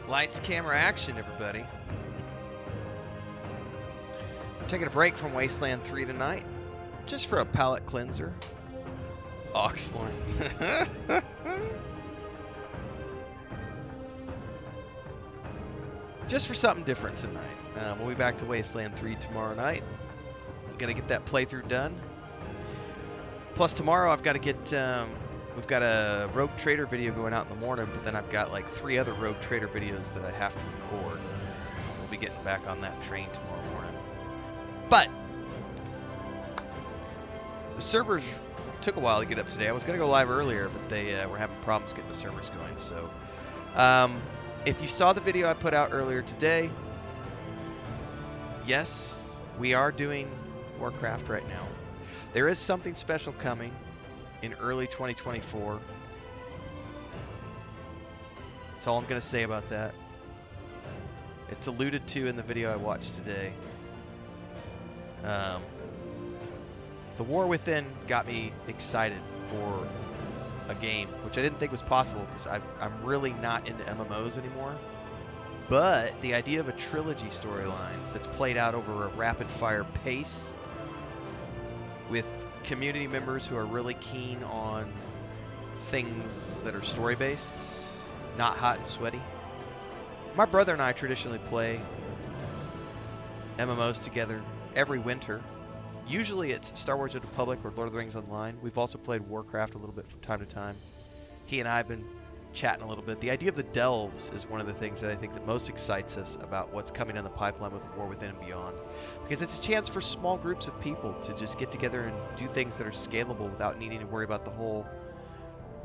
Lights, camera, action, everybody. Taking a break from Wasteland 3 tonight, just for a palate cleanser. Oxloin. Just for something different tonight. We'll be back to Wasteland 3 tomorrow night. I'm gonna get that playthrough done. Plus tomorrow I've got to get, we've got a Rogue Trader video going out in the morning, but then I've got like 3 other Rogue Trader videos that I have to record. So we'll be getting back on that train tomorrow morning. But the servers took a while to get up today. I was going to go live earlier, but they were having problems getting the servers going. So if you saw the video I put out earlier today, yes, we are doing Warcraft right now. There is something special coming in early 2024. That's all I'm going to say about that. It's alluded to in the video I watched today. The War Within got me excited for a game, which I didn't think was possible because I'm really not into MMOs anymore. But the idea of a trilogy storyline that's played out over a rapid-fire pace with community members who are really keen on things that are story-based, not hot and sweaty. My brother and I traditionally play MMOs together every winter. Usually it's Star Wars: The Republic or Lord of the Rings Online. We've also played Warcraft a little bit from time to time. He and I have been chatting a little bit. The idea of the Delves is one of the things that I think that most excites us about what's coming down the pipeline with War Within and beyond. Because it's a chance for small groups of people to just get together and do things that are scalable without needing to worry about the whole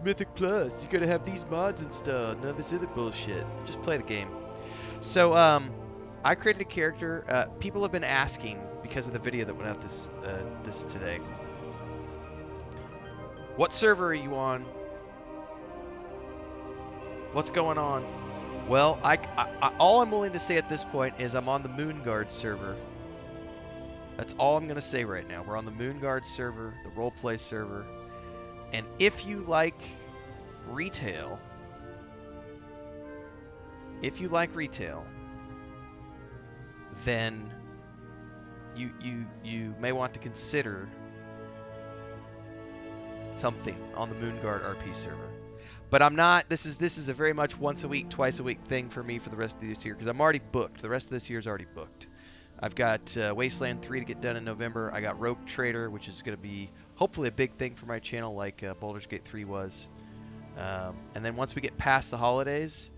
Mythic Plus, you gotta have these mods and stuff, none of this other bullshit. Just play the game. So, I created a character. People have been asking, because of the video that went out this today, what server are you on? What's going on? Well, all I'm willing to say at this point is I'm on the Moonguard server. That's all I'm going to say right now. We're on the Moonguard server, the roleplay server. And if you like retail, then you may want to consider something on the Moonguard RP server. But I'm not. This is a very much once a week, twice a week thing for me for the rest of this year because I'm already booked. The rest of this year is already booked. I've got Wasteland 3 to get done in November. I got Rogue Trader, which is going to be hopefully a big thing for my channel, like Baldur's Gate 3 was. And then once we get past the holidays,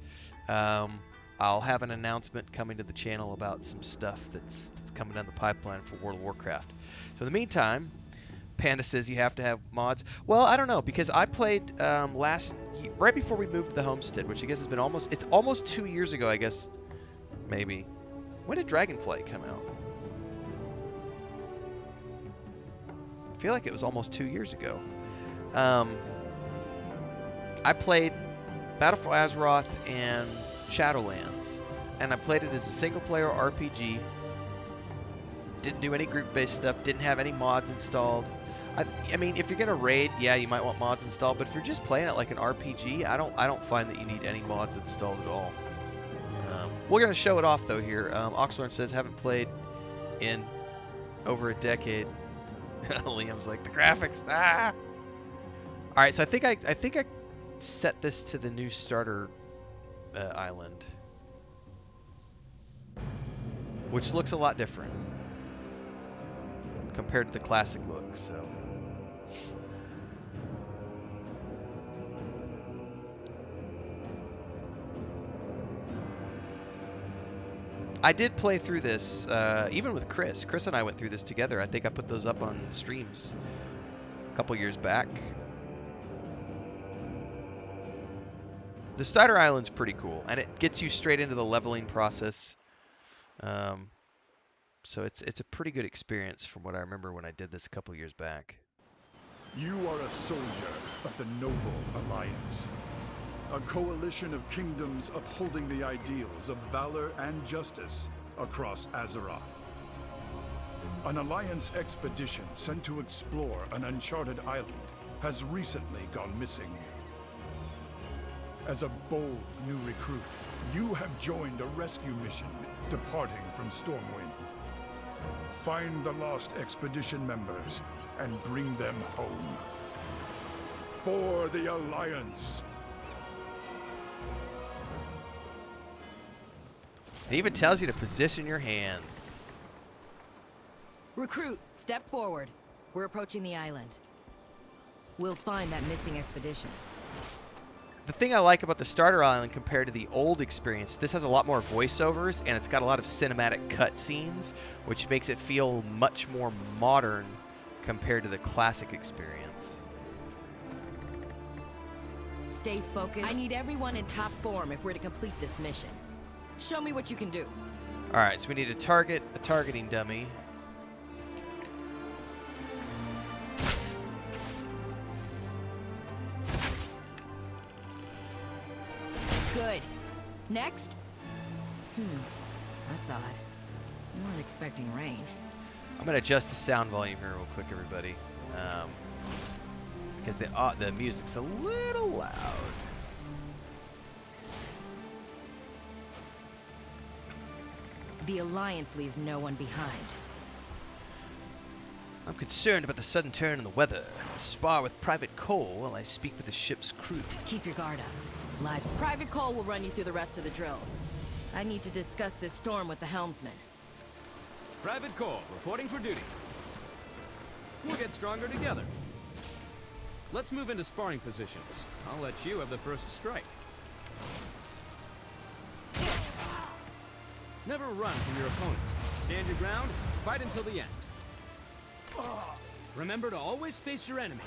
I'll have an announcement coming to the channel about some stuff that's coming down the pipeline for World of Warcraft. So in the meantime, Panda says you have to have mods. Well, I don't know, because I played right before we moved to the homestead, which I guess has been it's almost 2 years ago, I guess, maybe. When did Dragonflight come out? I feel like it was almost 2 years ago. I played Battle for Azeroth and Shadowlands, and I played it as a single-player RPG. Didn't do any group-based stuff. Didn't have any mods installed. I mean, if you're gonna raid, yeah, you might want mods installed. But if you're just playing it like an RPG, I don't find that you need any mods installed at all. We're gonna show it off though here. Oxlorn says haven't played in over a decade. Liam's like the graphics. Ah. All right, so I think I set this to the new starter island, which looks a lot different compared to the classic look. So. I did play through this, even with Chris. Chris and I went through this together. I think I put those up on streams a couple years back. The starter island's pretty cool, and it gets you straight into the leveling process. So it's a pretty good experience from what I remember when I did this a couple years back. You are a soldier of the Noble Alliance. A coalition of kingdoms upholding the ideals of valor and justice across Azeroth. An Alliance expedition sent to explore an uncharted island has recently gone missing. As a bold new recruit, you have joined a rescue mission departing from Stormwind. Find the lost expedition members and bring them home. For the Alliance. It even tells you to position your hands. Recruit, step forward. We're approaching the island. We'll find that missing expedition. The thing I like about the starter island compared to the old experience, this has a lot more voiceovers and it's got a lot of cinematic cutscenes, which makes it feel much more modern compared to the classic experience. Stay focused. I need everyone in top form if we're to complete this mission. Show me what you can do. Alright, so we need to target a targeting dummy. Good. Next? That's odd. We weren't expecting rain. I'm going to adjust the sound volume here real quick, everybody. Because the music's a little loud. The Alliance leaves no one behind. I'm concerned about the sudden turn in the weather. Spar with Private Cole while I speak with the ship's crew. Keep your guard up. Private Cole will run you through the rest of the drills. I need to discuss this storm with the helmsman. Private Cole, reporting for duty. We'll get stronger together. Let's move into sparring positions. I'll let you have the first strike. Never run from your opponent. Stand your ground, fight until the end. Remember to always face your enemy.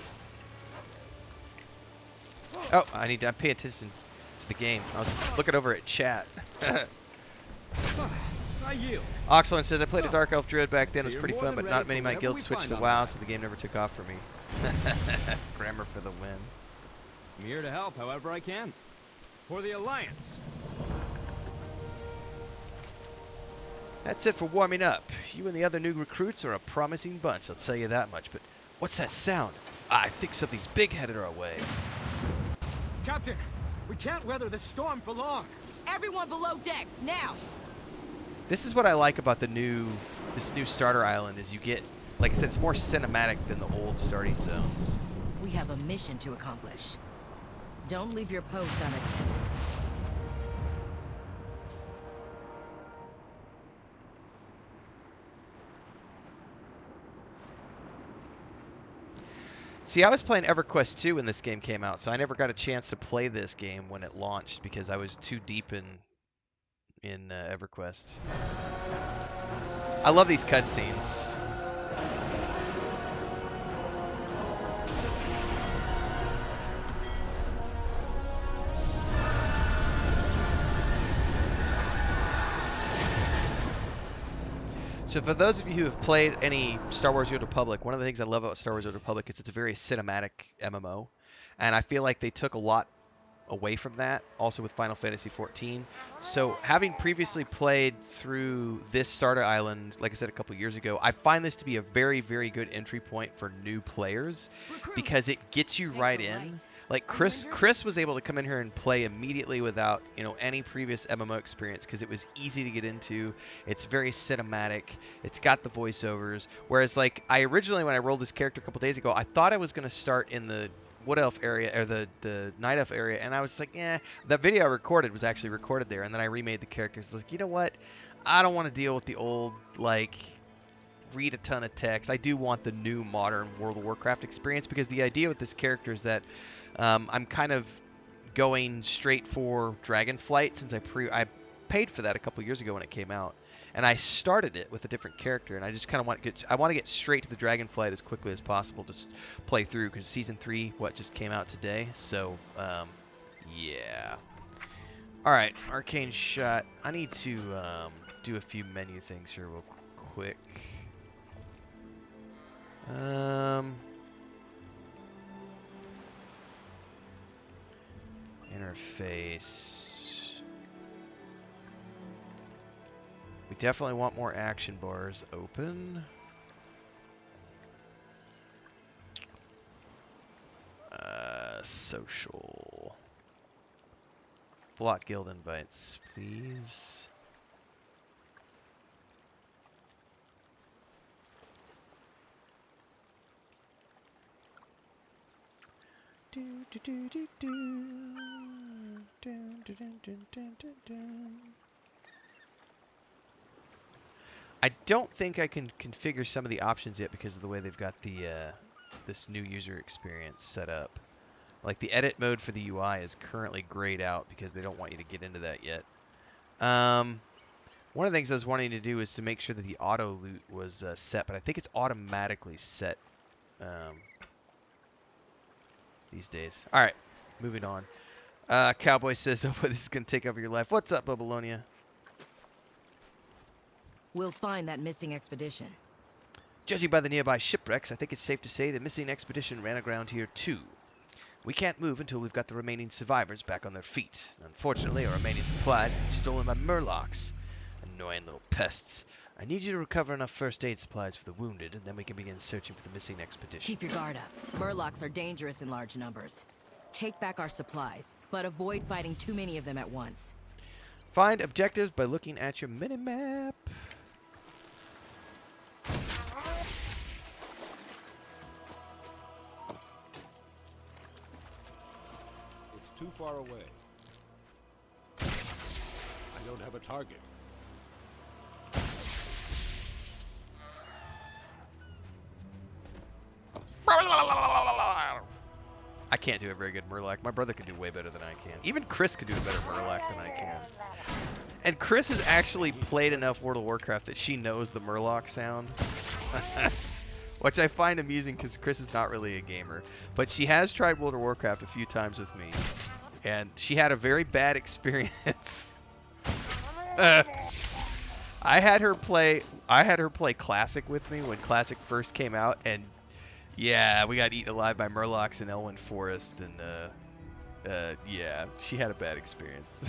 Oh, I need to pay attention to the game. I was looking over at chat. I yield. Oxlin says, I played a Dark Elf Druid back then. It was So pretty you're fun, more but than not ready many of for my whatever guilds we switched to find on WoW, that. so the game never took off for me. Grammar for the win. I'm here to help however I can. For the Alliance. That's it for warming up. You and the other new recruits are a promising bunch, I'll tell you that much. But what's that sound? I think something's big headed our way. Captain, we can't weather this storm for long. Everyone below decks, now! This is what I like about this new starter island is you get, like I said, it's more cinematic than the old starting zones. We have a mission to accomplish. Don't leave your post unattended. See, I was playing EverQuest 2 when this game came out, so I never got a chance to play this game when it launched because I was too deep in EverQuest. I love these cutscenes. So for those of you who have played any Star Wars: The Old Republic, one of the things I love about Star Wars: The Old Republic is it's a very cinematic MMO, and I feel like they took a lot away from that, also with Final Fantasy XIV. So having previously played through this starter island, like I said a couple years ago, I find this to be a very, very good entry point for new players because it gets you right in. Like Chris was able to come in here and play immediately without, any previous MMO experience because it was easy to get into. It's very cinematic. It's got the voiceovers. Whereas like I originally, when I rolled this character a couple days ago, I thought I was going to start in the Wood Elf area or the Night Elf area, and I was like, that video I recorded was actually recorded there, and then I remade the characters. I was like, you know what? I don't want to deal with the old read a ton of text. I do want the new modern World of Warcraft experience because the idea with this character is that I'm kind of going straight for Dragonflight since I paid for that a couple years ago when it came out, and I started it with a different character, and I just kind of want to get straight to the Dragonflight as quickly as possible to play through because season 3 just came out today. So yeah. All right, Arcane Shot. I need to do a few menu things here real quick. Interface. We definitely want more action bars open. Social. block guild invites, please. I don't think I can configure some of the options yet because of the way they've got the this new user experience set up. Like the edit mode for the UI is currently grayed out because they don't want you to get into that yet. One of the things I was wanting to do is to make sure that the auto loot was set, but I think it's automatically set these days. All right, moving on. Cowboy says, "Oh, this is gonna take over your life." What's up, Babylonia? We'll find that missing expedition. Judging by the nearby shipwrecks, I think it's safe to say the missing expedition ran aground here too. We can't move until we've got the remaining survivors back on their feet. Unfortunately, our remaining supplies have been stolen by murlocs. Annoying little pests. I need you to recover enough first aid supplies for the wounded, and then we can begin searching for the missing expedition. Keep your guard up. Murlocs are dangerous in large numbers. Take back our supplies, but avoid fighting too many of them at once. Find objectives by looking at your minimap. It's too far away. I don't have a target. I can't do a very good Murloc. My brother can do way better than I can. Even Chris could do a better Murloc than I can. And Chris has actually played enough World of Warcraft that she knows the Murloc sound. Which I find amusing because Chris is not really a gamer. But she has tried World of Warcraft a few times with me. And she had a very bad experience. I had her play Classic with me when Classic first came out, and yeah, we got eaten alive by Murlocs in Elwyn Forest, and yeah, she had a bad experience.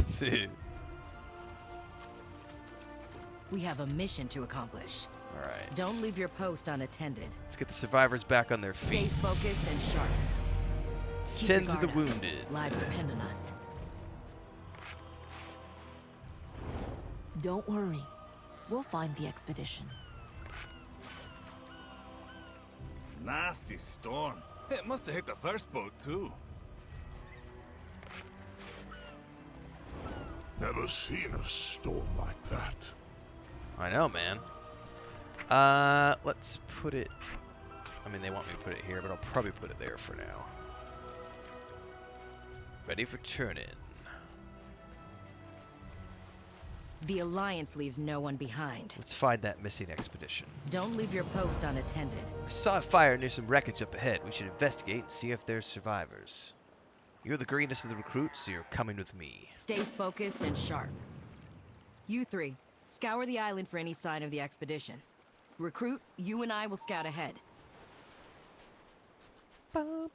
We have a mission to accomplish. All right. Don't leave your post unattended. Let's get the survivors back on their Stay feet. focused and sharp. Let's Keep tend your to the guard up. wounded. Lives depend on us. Don't worry. We'll find the expedition. Nasty storm. It must have hit the first boat, too. Never seen a storm like that. I know, man. Let's put it... I mean, they want me to put it here, but I'll probably put it there for now. Ready for turn-in. The Alliance leaves no one behind. Let's find that missing expedition. Don't leave your post unattended. I saw a fire near some wreckage up ahead. We should investigate and see if there's survivors. You're the greenest of the recruits, so you're coming with me. Stay focused and sharp. You three, scour the island for any sign of the expedition. Recruit, you and I will scout ahead. I'm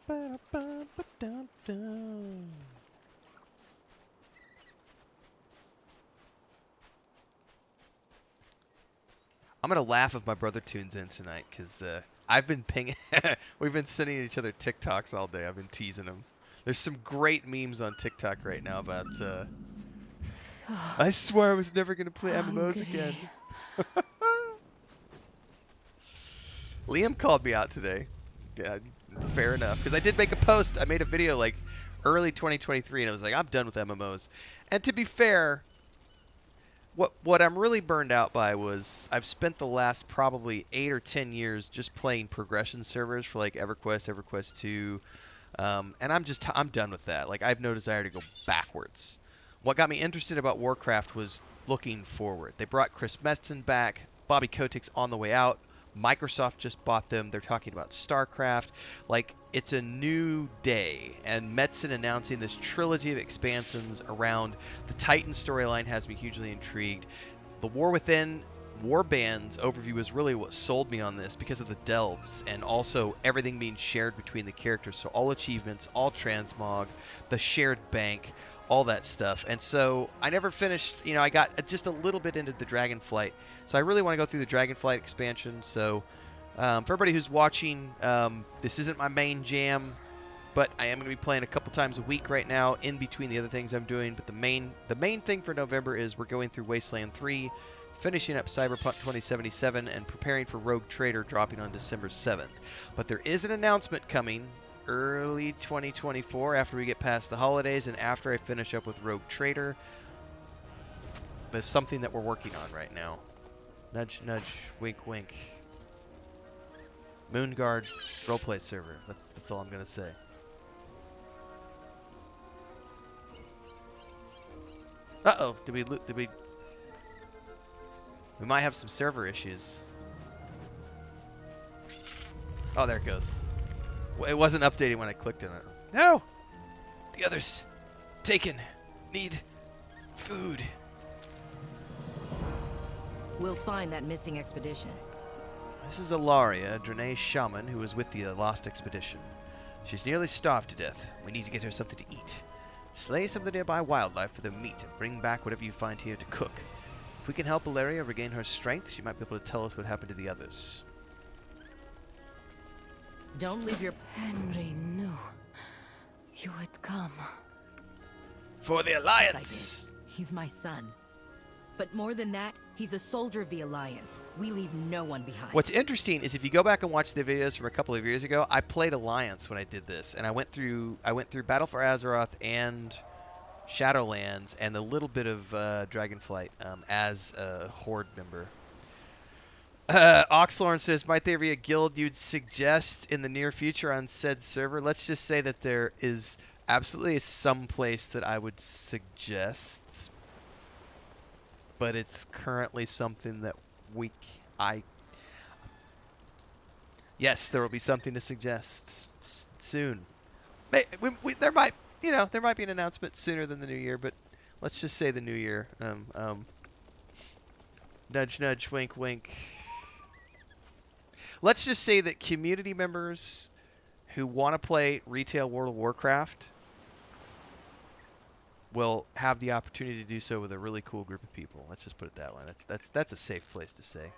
gonna laugh if my brother tunes in tonight, because I've been pinging. We've been sending each other TikToks all day. I've been teasing him. There's some great memes on TikTok right now about. I swear I was never gonna play MMOs again. Liam called me out today. Yeah, fair enough. Because I did make a post. I made a video like early 2023, and I was like, I'm done with MMOs. And to be fair. What I'm really burned out by was I've spent the last probably 8 or 10 years just playing progression servers for like EverQuest, EverQuest 2, and I'm done with that. Like I have no desire to go backwards. What got me interested about Warcraft was looking forward. They brought Chris Metzen back, Bobby Kotick's on the way out. Microsoft just bought them. They're talking about StarCraft. Like, it's a new day. And Metzen announcing this trilogy of expansions around the Titan storyline has me hugely intrigued. The War Within Warbands overview is really what sold me on this because of the delves and also everything being shared between the characters. So all achievements, all transmog, the shared bank, all that stuff. And so I never finished, I got just a little bit into the Dragonflight. So I really want to go through the Dragonflight expansion. So for everybody who's watching, this isn't my main jam. but I am going to be playing a couple times a week right now in between the other things I'm doing. But the main thing for November is we're going through Wasteland 3, finishing up Cyberpunk 2077, and preparing for Rogue Trader dropping on December 7th. But there is an announcement coming early 2024 after we get past the holidays and after I finish up with Rogue Trader. There's something that we're working on right now. Nudge, nudge, wink, wink. Moonguard roleplay server. That's all I'm gonna say. Uh-oh, did we... We might have some server issues. Oh, there it goes. It wasn't updating when I clicked on it. No! The others taken. Need food. We'll find that missing expedition. This is Ilaria, a Draenei shaman who was with the Lost Expedition. She's nearly starved to death. We need to get her something to eat. Slay some of the nearby wildlife for the meat and bring back whatever you find here to cook. If we can help Ilaria regain her strength, she might be able to tell us what happened to the others. Don't leave your... Henry knew you would come. For the Yes, Alliance! I did. He's my son. But more than that, he's a soldier of the Alliance. We leave no one behind. What's interesting is if you go back and watch the videos from a couple of years ago, I played Alliance when I did this, and I went through Battle for Azeroth and Shadowlands and a little bit of Dragonflight as a Horde member. Oxlorn says, might there be a guild you'd suggest in the near future on said server? Let's just say that there is absolutely some place that I would suggest, but it's currently something that yes, there will be something to suggest soon. There might be an announcement sooner than the new year, but let's just say the new year. Nudge, nudge, wink, wink. Let's just say that community members who want to play retail World of Warcraft will have the opportunity to do so with a really cool group of people. Let's just put it that way. That's a safe place to say.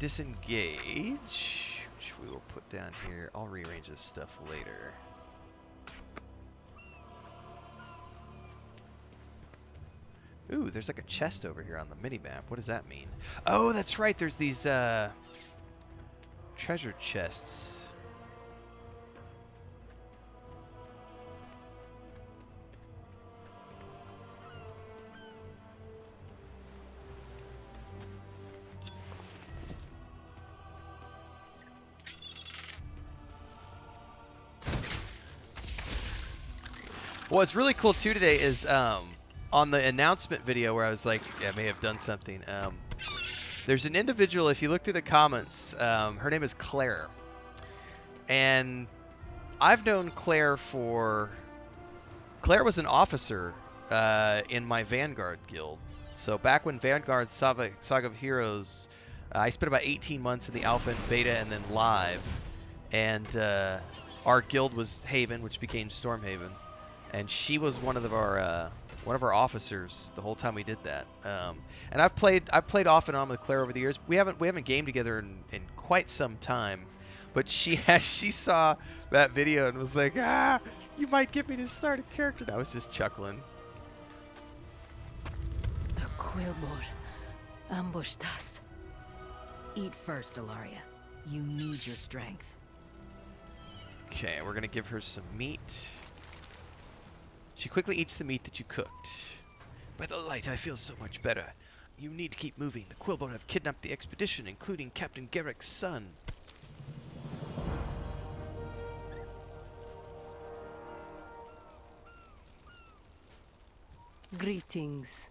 Disengage, which we will put down here. I'll rearrange this stuff later. Ooh, there's like a chest over here on the minimap. What does that mean? Oh, that's right. There's these treasure chests. What's really cool too today is on the announcement video where I was like, I may have done something. There's an individual, if you look through the comments, her name is Claire. And I've known Claire Claire was an officer in my Vanguard guild. So back when Vanguard Saga of Heroes, I spent about 18 months in the alpha and beta and then live. And our guild was Haven, which became Stormhaven. And she was one of our officers the whole time we did that. And I've played off and on with Claire over the years. We haven't gamed together in quite some time. But she saw that video and was like, you might get me to start a character. And I was just chuckling. The Quillbor ambushed us. Eat first, Ilaria. You need your strength. Okay, we're gonna give her some meat. She quickly eats the meat that you cooked. By the light, I feel so much better. You need to keep moving. The Quillbone have kidnapped the expedition, including Captain Garrick's son. Greetings.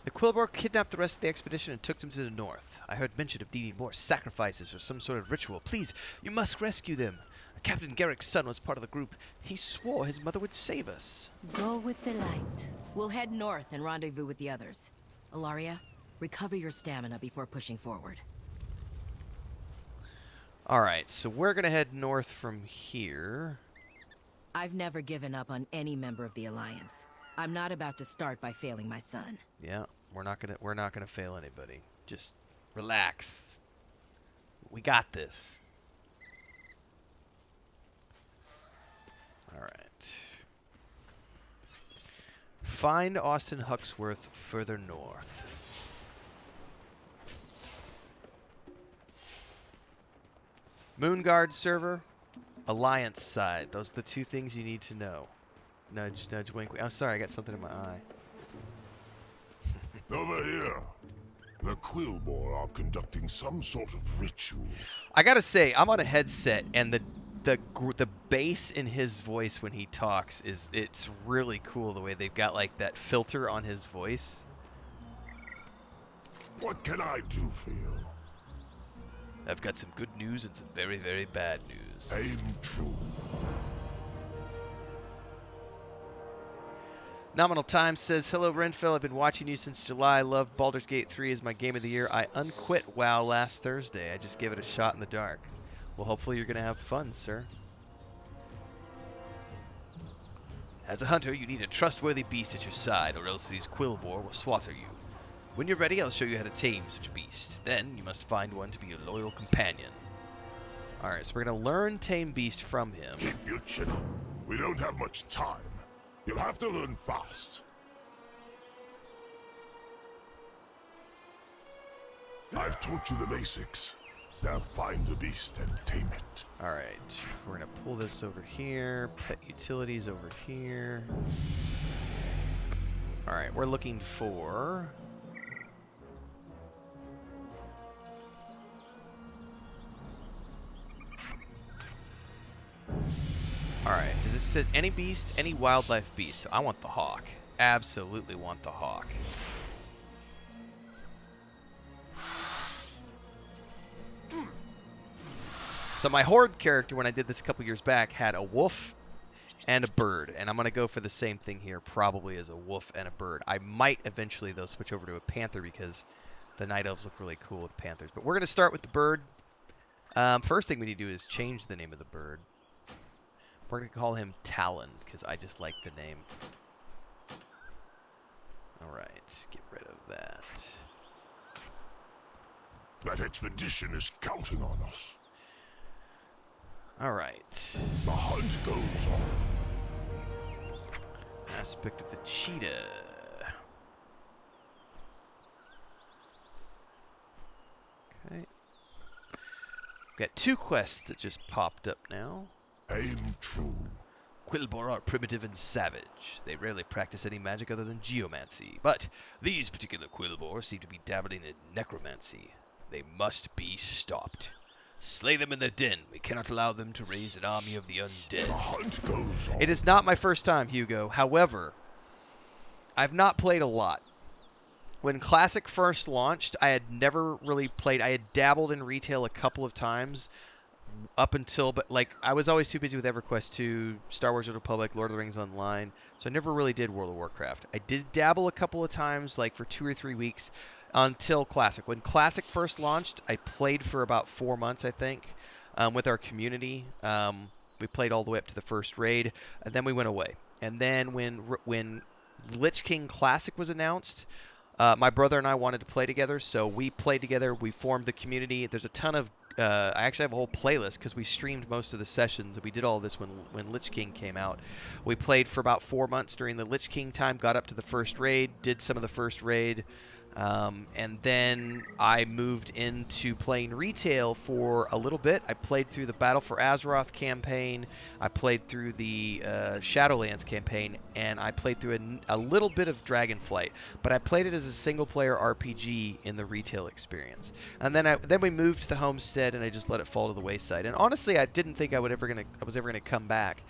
The Quillbone kidnapped the rest of the expedition and took them to the north. I heard mention of needing more sacrifices or some sort of ritual. Please, you must rescue them. Captain Garrick's son was part of the group. He swore his mother would save us. Go with the light. We'll head north and rendezvous with the others. Ilaria, recover your stamina before pushing forward. All right, so we're gonna head north from here. I've never given up on any member of the Alliance. I'm not about to start by failing my son. Yeah, we're not gonna fail anybody. Just relax. We got this. All right. Find Austin Huxworth further north. Moonguard server, Alliance side. Those are the two things you need to know. Nudge, nudge, wink, wink. I'm sorry, I got something in my eye. Over here. The Quillbore are conducting some sort of ritual. I gotta say, I'm on a headset, and the bass in his voice when he talks it's really cool the way they've got like that filter on his voice. What can I do for you? I've got some good news and some very, very bad news. Aim true. Nominal Time says, hello Renfail, I've been watching you since July. Love Baldur's Gate 3 is my game of the year. I unquit WoW last Thursday. I just gave it a shot in the dark. Well, hopefully you're going to have fun, sir. As a hunter, you need a trustworthy beast at your side, or else these Quillbore will slaughter you. When you're ready, I'll show you how to tame such a beast. Then, you must find one to be a loyal companion. Alright, so we're going to learn Tame Beast from him. Keep your chin up. We don't have much time. You'll have to learn fast. I've taught you the basics. Now find the beast and tame it. Alright, we're going to pull this over here. Pet utilities over here. Alright, we're looking for... Alright, does it say any beast, any wildlife beast? I want the hawk. Absolutely want the hawk. So my Horde character, when I did this a couple years back, had a wolf and a bird. And I'm going to go for the same thing here, probably as a wolf and a bird. I might eventually, though, switch over to a panther because the Night Elves look really cool with panthers. But we're going to start with the bird. First thing we need to do is change the name of the bird. We're going to call him Talon, because I just like the name. Alright, get rid of that. That expedition is counting on us. Alright. The hunt goes on. Aspect of the cheetah. Okay. Got 2 quests that just popped up now. Aim true. Quillbore are primitive and savage. They rarely practice any magic other than geomancy. But these particular Quillbore seem to be dabbling in necromancy. They must be stopped. Slay them in their den. We cannot allow them to raise an army of the undead. The hunt goes on. It is not my first time, Hugo. However, I've not played a lot. When Classic first launched, I had never really played. I had dabbled in retail a couple of times up until, but like I was always too busy with EverQuest 2, Star Wars: The Republic, Lord of the Rings Online, so I never really did World of Warcraft. I did dabble a couple of times, like for 2 or 3 weeks, until Classic. When Classic first launched, I played for about 4 months, I think, with our community. We played all the way up to the first raid, and then we went away. And then when Lich King Classic was announced, my brother and I wanted to play together, so we played together. We formed the community. There's a ton of I actually have a whole playlist because we streamed most of the sessions. We did all this when Lich King came out. We played for about 4 months during the Lich King time, got up to the first raid, did some of the first raid, and then I moved into playing retail for a little bit. I played through the Battle for Azeroth campaign, I played through the Shadowlands campaign, and I played through a little bit of Dragonflight, but I played it as a single-player RPG in the retail experience. And then we moved to the homestead, and I just let it fall to the wayside. And honestly, I didn't think I was ever gonna come back.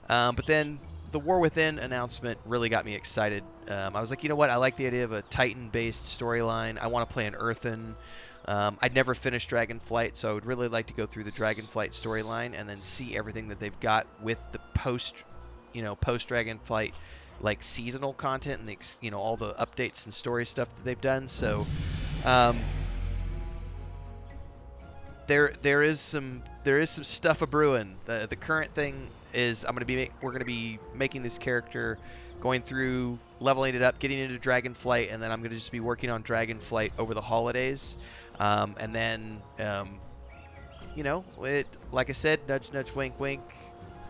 But then the War Within announcement really got me excited. I was like, you know what? I like the idea of a Titan-based storyline. I want to play an Earthen. I'd never finished Dragonflight, so I would really like to go through the Dragonflight storyline and then see everything that they've got with the post Dragonflight, like seasonal content and all the updates and story stuff that they've done. So, there is some stuff a brewing. The current thing is we're gonna be making this character, going through leveling it up, getting into Dragonflight, and then I'm gonna just be working on Dragonflight over the holidays, and then like I said, nudge nudge wink wink.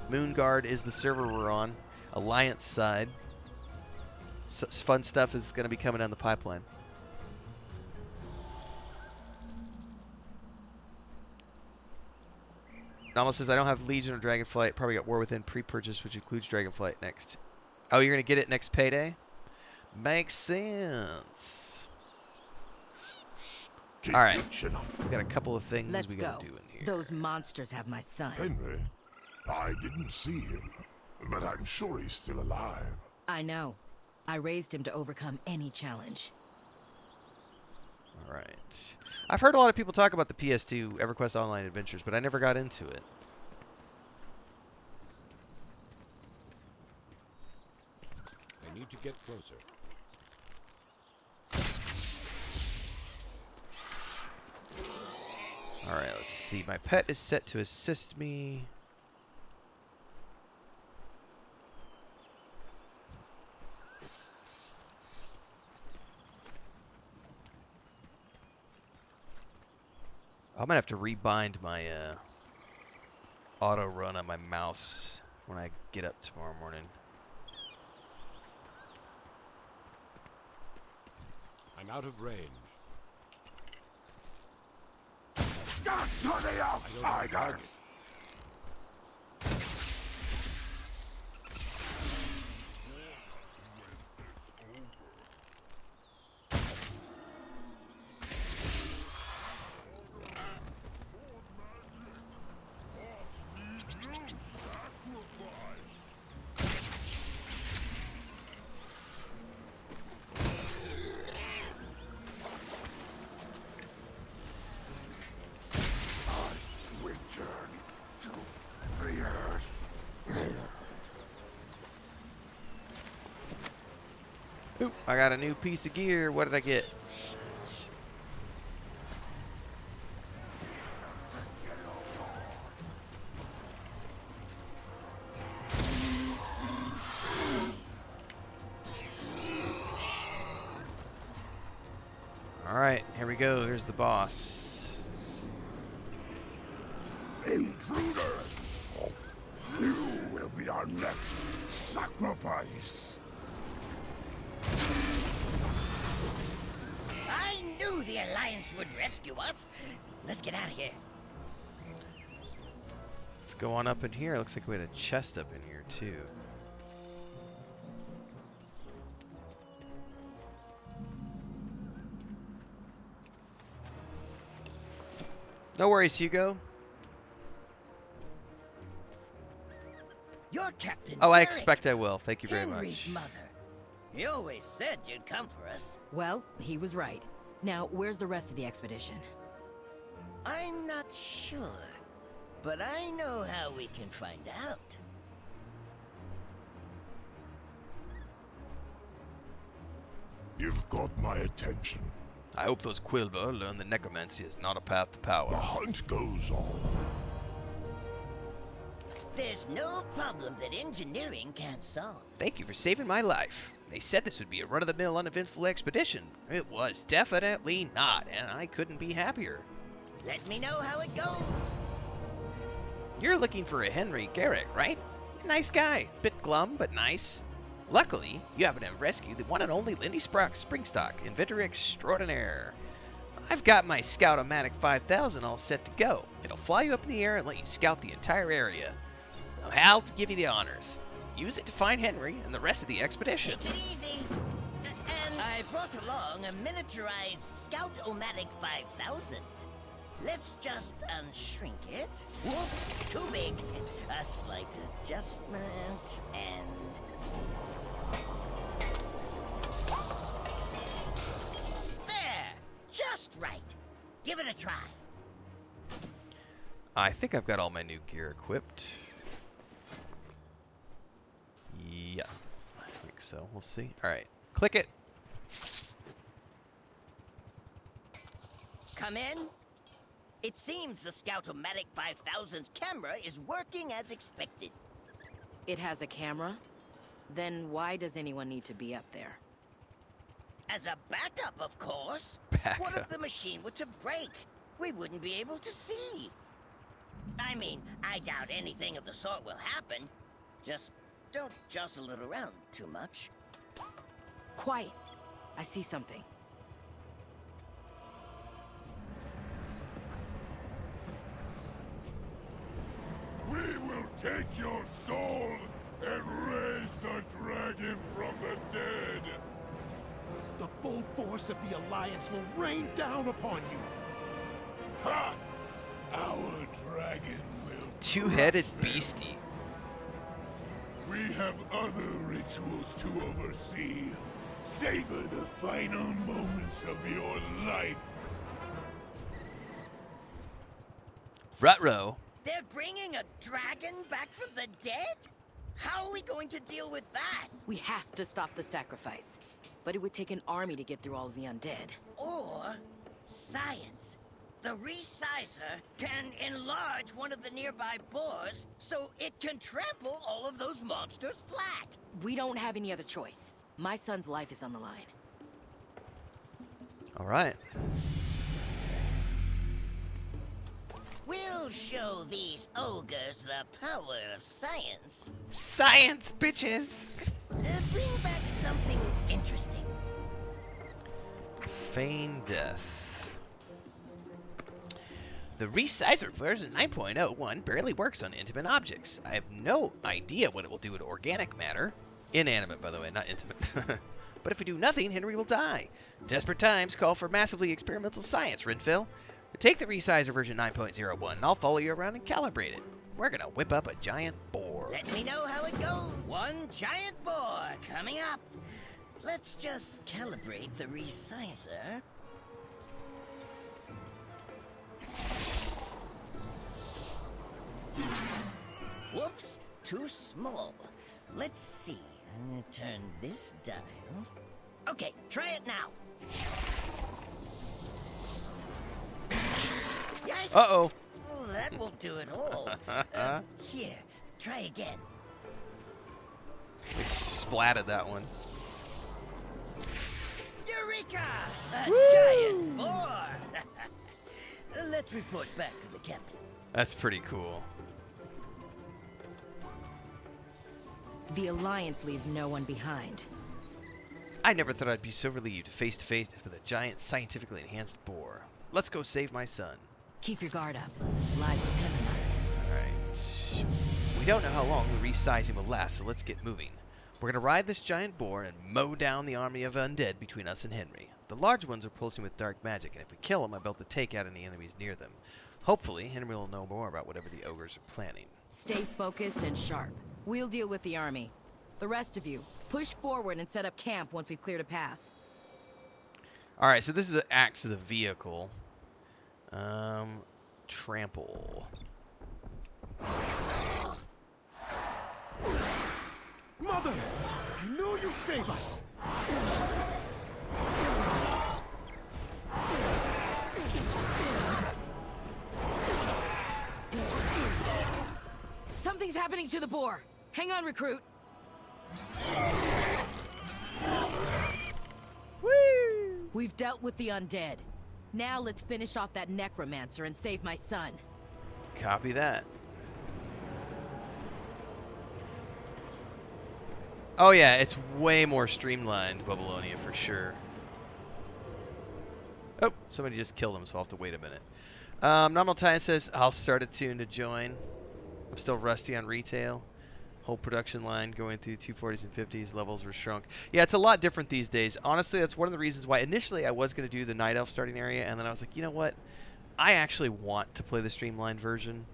Moonguard is the server we're on, Alliance side. So, fun stuff is gonna be coming down the pipeline. Almost says, I don't have Legion or Dragonflight. Probably got War Within pre-purchase, which includes Dragonflight next. Oh, you're going to get it next payday? Makes sense. All right. We've got a couple of things we got to do in here. Those monsters have my son. Henry, I didn't see him, but I'm sure he's still alive. I know. I raised him to overcome any challenge. All right. I've heard a lot of people talk about the PS2 EverQuest Online Adventures, but I never got into it. I need to get closer. All right, let's see. My pet is set to assist me. I'm gonna have to rebind my auto run on my mouse when I get up tomorrow morning. I'm out of range. Stop to the outsiders! Ooh, I got a new piece of gear. What did I get? Alright, here we go. Here's the boss. Intruder! You will be our next sacrifice! I knew the Alliance would rescue us. Let's get out of here. Let's go on up in here. Looks like we had a chest up in here, too. No worries, Hugo. You're Captain Oh, I Eric, expect I will. Thank you very Henry's much. mother. You always said you'd come for us. Well, he was right. Now, where's the rest of the expedition? I'm not sure, but I know how we can find out. You've got my attention. I hope those Quilba learn that necromancy is not a path to The power. hunt goes on. There's no problem that engineering can't solve. Thank you for saving my life. They said this would be a run-of-the-mill, uneventful expedition. It was definitely not, and I couldn't be happier. Let me know how it goes. You're looking for a Henry Garrick, right? Nice guy. Bit glum, but nice. Luckily, you happen to have rescued the one and only Lindy Springstock, inventor extraordinaire. I've got my Scout-O-Matic 5000 all set to go. It'll fly you up in the air and let you scout the entire area. Now, I'll give you the honors. Use it to find Henry and the rest of the expedition. Take it easy. And I brought along a miniaturized Scout-O-Matic 5000. Let's just unshrink it. Whoop, too big. A slight adjustment, and... There! Just right. Give it a try. I think I've got all my new gear equipped. Yeah, I think so. We'll see. All right, click it. Come in. It seems the Scout-O-Matic 5000's camera is working as expected. It has a camera? Then why does anyone need to be up there? As a backup, of course. What if the machine were to break? We wouldn't be able to see. I mean, I doubt anything of the sort will happen. Just don't jostle it around too much. Quiet. I see something. We will take your soul and raise the dragon from the dead. The full force of the Alliance will rain down upon you. Ha! Our dragon will. Two-headed beastie. We have other rituals to oversee. Savor the final moments of your life. Rutro. They're bringing a dragon back from the dead? How are we going to deal with that? We have to stop the sacrifice. But it would take an army to get through all of the undead. Or science. The resizer can enlarge one of the nearby boars so it can trample all of those monsters flat. We don't have any other choice. My son's life is on the line. All right. We'll show these ogres the power of science. Science, bitches! Bring back something interesting. Feign death. The resizer version 9.01 barely works on intimate objects. I have no idea what it will do to organic matter. Inanimate, by the way, not intimate. But if we do nothing, Henry will die. Desperate times call for massively experimental science, Renfail. Take the resizer version 9.01 and I'll follow you around and calibrate it. We're gonna whip up a giant boar. Let me know how it goes. One giant boar coming up. Let's just calibrate the resizer. Whoops, too small. Let's see. Turn this dial. Okay, try it now. Yikes. Uh-oh. Oh, that won't do it all. Here, try again. We splatted that one. Eureka! A giant boar! Let's report back to the captain. That's pretty cool. The Alliance leaves no one behind. I never thought I'd be so relieved face to face with a giant scientifically enhanced boar. Let's go save my son. Keep your guard up. Lives depend on us. Alright. We don't know how long the resizing will last, so let's get moving. We're gonna ride this giant boar and mow down the army of undead between us and Henry. The large ones are pulsing with dark magic, and if we kill them, I'll be able to take out any enemies near them. Hopefully, Henry will know more about whatever the ogres are planning. Stay focused and sharp. We'll deal with the army. The rest of you, push forward and set up camp once we've cleared a path. Alright, so this is acts as a vehicle. Trample. Mother! I knew you'd save us! Something's happening to the boar. Hang on, recruit. Woo! We've dealt with the undead. Now let's finish off that necromancer and save my son. Copy that. Oh yeah, it's way more streamlined, Babylonia, for sure. Oh, somebody just killed him, so I'll have to wait a minute. Nominal Time says, I'll start a tune to join. I'm still rusty on retail. Whole production line going through 240s and 50s. Levels were shrunk. Yeah, it's a lot different these days. Honestly, that's one of the reasons why initially I was going to do the Night Elf starting area, and then I was like, you know what? I actually want to play the streamlined version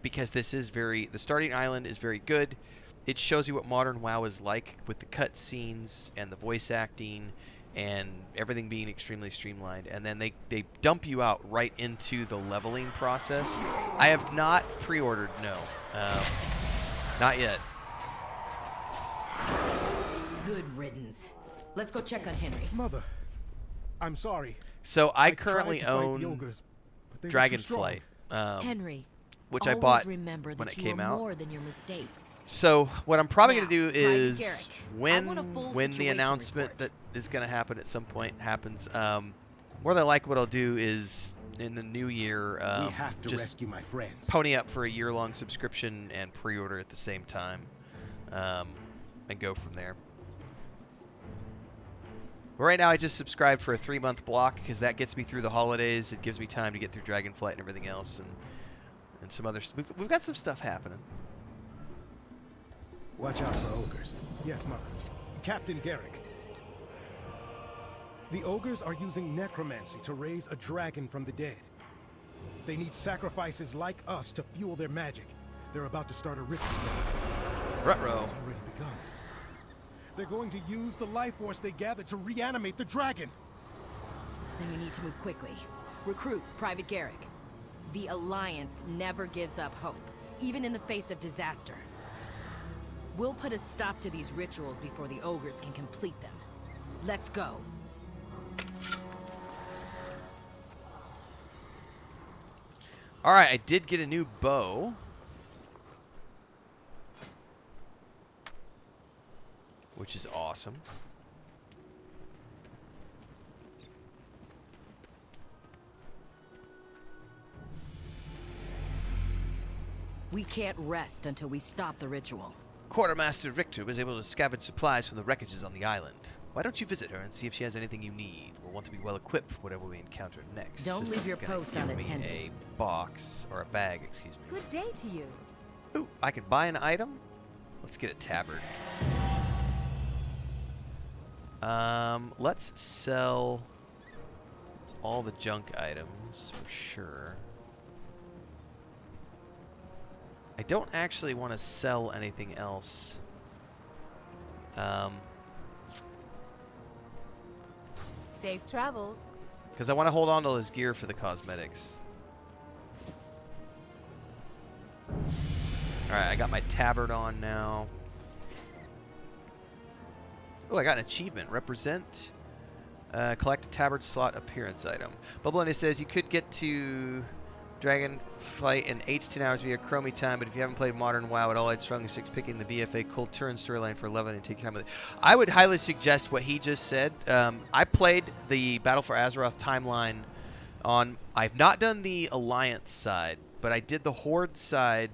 because this is the starting island is very good. It shows you what modern WoW is like with the cutscenes and the voice acting and everything being extremely streamlined. And then they dump you out right into the leveling process. I have not pre-ordered, no. Not yet. Good riddance. Let's go check on Henry. Mother, I'm sorry. So I tried currently to fight the own ogres, They were too Dragonflight, Henry, which I always bought remember when that it you came are out. more than your mistakes. So what I'm probably Now, going to do Private is Garrick, I when want a full the situation announcement report. that is going to happen at some point happens, more than likely what I'll do is in the new year We have to just rescue my friends. pony up for a year-long subscription and pre-order at the same time, and go from there. But right now I just subscribed for a 3-month block because that gets me through the holidays. It gives me time to get through Dragonflight and everything else, and some other. We've got some stuff happening. Watch out for ogres. Yes, Mother. Captain Garrick. The ogres are using necromancy to raise a dragon from the dead. They need sacrifices like us to fuel their magic. They're about to start a ritual. Ruh-roh. It's already begun. They're going to use the life force they gathered to reanimate the dragon. Then we need to move quickly. Recruit Private Garrick. The Alliance never gives up hope, even in the face of disaster. We'll put a stop to these rituals before the ogres can complete them. Let's go. Alright, I did get a new bow. Which is awesome. We can't rest until we stop the ritual. Quartermaster Richter was able to scavenge supplies from the wreckages on the island. Why don't you visit her and see if she has anything you need? We'll want to be well equipped for whatever we encounter next. Don't This leave is your gonna post give me unattended. a box, or a bag, excuse me. Good day to you. Ooh, I can buy an item? Let's get a tabard. Let's sell all the junk items for sure. I don't actually want to sell anything else. Safe travels. Because I want to hold on to his gear for the cosmetics. Alright, I got my tabard on now. Oh, I got an achievement. Represent. Collect a tabard slot appearance item. Bubblunny says you could get to Dragonflight in 8 to 10 hours via Chromie time, but if you haven't played Modern WoW at all, I'd strongly suggest picking the BFA Cold Turn storyline for 11 and take your time with it. I would highly suggest what he just said. I played the Battle for Azeroth timeline on... I've not done the Alliance side, but I did the Horde side,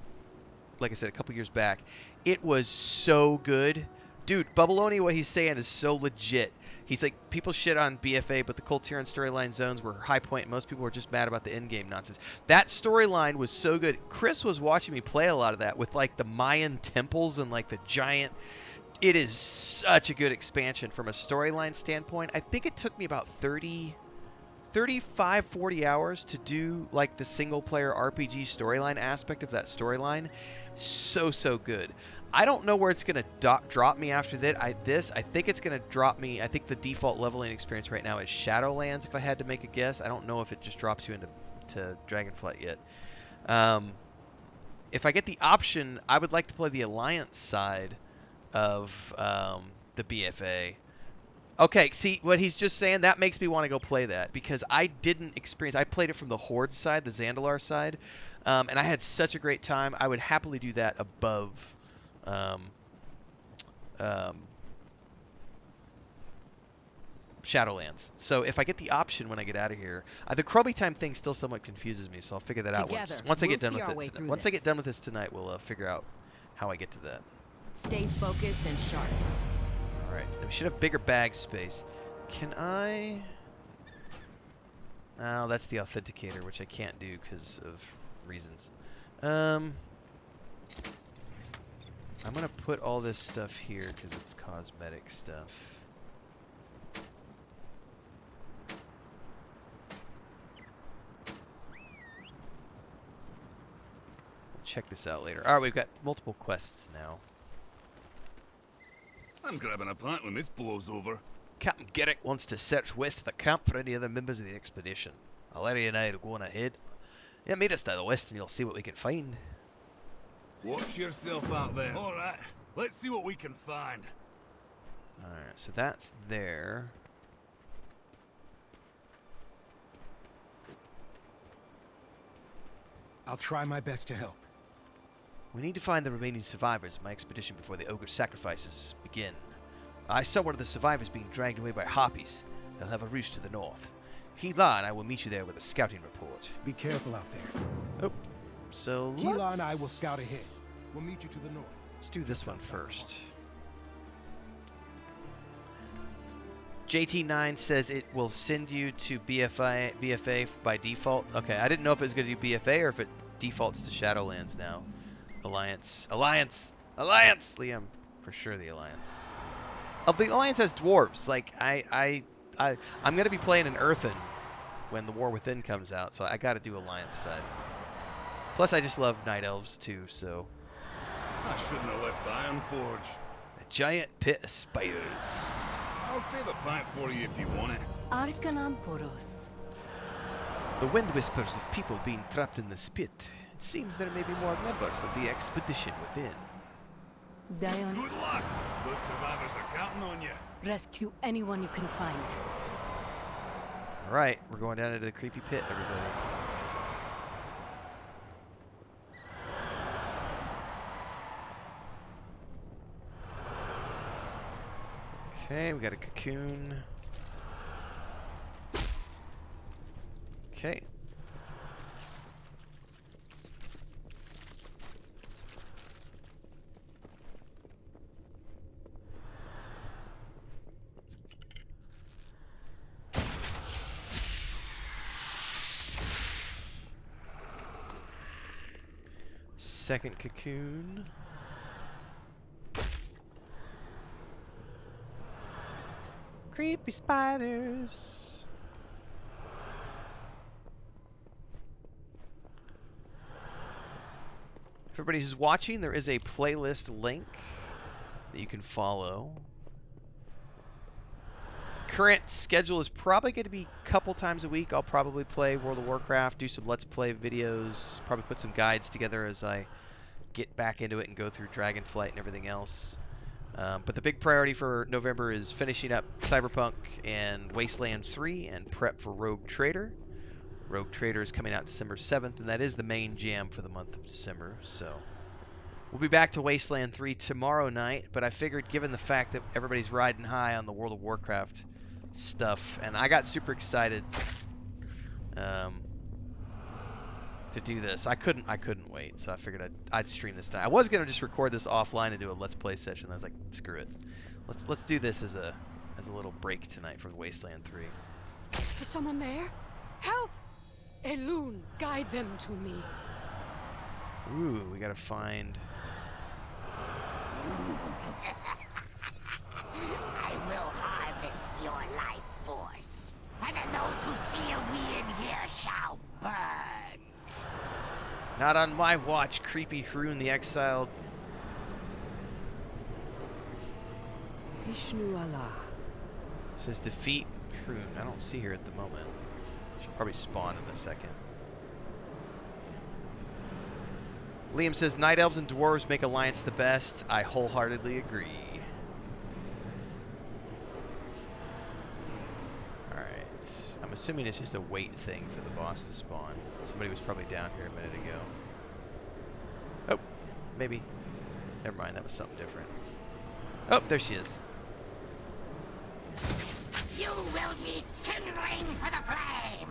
like I said, a couple years back. It was so good. Dude, Bubbloni, what he's saying is so legit. He's like, people shit on BFA, but the Cold Tyrann storyline zones were high point, and most people were just mad about the endgame nonsense. That storyline was so good. Chris was watching me play a lot of that with, like, the Mayan temples and, like, the giant... It is such a good expansion from a storyline standpoint. I think it took me about 35, 40 hours to do, like, the single-player RPG storyline aspect of that storyline. So good. I don't know where it's going to drop me after that. I think it's going to drop me. I think the default leveling experience right now is Shadowlands, if I had to make a guess. I don't know if it just drops you into Dragonflight yet. If I get the option, I would like to play the Alliance side of the BFA. Okay, see, what he's just saying, that makes me want to go play that, because I didn't experience... I played it from the Horde side, the Zandalar side, and I had such a great time. I would happily do that above... Shadowlands. So if I get the option when I get out of here, the Chromie time thing still somewhat confuses me, so I'll figure that out once I get done with it. Once I get done with this tonight, we'll figure out how I get to that. Stay focused and sharp. All right, we should have bigger bag space. Can I? Oh, that's the authenticator, which I can't do because of reasons. I'm going to put all this stuff here because it's cosmetic stuff. We'll check this out later. Alright, we've got multiple quests now. I'm grabbing a plant when this blows over. Captain Garrick wants to search west of the camp for any other members of the expedition. Larry and I are going ahead. Yeah, meet us to the west and you'll see what we can find. Watch yourself out there. Alright, let's see what we can find. Alright, so that's there. I'll try my best to help. We need to find the remaining survivors of my expedition before the ogre sacrifices begin. I saw one of the survivors being dragged away by harpies. They'll have a roost to the north. Keela and I will meet you there with a scouting report. Be careful out there. Oh, so Keela and I will scout ahead. We'll meet you to the north. Let's do this one first. JT9 says it will send you to BFA by default. Okay, I didn't know if it was going to do BFA or if it defaults to Shadowlands now. Alliance, Liam, for sure the Alliance. Oh, the Alliance has dwarves. Like I'm going to be playing an Earthen when the War Within comes out, so I got to do Alliance side. Plus, I just love Night Elves too, so. I shouldn't have left Ironforge. A giant pit of spiders. I'll save a pint for you if you want it. Arcanamporos. The wind whispers of people being trapped in this pit. It seems there may be more members of the expedition within. Dion. Good luck. Those survivors are counting on you. Rescue anyone you can find. Alright, we're going down into the creepy pit, everybody. Okay, we got a cocoon. Okay. Second cocoon. Creepy spiders. For everybody who's watching, there is a playlist link that you can follow. Current schedule is probably going to be a couple times a week. I'll probably play World of Warcraft, do some Let's Play videos, probably put some guides together as I get back into it and go through Dragonflight and everything else. But the big priority for November is finishing up Cyberpunk and Wasteland 3 and prep for Rogue Trader. Rogue Trader is coming out December 7th, and that is the main jam for the month of December. So we'll be back to Wasteland 3 tomorrow night, but I figured given the fact that everybody's riding high on the World of Warcraft stuff, and I got super excited to do this. I couldn't wait, so I figured I'd stream this tonight. I was gonna just record this offline and do a Let's Play session. I was like, screw it. Let's do this as a little break tonight from Wasteland 3. Is someone there? Help! Elune, guide them to me. Ooh, we gotta find. I will harvest your life force, and then those who seal me in here shall burn. Not on my watch, creepy Haroon the Exiled. Vishnu Allah. Says defeat Haroon. I don't see her at the moment. She'll probably spawn in a second. Liam says Night Elves and Dwarves make Alliance the best. I wholeheartedly agree. Alright. I'm assuming it's just a wait thing for the boss to spawn. Somebody was probably down here a minute ago. Oh, maybe. Never mind, that was something different. Oh, there she is. You will be kindling for the flame.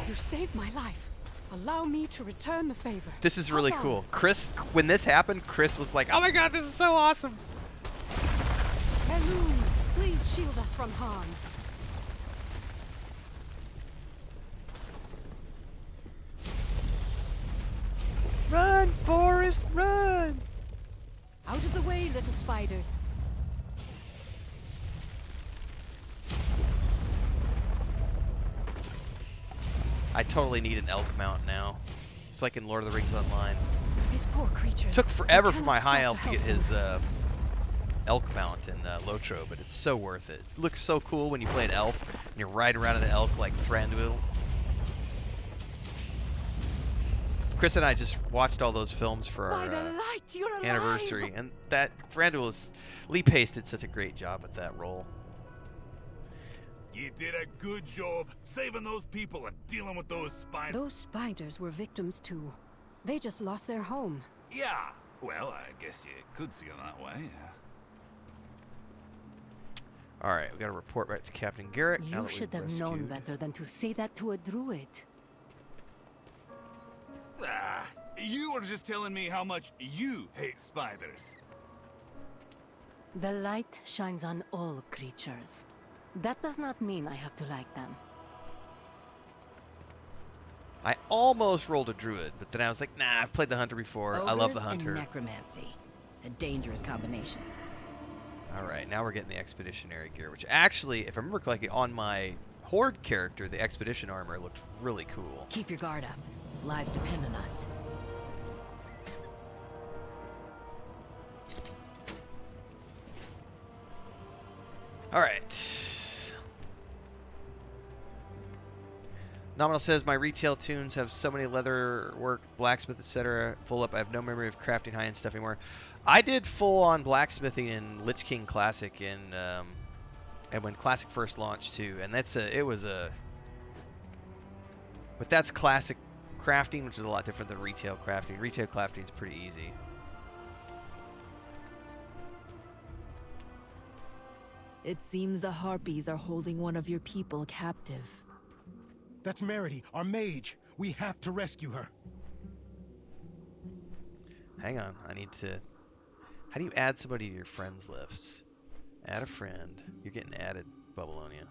You saved my life. Allow me to return the favor. This is really cool. Chris, when this happened, Chris was like, oh my god, this is so awesome. Elune, please shield us from harm. Run, Forrest, run! Out of the way, little spiders. I totally need an elk mount now. It's like in Lord of the Rings Online. These poor creatures. Took forever for my high elf to get his elk mount in Lotro, but it's so worth it. It looks so cool when you play an elf and you're riding around in the elk like Thranduil. Chris and I just watched all those films for By the our light, you're alive. anniversary, and that Lee Pace did such a great job with that role. You did a good job saving those people and dealing with those spiders. Those spiders were victims too. They just lost their home. Yeah. Well, I guess you could see it that way. All right, we got to report back to Captain Garrick. now You that should we've have known rescued- better than to say that to a druid. Ah, you were just telling me how much you hate spiders. The light shines on all creatures. That does not mean I have to like them. I almost rolled a druid, but then I was like, nah, I've played the hunter before. I love the Ogres hunter. and necromancy. A dangerous combination. All right, now we're getting the expeditionary gear, which actually, if I remember correctly, on my horde character, the expedition armor looked really cool. Keep your guard up. Lives depend on us. All right. Nominal says, my retail tunes have so many leather work, blacksmith, etc. Full up. I have no memory of crafting high-end stuff anymore. I did full-on blacksmithing in Lich King Classic and when Classic first launched too, and but that's classic crafting, which is a lot different than retail crafting. Retail crafting is pretty easy. It seems the Harpies are holding one of your people captive. That's Meredy, our mage. We have to rescue her. Hang on, I need to... How do you add somebody to your friends list? Add a friend. You're getting added, Babylonia.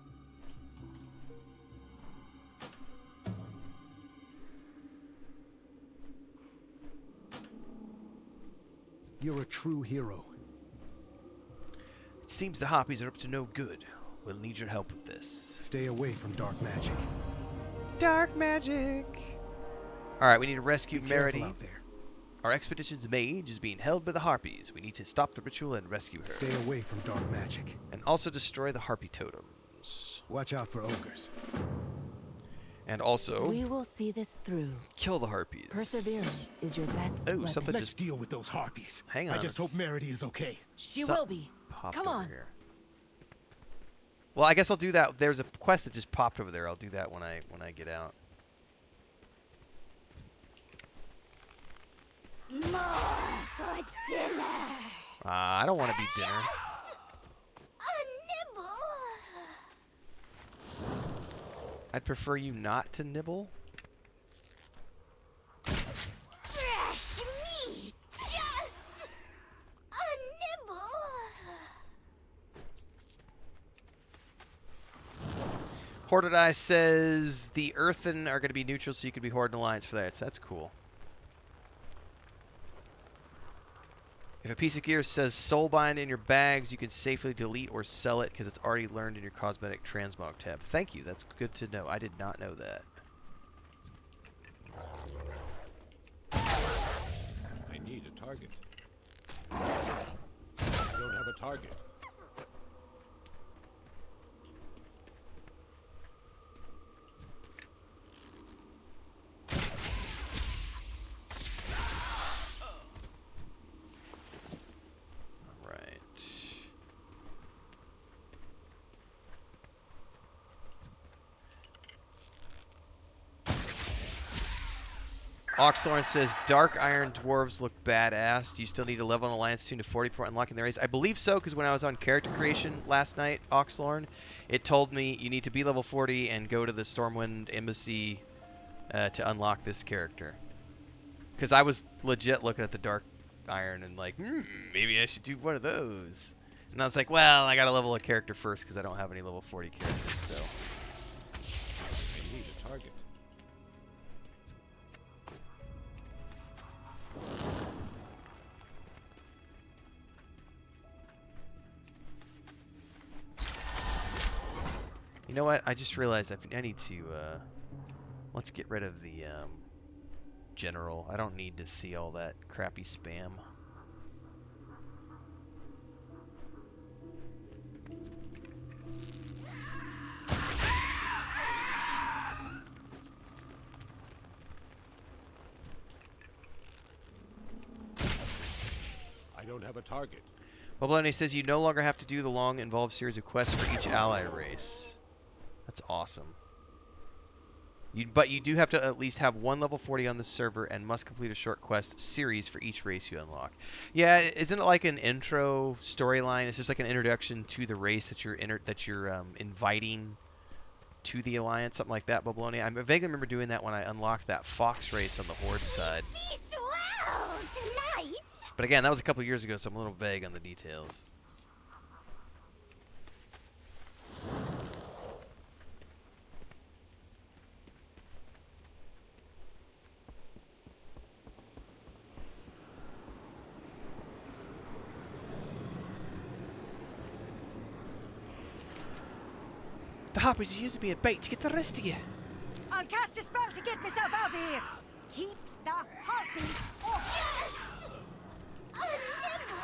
You're a true hero. It seems the Harpies are up to no good. We'll need your help with this. Stay away from dark magic. Dark magic! Alright, we need to rescue Be careful Meredy. out there. Our expedition's mage is being held by the Harpies. We need to stop the ritual and rescue her. Stay away from dark magic. And also destroy the Harpy totems. Watch out for ogres. And also... We will see this through. Kill the Harpies. Perseverance is your best Oh, weapon. something Let's just... deal with those harpies. Hang on. I just hope Meredy is okay. She Some- will be. Popped Come over on. here. Well, I guess I'll do that. There's a quest that just popped over there. I'll do that when I get out. More for dinner. I don't want to be dinner. A nibble. I'd prefer you not to nibble. Fresh meat. Just a nibble. Hordadai says the Earthen are going to be neutral, so you can be Horde and Alliance for that. So that's cool. If a piece of gear says Soulbind in your bags, you can safely delete or sell it because it's already learned in your cosmetic transmog tab. Thank you. That's good to know. I did not know that. I need a target. I don't have a target. Oxlorn says, Dark Iron Dwarves look badass. Do you still need to level an Alliance tune to 40 before unlocking their race? I believe so, because when I was on character creation last night, Oxlorn, it told me you need to be level 40 and go to the Stormwind Embassy to unlock this character. Because I was legit looking at the Dark Iron and like, maybe I should do one of those. And I was like, well, I got to level a character first because I don't have any level 40 characters, so... I need a target. You know what? I just realized I need to, let's get rid of the, general. I don't need to see all that crappy spam. I don't have a target. Baloney says you no longer have to do the long, involved series of quests for each ally race. That's awesome. But you do have to at least have one level 40 on the server and must complete a short quest series for each race you unlock. Yeah, isn't it like an intro storyline? It's just like an introduction to the race that you're inviting to the Alliance, something like that, Baloney. I vaguely remember doing that when I unlocked that Fox race on the Horde side. Tonight. But again, that was a couple years ago, so I'm a little vague on the details. The Harpies are using me a bait to get the rest of you. I'll cast a spell to get myself out of here. Keep the Harpies off. Just a nibble.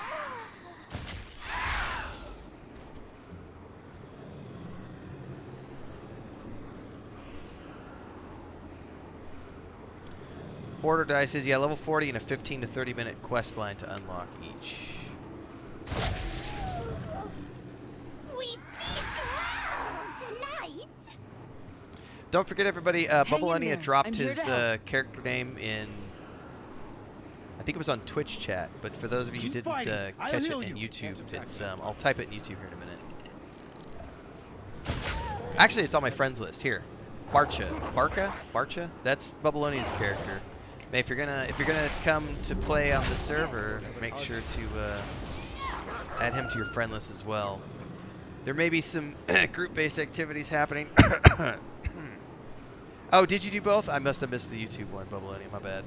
Hoarder Die says, yeah, level 40 and a 15 to 30 minute quest line to unlock each. We feast well tonight. Don't forget, everybody, in Bubblenia there. dropped I'm here his to help. character name in, I think it was on Twitch chat, but for those of you who Keep didn't fighting. catch I'll it heal in you. YouTube, it's I'll type it in YouTube here in a minute. Actually, it's on my friends list. Here. Barcha? That's Bubblonia's character. If you're gonna come to play on the server, make sure to add him to your friend list as well. There may be some group-based activities happening. Oh, did you do both? I must have missed the YouTube one, Bubbleoni. My bad.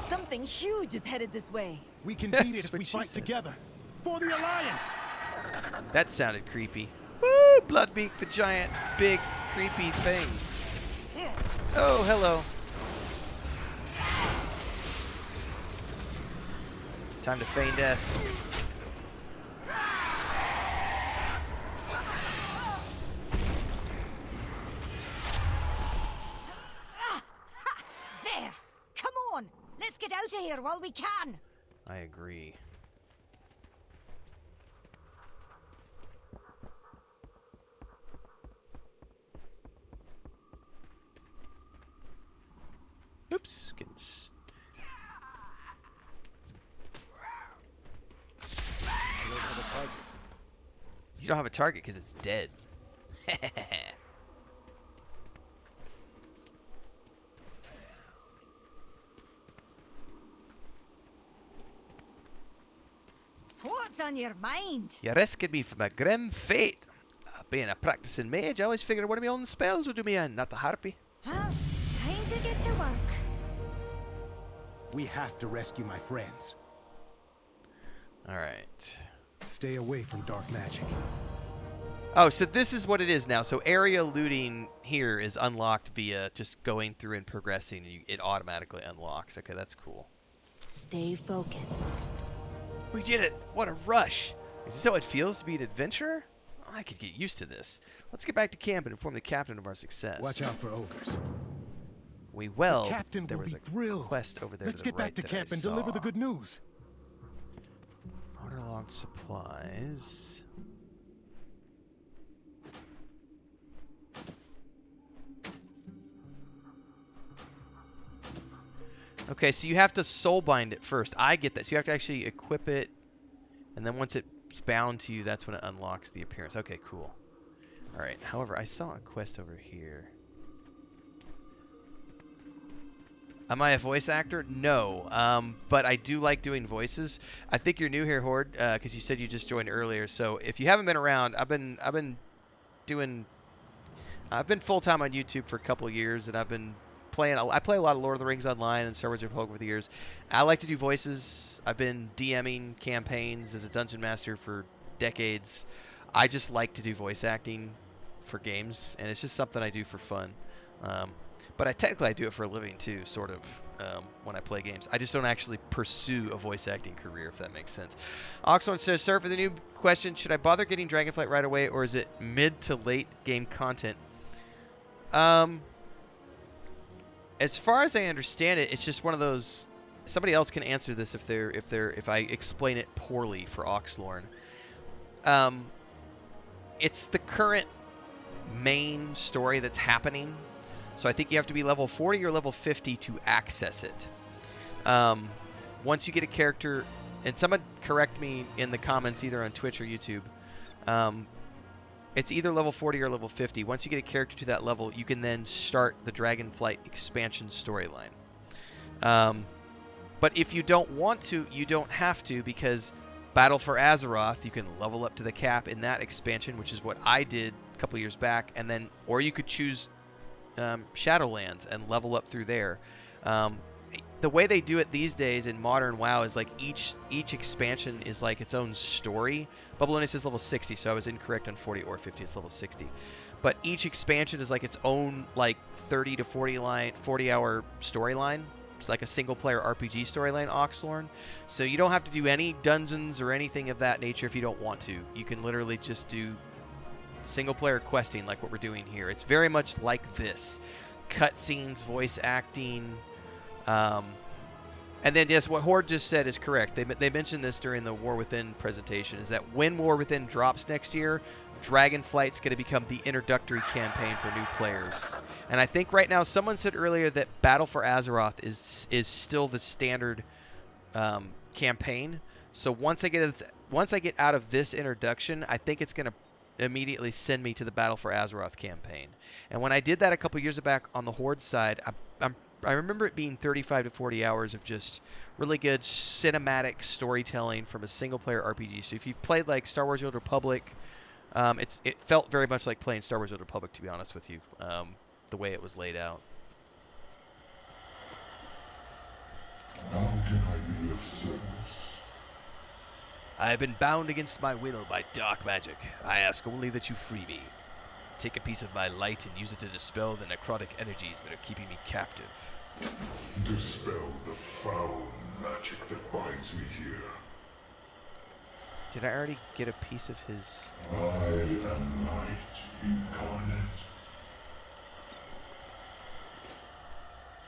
Something huge is headed this way. We can beat it if That's what we she fight said. together. For the Alliance! That sounded creepy. Woo! Bloodbeak, the giant, big, creepy thing. Oh, hello. Time to feign death. There. Come on. Let's get out of here while we can. I agree. Oops. Getting I don't have a target. You don't have a target because it's dead. What's on your mind? You rescued me from a grim fate. Being a practicing mage, I always figured one of my own spells would do me in, not the harpy. Well, time to get to work. We have to rescue my friends. Alright. Stay away from dark magic. Oh, so this is what it is now. So area looting here is unlocked via just going through and progressing. And it automatically unlocks. Okay, that's cool. Stay focused. We did it! What a rush! Is this how it feels to be an adventurer? Oh, I could get used to this. Let's get back to camp and inform the captain of our success. Watch out for ogres. We well. The captain there will was be a thrilled. quest over there Let's to the get right back to that camp I and deliver saw. the good news. Waterlogged supplies. Okay, so you have to soulbind it first. I get that. So you have to actually equip it, and then once it's bound to you, that's when it unlocks the appearance. Okay, cool. All right. However, I saw a quest over here. Am I a voice actor? No, but I do like doing voices. I think you're new here, Horde, because you said you just joined earlier. So if you haven't been around, I've been full time on YouTube for a couple of years, and I've been playing. I play a lot of Lord of the Rings online and Star Wars Republic over the years. I like to do voices. I've been DMing campaigns as a dungeon master for decades. I just like to do voice acting for games, and it's just something I do for fun. But I technically do it for a living too, sort of, when I play games. I just don't actually pursue a voice acting career, if that makes sense. Oxlorn says, sir, for the new question, should I bother getting Dragonflight right away, or is it mid to late game content? As far as I understand it, it's just one of those. Somebody else can answer this if I explain it poorly for Oxlorn. It's the current main story that's happening. So I think you have to be level 40 or level 50 to access it. Once you get a character, and someone correct me in the comments either on Twitch or YouTube, it's either level 40 or level 50. Once you get a character to that level, you can then start the Dragonflight expansion storyline. But if you don't want to, you don't have to, because Battle for Azeroth, you can level up to the cap in that expansion, which is what I did a couple years back, and then, or you could choose Shadowlands and level up through there. The way they do it these days in modern WoW is like each expansion is like its own story. Bubbleoni says level 60, so I was incorrect on 40 or 50. It's level 60. But each expansion is like its own like 30 to 40 hour storyline. It's like a single player RPG storyline, Oxlorn. So you don't have to do any dungeons or anything of that nature if you don't want to. You can literally just do single player questing like what we're doing here. It's very much like this. Cutscenes, voice acting. And then, yes, what Horde just said is correct. They mentioned this during the War Within presentation, is that when War Within drops next year, Dragonflight's going to become the introductory campaign for new players. And I think right now, someone said earlier that Battle for Azeroth is still the standard campaign. So once I get out of this introduction, I think it's going to immediately send me to the Battle for Azeroth campaign. And when I did that a couple years back on the Horde side, I remember it being 35 to 40 hours of just really good cinematic storytelling from a single-player RPG. So if you've played like Star Wars: The Old Republic, it felt very much like playing Star Wars: The Old Republic, to be honest with you, the way it was laid out. How can I be of service? I have been bound against my will by dark magic. I ask only that you free me. Take a piece of my light and use it to dispel the necrotic energies that are keeping me captive. Dispel the foul magic that binds me here. Did I already get a piece of his? I am light incarnate.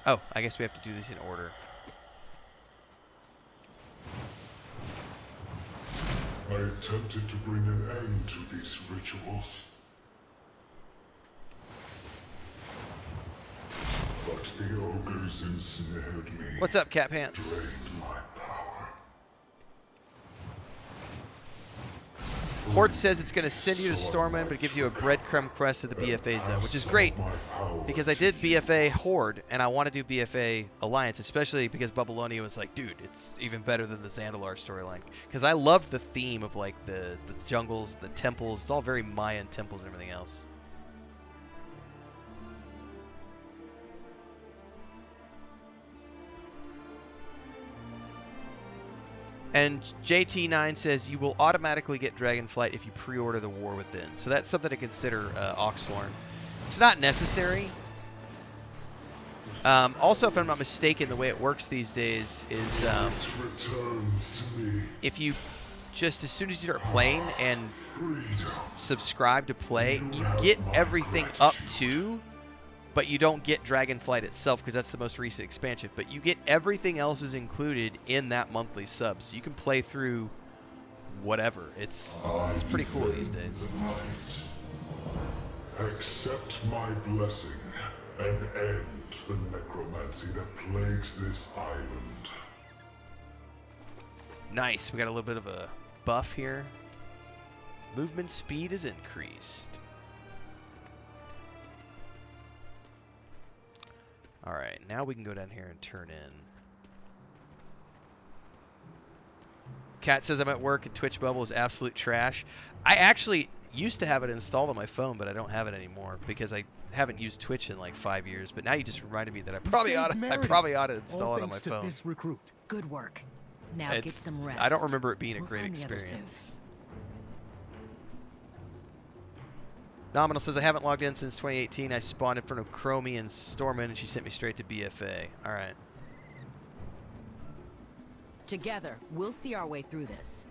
Oh, I guess we have to do these in order. I attempted to bring an end to these rituals. But the ogres ensnared me. What's up, Cat Pants? Drained my power. Horde says it's going to send you to Stormwind, but it gives you a breadcrumb quest to the BFA zone, which is great, because I did BFA Horde, and I want to do BFA Alliance, especially because Bubbleoni was like, dude, it's even better than the Zandalar storyline. Because I love the theme of like the jungles, the temples. It's all very Mayan temples and everything else. And JT9 says you will automatically get Dragonflight if you pre-order the War Within. So that's something to consider, Oxlorn. It's not necessary. Also, if I'm not mistaken, the way it works these days is if you just, as soon as you start playing and subscribe to play, you get everything up to, but you don't get Dragonflight itself because that's the most recent expansion. But you get everything else is included in that monthly sub. So you can play through whatever. It's pretty cool these days. Accept my blessing and end the necromancy that plagues this island. Nice. We got a little bit of a buff here. Movement speed is increased. Alright, now we can go down here and turn in. Kat says I'm at work and Twitch Bubble is absolute trash. I actually used to have it installed on my phone, but I don't have it anymore because I haven't used Twitch in like 5 years. But now you just reminded me that I probably ought to install it on my phone. This recruit. Good work. Now get some rest. I don't remember it being a great experience. Nominal says, I haven't logged in since 2018. I spawned in front of Chromie and Stormin, and she sent me straight to BFA. All right. Together, we'll see our way through this.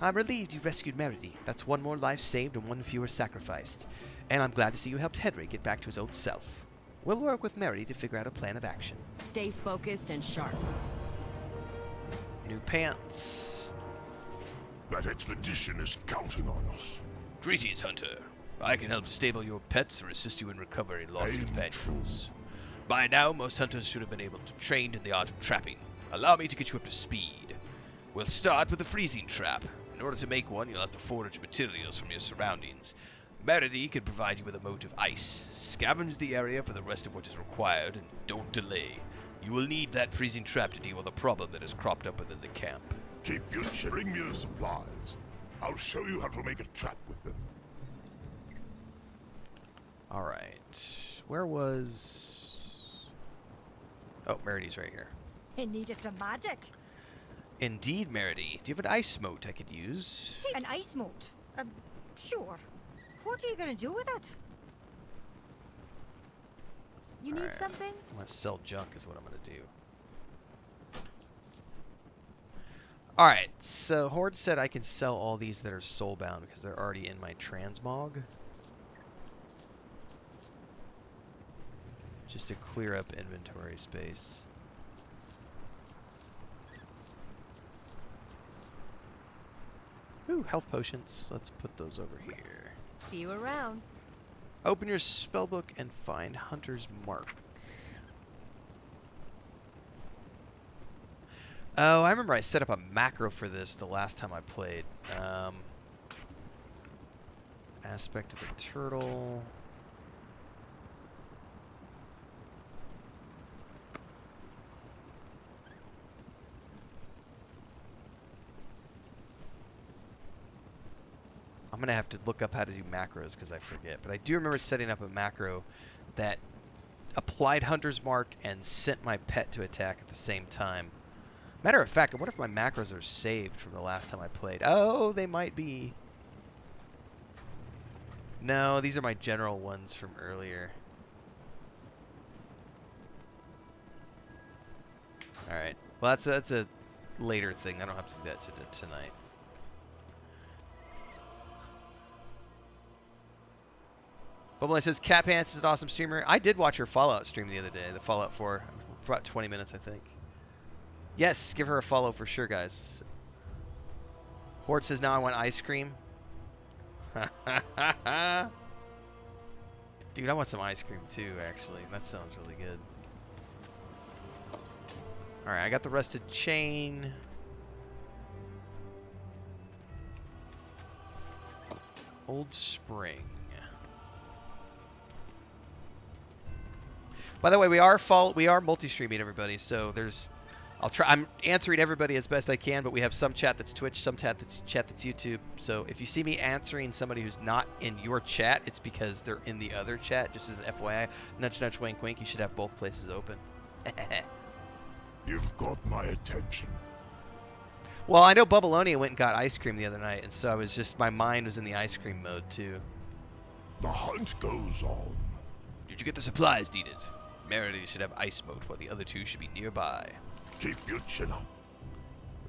I'm relieved you rescued Meredy. That's one more life saved and one fewer sacrificed. And I'm glad to see you helped Henry get back to his old self. We'll work with Meredy to figure out a plan of action. Stay focused and sharp. New pants. That expedition is counting on us. Greetings, Hunter. I can help stable your pets or assist you in recovering lost companions. By now, most hunters should have been able to train in the art of trapping. Allow me to get you up to speed. We'll start with the freezing trap. In order to make one, you'll have to forage materials from your surroundings. Meredy can provide you with a moat of ice. Scavenge the area for the rest of what is required, and don't delay. You will need that freezing trap to deal with a problem that has cropped up within the camp. Keep your chin. Bring me the supplies. I'll show you how to make a trap with them. Alright. Where was... Oh, Meredy's right here. He needed some magic. Indeed, Meredy. Do you have an ice moat I could use? An ice moat? Sure. What are you going to do with it? You need something? I'm going to sell junk is what I'm going to do. Alright, so Horde said I can sell all these that are soulbound because they're already in my transmog. Just to clear up inventory space. Ooh, health potions. Let's put those over here. See you around. Open your spellbook and find Hunter's Mark. Oh, I remember I set up a macro for this the last time I played. Aspect of the turtle. I'm going to have to look up how to do macros because I forget. But I do remember setting up a macro that applied Hunter's Mark and sent my pet to attack at the same time. Matter of fact, I wonder if my macros are saved from the last time I played. Oh, they might be. No, these are my general ones from earlier. Alright. Well, that's a later thing. I don't have to do that tonight. Bubble says, Cat Pants is an awesome streamer. I did watch her Fallout stream the other day. The Fallout 4. For about 20 minutes, I think. Yes, give her a follow for sure, guys. Horde says, now I want ice cream. Dude, I want some ice cream too, actually. That sounds really good. Alright, I got the rusted chain. Old Spring. By the way, we are multi-streaming, everybody. So I'm answering everybody as best I can, but we have some chat that's Twitch, some chat that's YouTube. So if you see me answering somebody who's not in your chat, it's because they're in the other chat. Just as an FYI, nudge, nudge, wink, wink. You should have both places open. You've got my attention. Well, I know Bubbleonia went and got ice cream the other night, and so my mind was in the ice cream mode too. The hunt goes on. Did you get the supplies needed? Meredy should have ice moat while the other two should be nearby. Keep your chin up.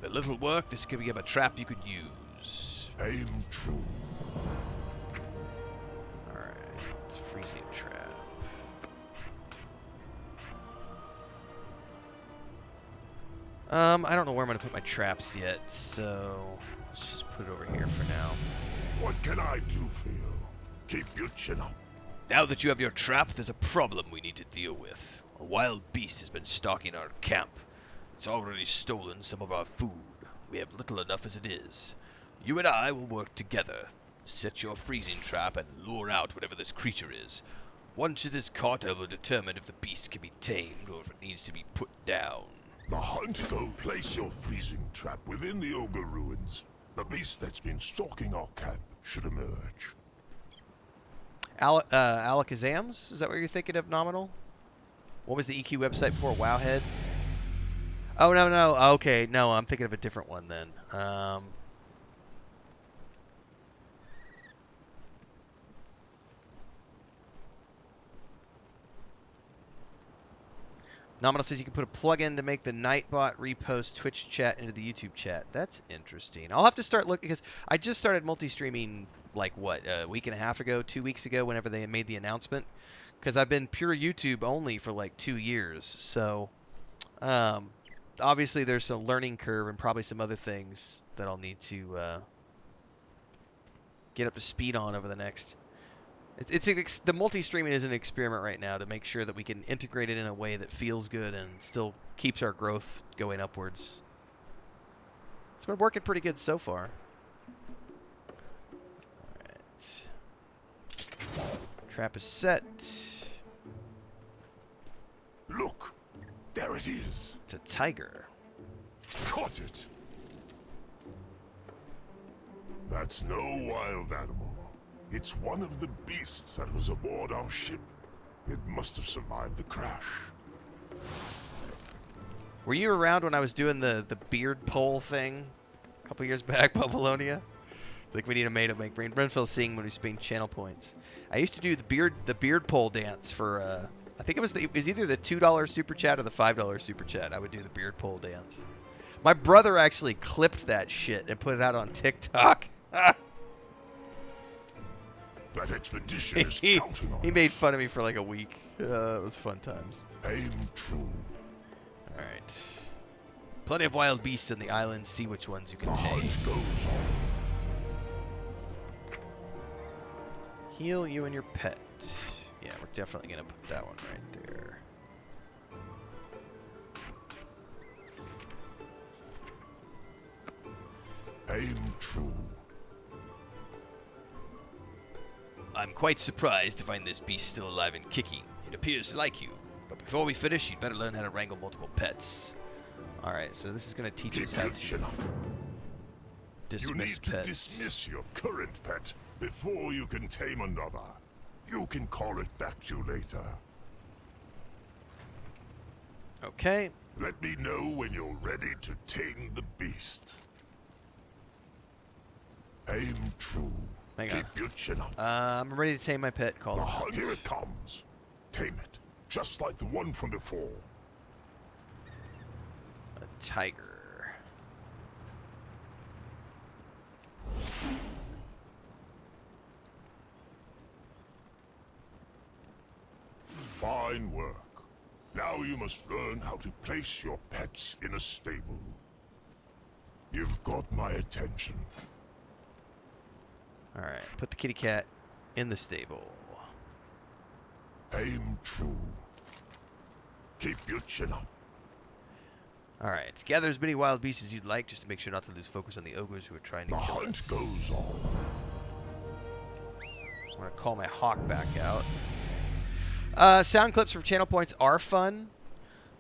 With a little work, this could become a trap you could use. Aim true. Alright, freezing trap. I don't know where I'm going to put my traps yet, so let's just put it over here for now. What can I do for you? Keep your chin up. Now that you have your trap, there's a problem we need to deal with. A wild beast has been stalking our camp. It's already stolen some of our food. We have little enough as it is. You and I will work together. Set your freezing trap and lure out whatever this creature is. Once it is caught, I will determine if the beast can be tamed or if it needs to be put down. The hunt go. Place your freezing trap within the ogre ruins. The beast that's been stalking our camp should emerge. Alakazams? Is that what you're thinking of, Nominal? What was the EQ website before? Wowhead? Oh, no. Okay, no, I'm thinking of a different one then. Nominal says you can put a plugin to make the Nightbot repost Twitch chat into the YouTube chat. That's interesting. I'll have to start looking, because I just started multi-streaming, like, what, a week and a half ago, 2 weeks ago, whenever they made the announcement. Because I've been pure YouTube only for, like, 2 years. So, obviously there's some learning curve and probably some other things that I'll need to get up to speed on over the next... the multi-streaming is an experiment right now to make sure that we can integrate it in a way that feels good and still keeps our growth going upwards. It's been working pretty good so far. Alright. Trap is set. Look! There it is! It's a tiger. Caught it! That's no wild animal. It's one of the beasts that was aboard our ship. It must have survived the crash. Were you around when I was doing the beard pole thing a couple years back, Babylonia? It's like we need a maid to make Renfail sing when we spend channel points. I used to do the beard pole dance for I think it was either the $2 super chat or the $5 super chat. I would do the beard pole dance. My brother actually clipped that shit and put it out on TikTok. That expedition is counting on He made fun of me for like a week. It was fun times. Aim true. Alright. Plenty of wild beasts in the island. See which ones you can take. Heal you and your pet. Yeah, we're definitely going to put that one right there. Aim true. I'm quite surprised to find this beast still alive and kicking. It appears to like you. But before we finish, you'd better learn how to wrangle multiple pets. Alright, so this is going to teach us how to dismiss pets. You need to dismiss your current pet before you can tame another. You can call it back to you later. Okay. Let me know when you're ready to tame the beast. Aim true. Hang on. Keep your chin up. I'm ready to tame my pet. Call it. Here it comes. Tame it, just like the one from before. A tiger. Fine work. Now you must learn how to place your pets in a stable. You've got my attention. Alright, put the kitty cat in the stable. Aim true. Keep your chin up. Alright, gather as many wild beasts as you'd like, just to make sure not to lose focus on the ogres who are trying to kill us. The hunt goes on. I'm going to call my hawk back out. Sound clips for channel points are fun.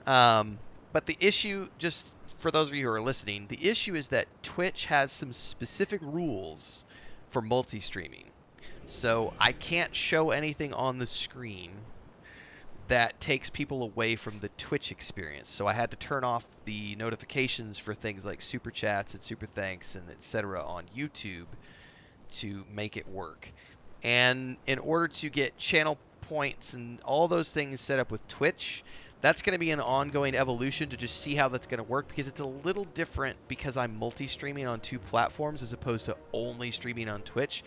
But the issue, just for those of you who are listening, the issue is that Twitch has some specific rules for multi-streaming. So I can't show anything on the screen that takes people away from the Twitch experience. So I had to turn off the notifications for things like SuperChats and SuperThanks and etc. on YouTube to make it work. And in order to get channel points and all those things set up with Twitch, that's going to be an ongoing evolution to just see how that's going to work, because it's a little different because I'm multi-streaming on 2 platforms as opposed to only streaming on Twitch.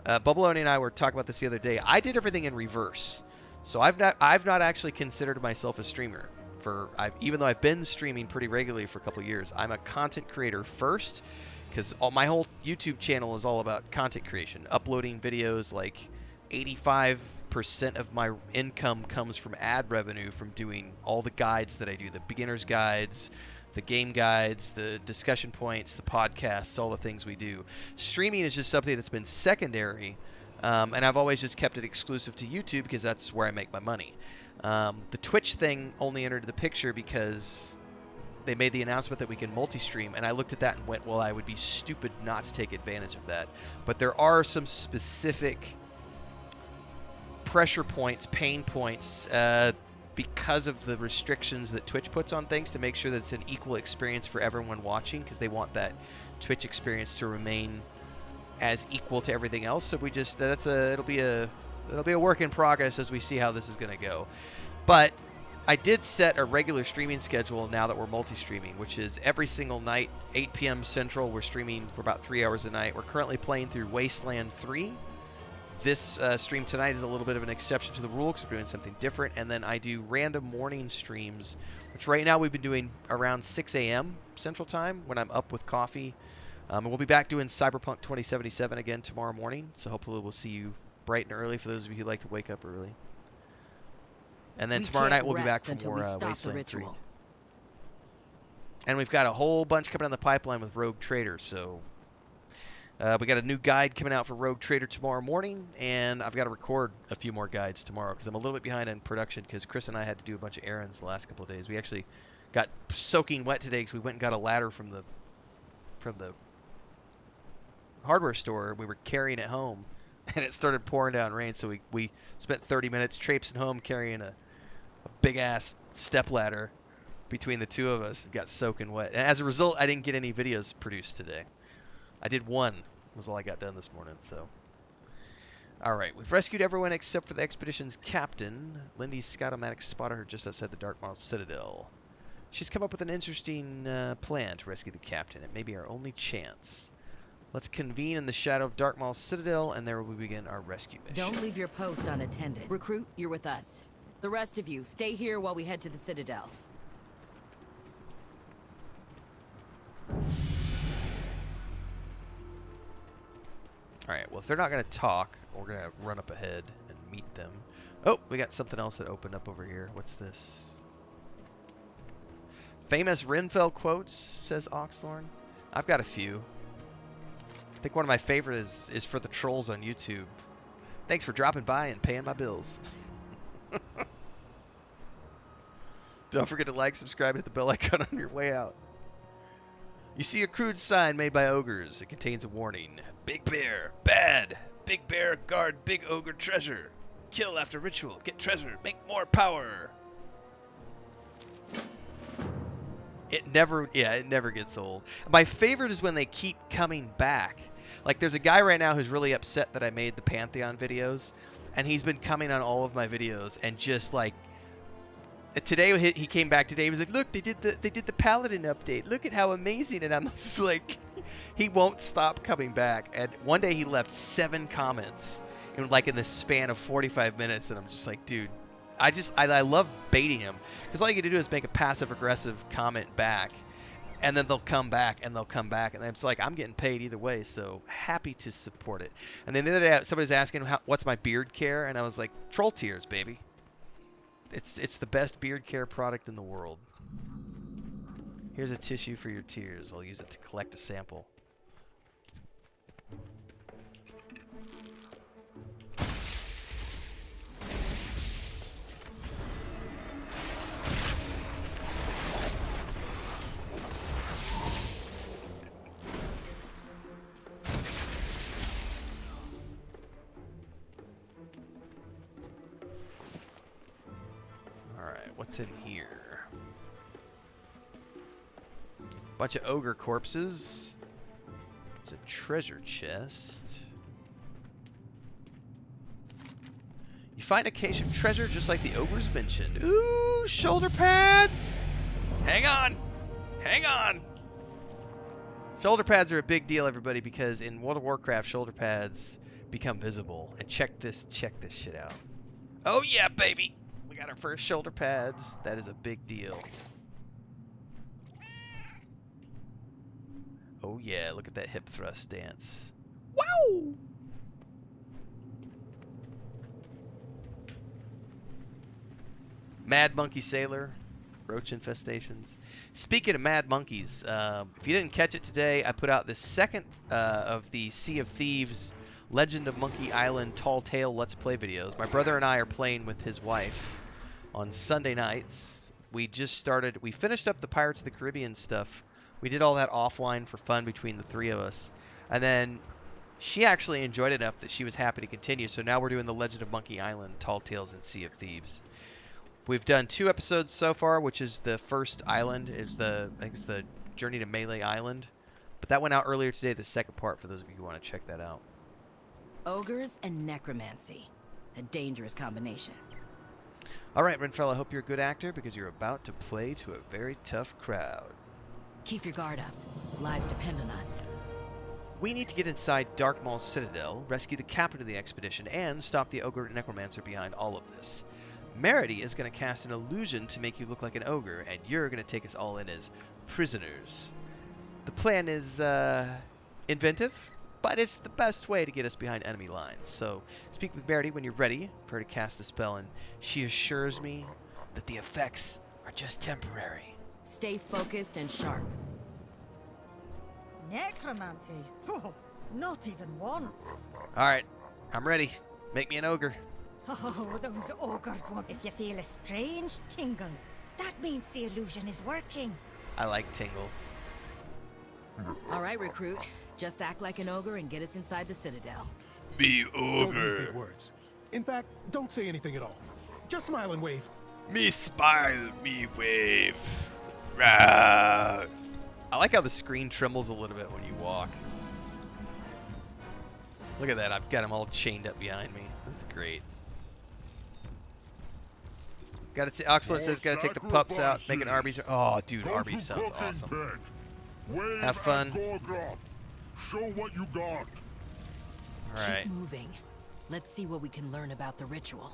Bubbaloni and I were talking about this the other day. I did everything in reverse. So I've not actually considered myself a streamer. Even though I've been streaming pretty regularly for a couple of years, I'm a content creator first, because my whole YouTube channel is all about content creation, uploading videos. Like 85% of my income comes from ad revenue from doing all the guides that I do, the beginner's guides, the game guides, the discussion points, the podcasts, all the things we do. Streaming is just something that's been secondary, and I've always just kept it exclusive to YouTube because that's where I make my money. The Twitch thing only entered the picture because they made the announcement that we can multi-stream, and I looked at that and went, well, I would be stupid not to take advantage of that. But there are some specific pressure points, pain points, because of the restrictions that Twitch puts on things, to make sure that it's an equal experience for everyone watching, because they want that Twitch experience to remain as equal to everything else. So we just it'll be a work in progress as we see how this is going to go. But I did set a regular streaming schedule now that we're multi-streaming, which is every single night, 8 p.m. Central, we're streaming for about 3 hours a night. We're currently playing through Wasteland 3. This stream tonight is a little bit of an exception to the rule because we're doing something different. And then I do random morning streams, which right now we've been doing around 6 a.m. Central Time when I'm up with coffee. And we'll be back doing Cyberpunk 2077 again tomorrow morning. So hopefully we'll see you bright and early for those of you who like to wake up early. And then tomorrow night we'll be back for more Wasteland 3. And we've got a whole bunch coming down the pipeline with Rogue Trader. So we got a new guide coming out for Rogue Trader tomorrow morning. And I've got to record a few more guides tomorrow because I'm a little bit behind in production because Chris and I had to do a bunch of errands the last couple of days. We actually got soaking wet today because we went and got a ladder from the hardware store. We were carrying it home. And it started pouring down rain, so we spent 30 minutes traipsing home carrying a big-ass stepladder between the two of us and got soaking wet. And as a result, I didn't get any videos produced today. I did one. Was all I got done this morning, so. All right, we've rescued everyone except for the expedition's captain. Lindy's Scout-O-Matic spotted her just outside the Darkmaul Citadel. She's come up with an interesting plan to rescue the captain. It may be our only chance. Let's convene in the shadow of Darkmaul Citadel, and there we begin our rescue mission. Don't leave your post unattended. Recruit, you're with us. The rest of you, stay here while we head to the Citadel. Alright, well, if they're not going to talk, we're going to run up ahead and meet them. Oh, we got something else that opened up over here. What's this? Famous Renfail quotes, says Oxlorn. I've got a few. I think one of my favorites is for the trolls on YouTube. Thanks for dropping by and paying my bills. Don't forget to like, subscribe, and hit the bell icon on your way out. You see a crude sign made by ogres. It contains a warning. Big bear, bad. Big bear, guard big ogre treasure. Kill after ritual, get treasure, make more power. It never gets old. My favorite is when they keep coming back. Like, there's a guy right now who's really upset that I made the Pantheon videos, and he's been coming on all of my videos, and just like, today he came back today. He was like, "Look, they did the Paladin update. Look at how amazing!" And I'm just like, he won't stop coming back. And one day he left 7 comments in the span of 45 minutes, and I'm just like, dude, I love baiting him because all you got to do is make a passive aggressive comment back. And then they'll come back, and they'll come back. And it's like, I'm getting paid either way, so happy to support it. And then the other day, somebody was asking, what's my beard care? And I was like, Troll Tears, baby. It's the best beard care product in the world. Here's a tissue for your tears. I'll use it to collect a sample. What's in here? Bunch of ogre corpses. It's a treasure chest. You find a cache of treasure just like the ogres mentioned. Ooh, shoulder pads! Hang on! Hang on! Shoulder pads are a big deal, everybody, because in World of Warcraft, shoulder pads become visible. And check this shit out. Oh yeah, baby! We got our first shoulder pads. That is a big deal. Oh yeah, look at that hip thrust stance. Wow! Mad Monkey Sailor. Roach infestations. Speaking of mad monkeys, if you didn't catch it today, I put out the second of the Sea of Thieves Legend of Monkey Island Tall Tale Let's Play videos. My brother and I are playing with his wife on Sunday nights. We finished up the Pirates of the Caribbean stuff. We did all that offline for fun between the 3 of us. And then she actually enjoyed it enough that she was happy to continue. So now we're doing the Legend of Monkey Island Tall Tales and Sea of Thieves. We've done 2 episodes so far, which is the first island. I think it's the Journey to Melee Island. But that went out earlier today, the second part, for those of you who want to check that out. Ogres and necromancy. A dangerous combination. All right, Renfail, I hope you're a good actor because you're about to play to a very tough crowd. Keep your guard up. Lives depend on us. We need to get inside Darkmaul's citadel, rescue the captain of the expedition, and stop the ogre necromancer behind all of this. Merity is going to cast an illusion to make you look like an ogre, and you're going to take us all in as prisoners. The plan is inventive, but it's the best way to get us behind enemy lines. So speak with Merity when you're ready for her to cast the spell, and she assures me that the effects are just temporary. Stay focused and sharp. Necromancy? Oh, not even once. All right, I'm ready. Make me an ogre. Oh, those ogres won't. If you feel a strange tingle, that means the illusion is working. I like tingle. All right, recruit. Just act like an ogre and get us inside the citadel. Me Don't use ogre. big words. In fact, don't say anything at all. Just smile and wave. Me smile, me wave. Rah. I like how the screen trembles a little bit when you walk. Look at that, I've got them all chained up behind me. This is great. Oxalate says gotta take the pups out, make an Arby's. Oh, dude, Arby's sounds awesome. Have fun. Show what you got. Alright. Keep moving. Let's see what we can learn about the ritual.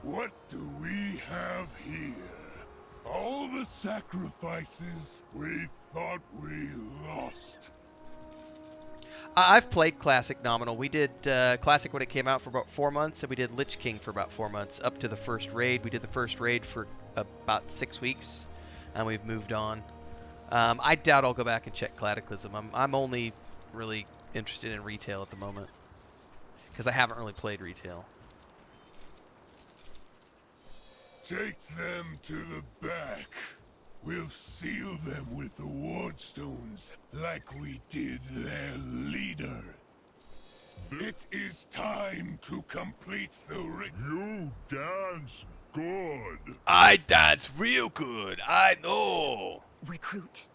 What do we have here? All the sacrifices we thought we lost. I've played Classic nominal. We did Classic when it came out for about 4 months, and we did Lich King for about 4 months, up to the first raid. We did the first raid for about 6 weeks, and we've moved on. I doubt I'll go back and check Cataclysm. I'm only really interested in retail at the moment, because I haven't really played retail. Take them to the back. We'll seal them with the ward stones, like we did their leader. It is time to complete the You dance good. I dance real good, I know. Recruit,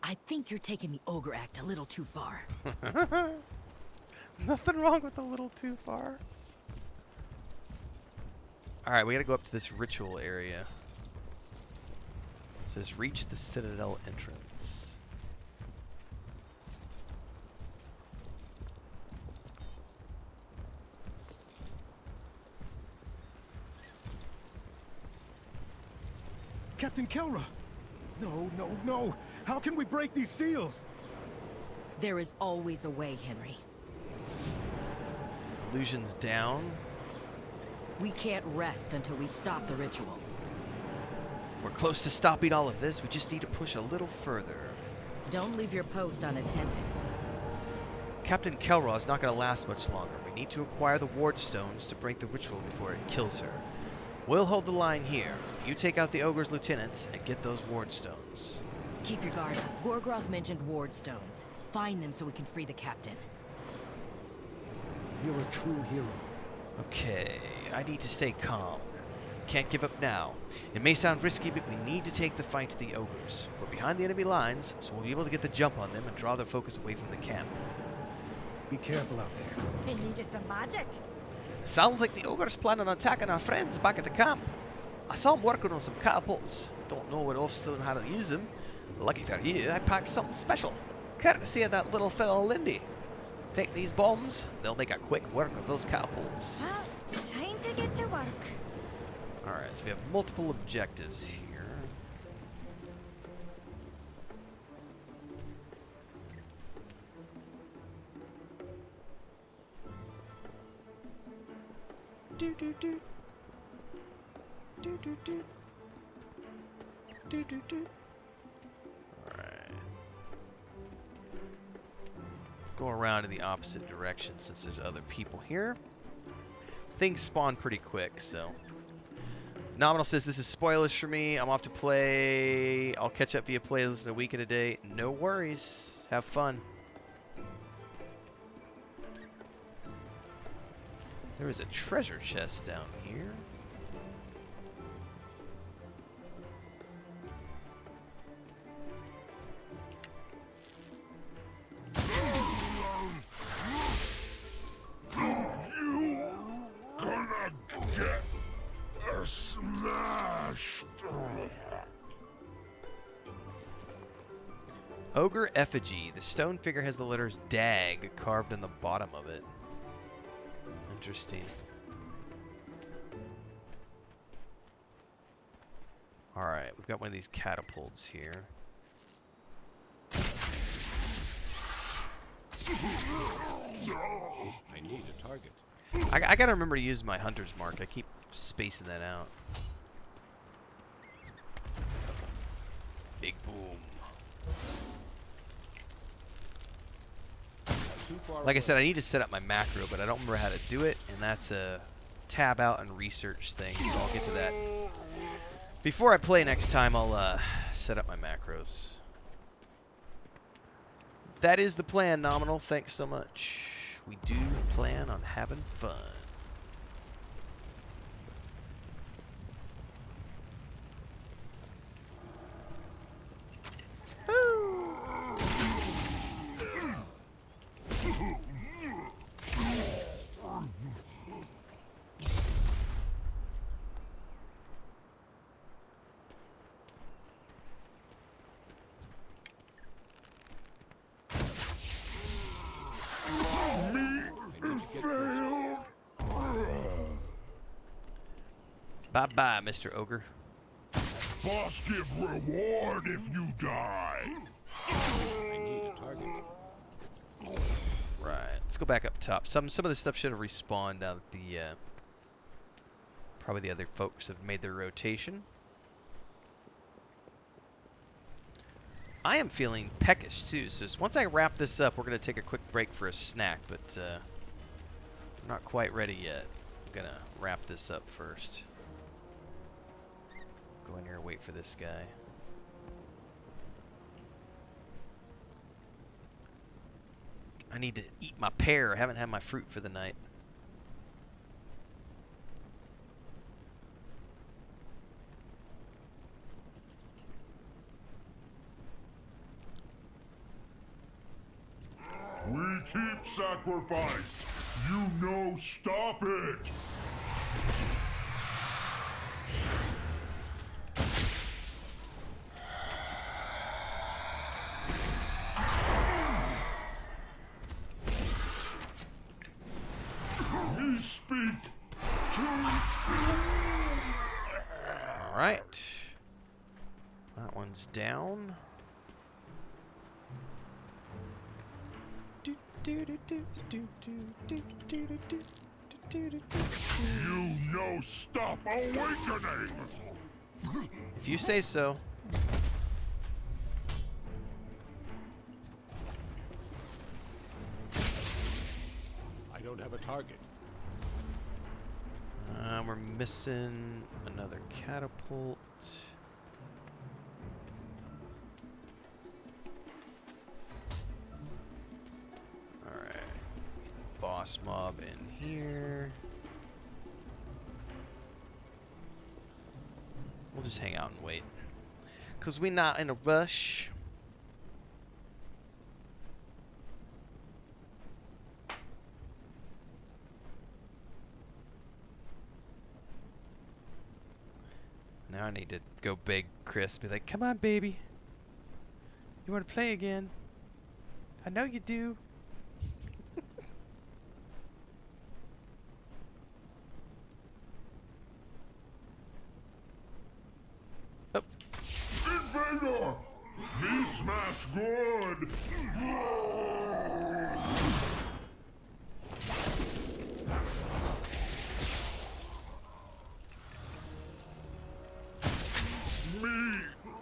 I think you're taking the ogre act a little too far. Nothing wrong with a little too far. Alright, we gotta go up to this ritual area. It says reach the citadel entrance. Captain Kelra! No, no, no! How can we break these seals? There is always a way, Henry. Illusions down. We can't rest until we stop the ritual. We're close to stopping all of this. We just need to push a little further. Don't leave your post unattended. Captain Kelra is not going to last much longer. We need to acquire the ward stones to break the ritual before it kills her. We'll hold the line here. You take out the ogre's lieutenants and get those ward stones. Keep your guard up. Gorgroth mentioned ward stones. Find them so we can free the captain. You're a true hero. Okay, I need to stay calm. Can't give up now. It may sound risky, but we need to take the fight to the ogres. We're behind the enemy lines, so we'll be able to get the jump on them and draw their focus away from the camp. Be careful out there. They needed some magic. Sounds like the ogres planning on attacking our friends back at the camp. I saw them working on some catapults. Don't know what Offstone how to use them. Lucky for you, I packed something special. Courtesy of that little fellow Lindy. Take these bombs, they'll make a quick work of those catapults. Well, time to get to work. Alright, so we have multiple objectives here. Do do do. Do do do. Do do do. Alright. Go around in the opposite direction since there's other people here. Things spawn pretty quick, so. Nominal says this is spoilers for me. I'm off to play. I'll catch up via playlist in a week and a day. No worries. Have fun. There is a treasure chest down here. Ogre effigy. The stone figure has the letters DAG carved in the bottom of it. Interesting. Alright, we've got one of these catapults here. I need a target. I gotta remember to use my hunter's mark. I keep spacing that out. Big boom. Like I said, I need to set up my macro, but I don't remember how to do it, and that's a tab out and research thing, so I'll get to that. Before I play next time, I'll set up my macros. That is the plan, Nominal. Thanks so much. We do plan on having fun. Bye-bye, Mr. Ogre. Boss give reward if you die. I need a target. Right. Let's go back up top. Some of this stuff should have respawned out at the probably the other folks have made their rotation. I am feeling peckish too, so once I wrap this up, we're gonna take a quick break for a snack, but I'm not quite ready yet. I'm gonna wrap this up first. Go in here and wait for this guy. I need to eat my pear. I haven't had my fruit for the night. We keep sacrifice. You know, stop it. We speak All right. That one's down. You know, stop awakening. If you say so. I don't have a target. We're missing another catapult. Alright. Boss mob in here. We'll just hang out and wait. 'Cause we're not in a rush. Now I need to go beg Chris, be like, come on, baby. You want to play again? I know you do. Oh. Invader! Me smash good! Me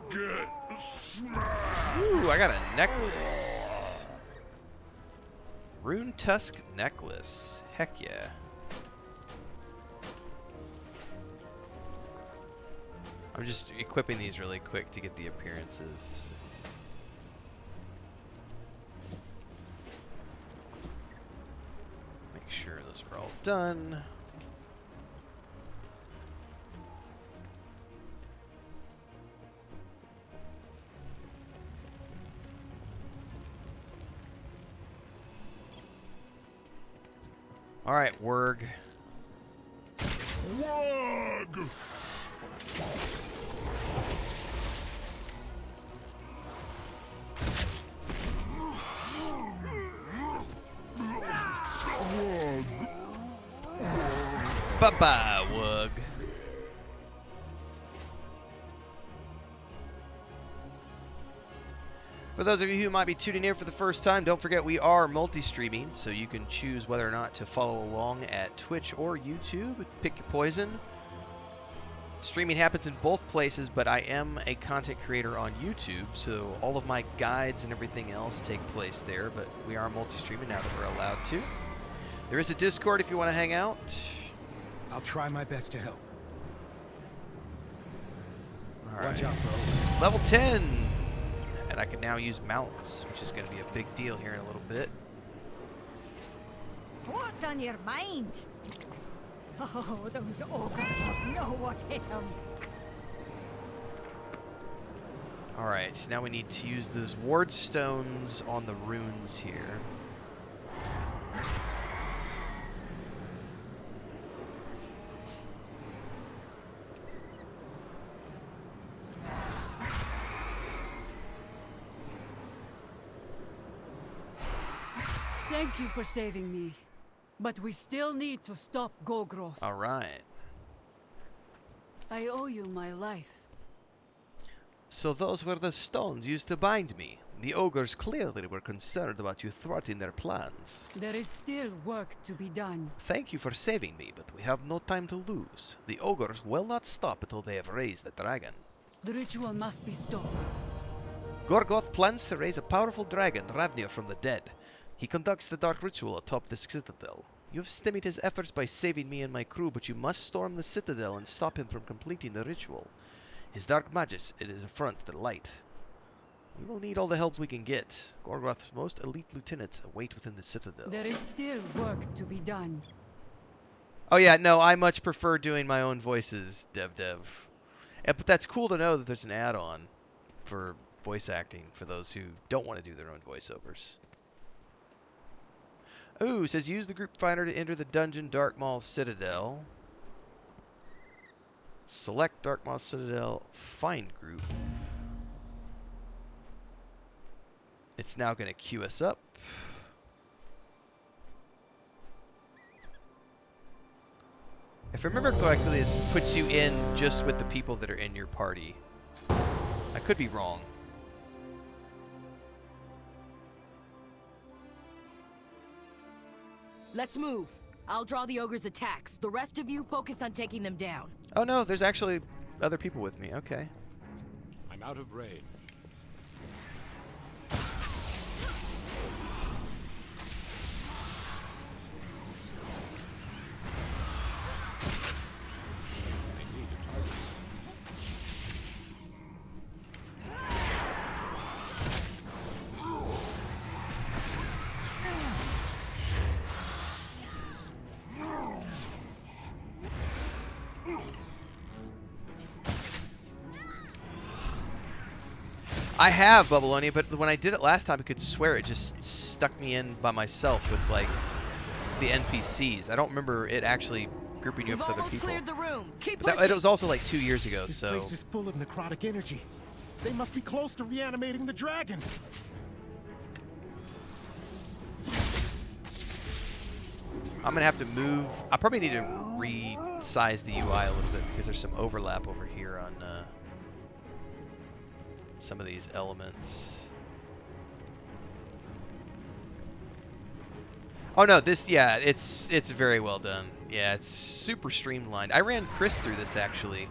get smashed! Ooh, I got a necklace. Rune Tusk necklace. Heck yeah. I'm just equipping these really quick to get the appearances. Make sure those are all done. All right, Werg. Wog! Bye-bye, Wug. For those of you who might be tuning in for the first time, don't forget we are multi-streaming, so you can choose whether or not to follow along at Twitch or YouTube. Pick your poison. Streaming happens in both places, but I am a content creator on YouTube, so all of my guides and everything else take place there, but we are multi-streaming now that we're allowed to. There is a Discord if you want to hang out. I'll try my best to help. All right. Watch out, bro. Level 10! And I can now use mounts, which is going to be a big deal here in a little bit. What's on your mind? Oh, those ogres don't know what hit them. Alright, so now we need to use those ward stones on the runes here. Thank you for saving me. But we still need to stop Golgroth. Alright. I owe you my life. So those were the stones used to bind me. The ogres clearly were concerned about you thwarting their plans. There is still work to be done. Thank you for saving me, but we have no time to lose. The ogres will not stop until they have raised the dragon. The ritual must be stopped. Gorgoth plans to raise a powerful dragon, Ravnir, from the dead. He conducts the dark ritual atop the citadel. You have stymied his efforts by saving me and my crew, but you must storm the citadel and stop him from completing the ritual. His dark magic is an affront to the light. We will need all the help we can get. Gorgoth's most elite lieutenants await within the citadel. There is still work to be done. Oh yeah, no, I much prefer doing my own voices, Dev. But that's cool to know that there's an add-on for voice acting for those who don't want to do their own voiceovers. Ooh, says use the group finder to enter the dungeon Dark Maul Citadel. Select Dark Maul Citadel, find group. It's now going to queue us up. If I remember correctly, this puts you in just with the people that are in your party. I could be wrong. Let's move. I'll draw the ogre's attacks. The rest of you focus on taking them down. Oh no, there's actually other people with me. Okay. I'm out of range. I have Bubbleonia, but when I did it last time, I could swear it just stuck me in by myself with, like, the NPCs. I don't remember it actually grouping you up with other people. Cleared the room. Keep But it was also like 2 years ago, This so... place is full of necrotic energy. They must be close to reanimating the dragon. I'm going to have to move... I probably need to resize the UI a little bit because there's some overlap over here on some of these elements. Oh no, this, yeah, it's very well done. Yeah, it's super streamlined. I ran Chris through this actually.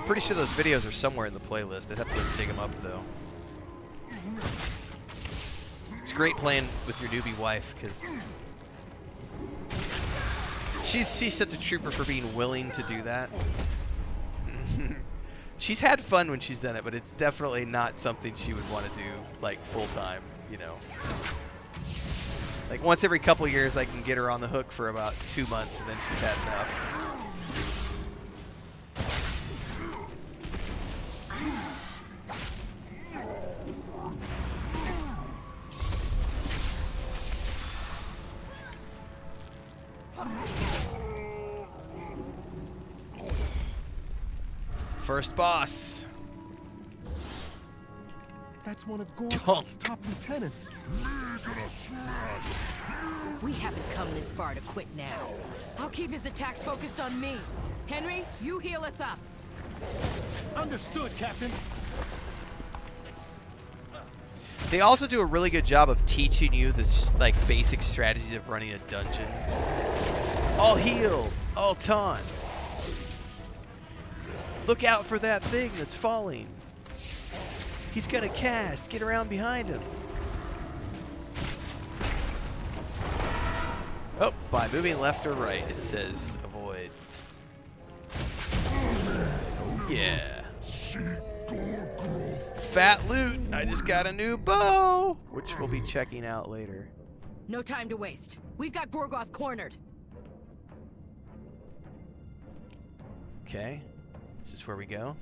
Pretty sure those videos are somewhere in the playlist. I'd have to dig them up though. It's great playing with your newbie wife because she's such a trooper for being willing to do that. She's had fun when she's done it, but it's definitely not something she would want to do like full time, you know. Like once every couple years I can get her on the hook for about 2 months and then she's had enough. First boss. That's one of Gorgon's top lieutenants. We haven't come this far to quit now. I'll keep his attacks focused on me. Henry, you heal us up. Understood, Captain. They also do a really good job of teaching you this like basic strategies of running a dungeon. I'll heal, I'll taunt. Look out for that thing that's falling. He's gonna cast. Get around behind him. Oh, by moving left or right, it says avoid. Yeah. Fat loot. I just got a new bow, which we'll be checking out later. No time to waste. We've got Gorgoth cornered. Okay. Is this where we go?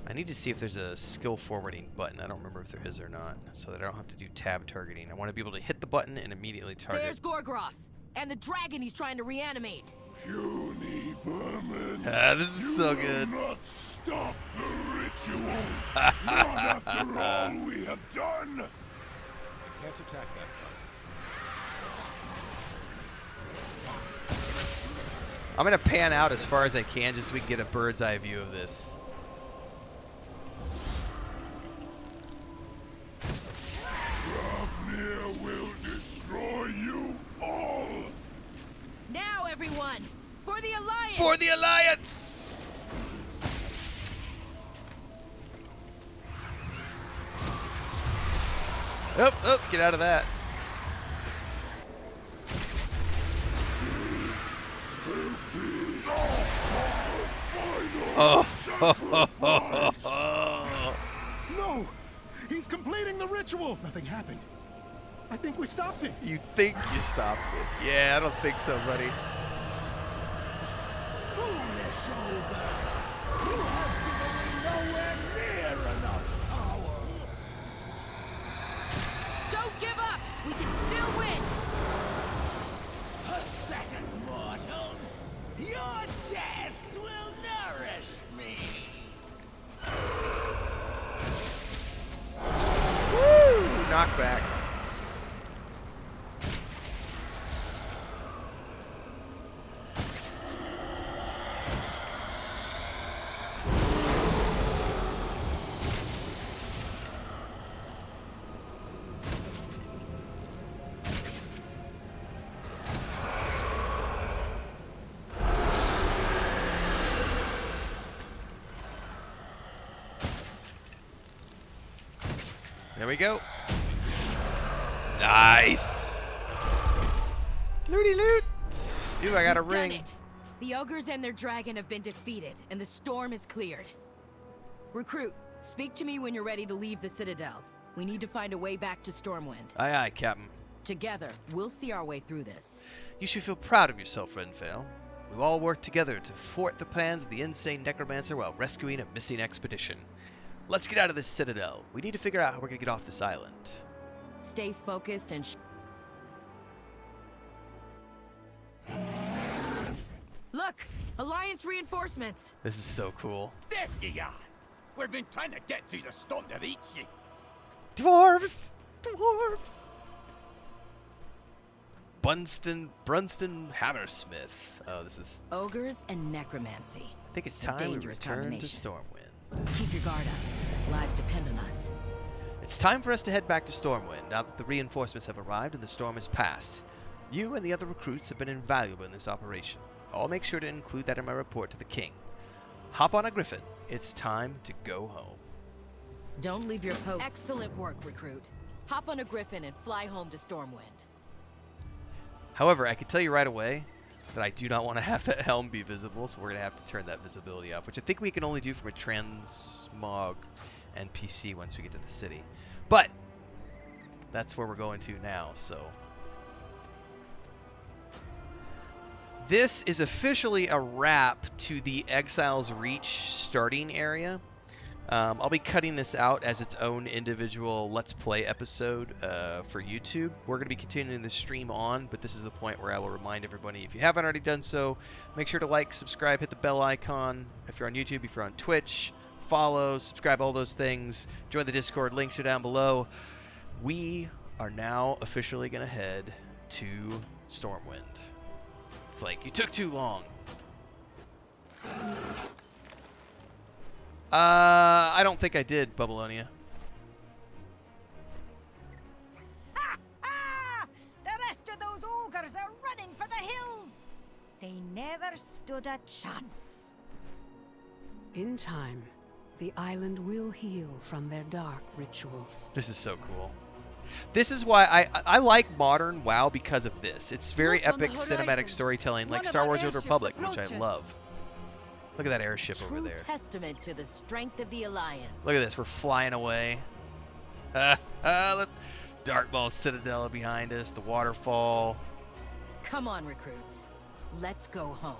I need to see if there's a skill forwarding button. I don't remember if there is or not, so that I don't have to do tab targeting. I want to be able to hit the button and immediately target. There's Gorgroth, and the dragon he's trying to reanimate. Puny vermin. This is so good. Not stop the ritual. Not after all we have done. I can't attack that one. I'm gonna pan out as far as I can just so we can get a bird's eye view of this. Draupnir will destroy you all. Now, everyone, for the Alliance! For the Alliance! Oh, oh, get out of that. Oh. No! He's completing the ritual! Nothing happened. I think we stopped it. You think you stopped it? Yeah, I don't think so, buddy. Foolish ogre! You have given me nowhere near enough power. Don't give up! We can still win! Pathetic mortals! Your deaths will nourish me! Woo! Knockback. There we go. Nice. Looty loot. Ooh, I got a ring. Done it. The ogres and their dragon have been defeated, and the storm is cleared. Recruit, speak to me when you're ready to leave the Citadel. We need to find a way back to Stormwind. Aye, aye, Captain. Together, we'll see our way through this. You should feel proud of yourself, Renfail. We've all worked together to thwart the plans of the insane necromancer while rescuing a missing expedition. Let's get out of this Citadel. We need to figure out how we're gonna get off this island. Stay focused and Look! Alliance reinforcements! This is so cool. There you are. We've been trying to get through the storm to reach you. Dwarves! Dwarves! Brunston Hammersmith. Oh, this is... Ogres and necromancy. I think it's time we return to Stormwind. Keep your guard up. Lives depend on us. It's time for us to head back to Stormwind, now that the reinforcements have arrived and the storm has passed. You and the other recruits have been invaluable in this operation. I'll make sure to include that in my report to the king. Hop on a griffin. It's time to go home. Don't leave your post. Excellent work, recruit. Hop on a griffin and fly home to Stormwind. However, I can tell you right away that I do not want to have that helm be visible, so we're going to have to turn that visibility off, which I think we can only do from a transmog NPC once we get to the city. But that's where we're going to now, so. This is officially a wrap to the Exiles Reach starting area. I'll be cutting this out as its own individual Let's Play episode for YouTube. We're going to be continuing the stream on, but this is the point where I will remind everybody, if you haven't already done so, make sure to like, subscribe, hit the bell icon. If you're on YouTube, if you're on Twitch, follow, subscribe, all those things. Join the Discord, links are down below. We are now officially going to head to Stormwind. It's like, you took too long. I don't think I did, Babylonia. Ha ha! The rest of those ogres are running for the hills! They never stood a chance. In time, the island will heal from their dark rituals. This is so cool. This is why I like modern WoW, because of this. It's very epic cinematic storytelling, like Star Wars: Old Republic, which I love. Look at that airship over there. Testament to the strength of the Alliance. Look at this, we're flying away. The Darkball Citadel behind us, the waterfall. Come on, recruits. Let's go home.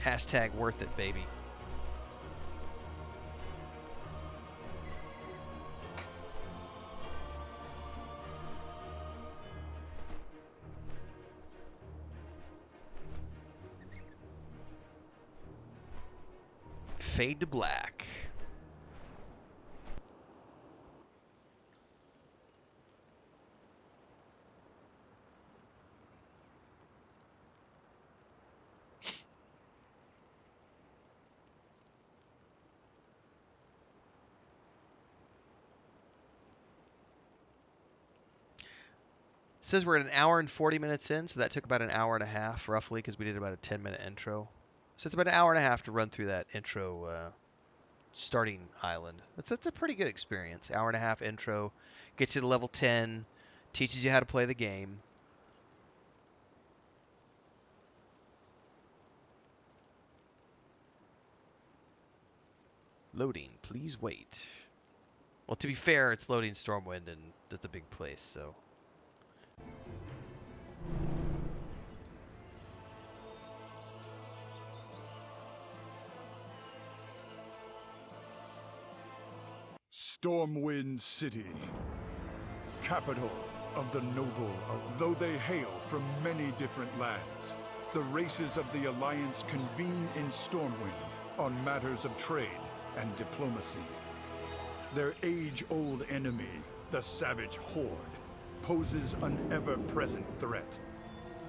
Hashtag worth it, baby. Fade to black. Says we're at an hour and 40 minutes in, so that took about an hour and a half roughly, because we did about a 10-minute intro. So it's about an hour and a half to run through that intro starting island. That's a pretty good experience. Hour and a half intro, gets you to level 10, teaches you how to play the game. Loading, please wait. Well, to be fair, it's loading Stormwind, and that's a big place, so. Stormwind City, capital of the noble. Though they hail from many different lands, the races of the Alliance convene in Stormwind on matters of trade and diplomacy. Their age-old enemy, the Savage Horde, poses an ever-present threat.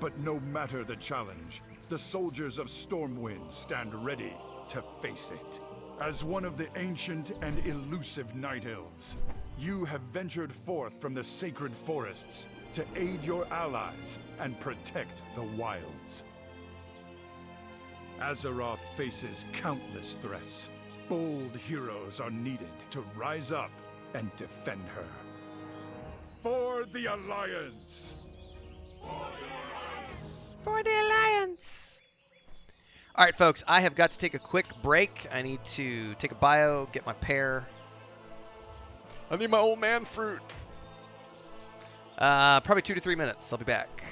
But no matter the challenge, the soldiers of Stormwind stand ready to face it. As one of the ancient and elusive Night Elves, you have ventured forth from the sacred forests to aid your allies and protect the wilds. Azeroth faces countless threats. Bold heroes are needed to rise up and defend her. For the Alliance! For the Alliance! Alright, folks, I have got to take a quick break. I need to take a bio, get my pear. I need my old man fruit. Probably 2 to 3 minutes. I'll be back.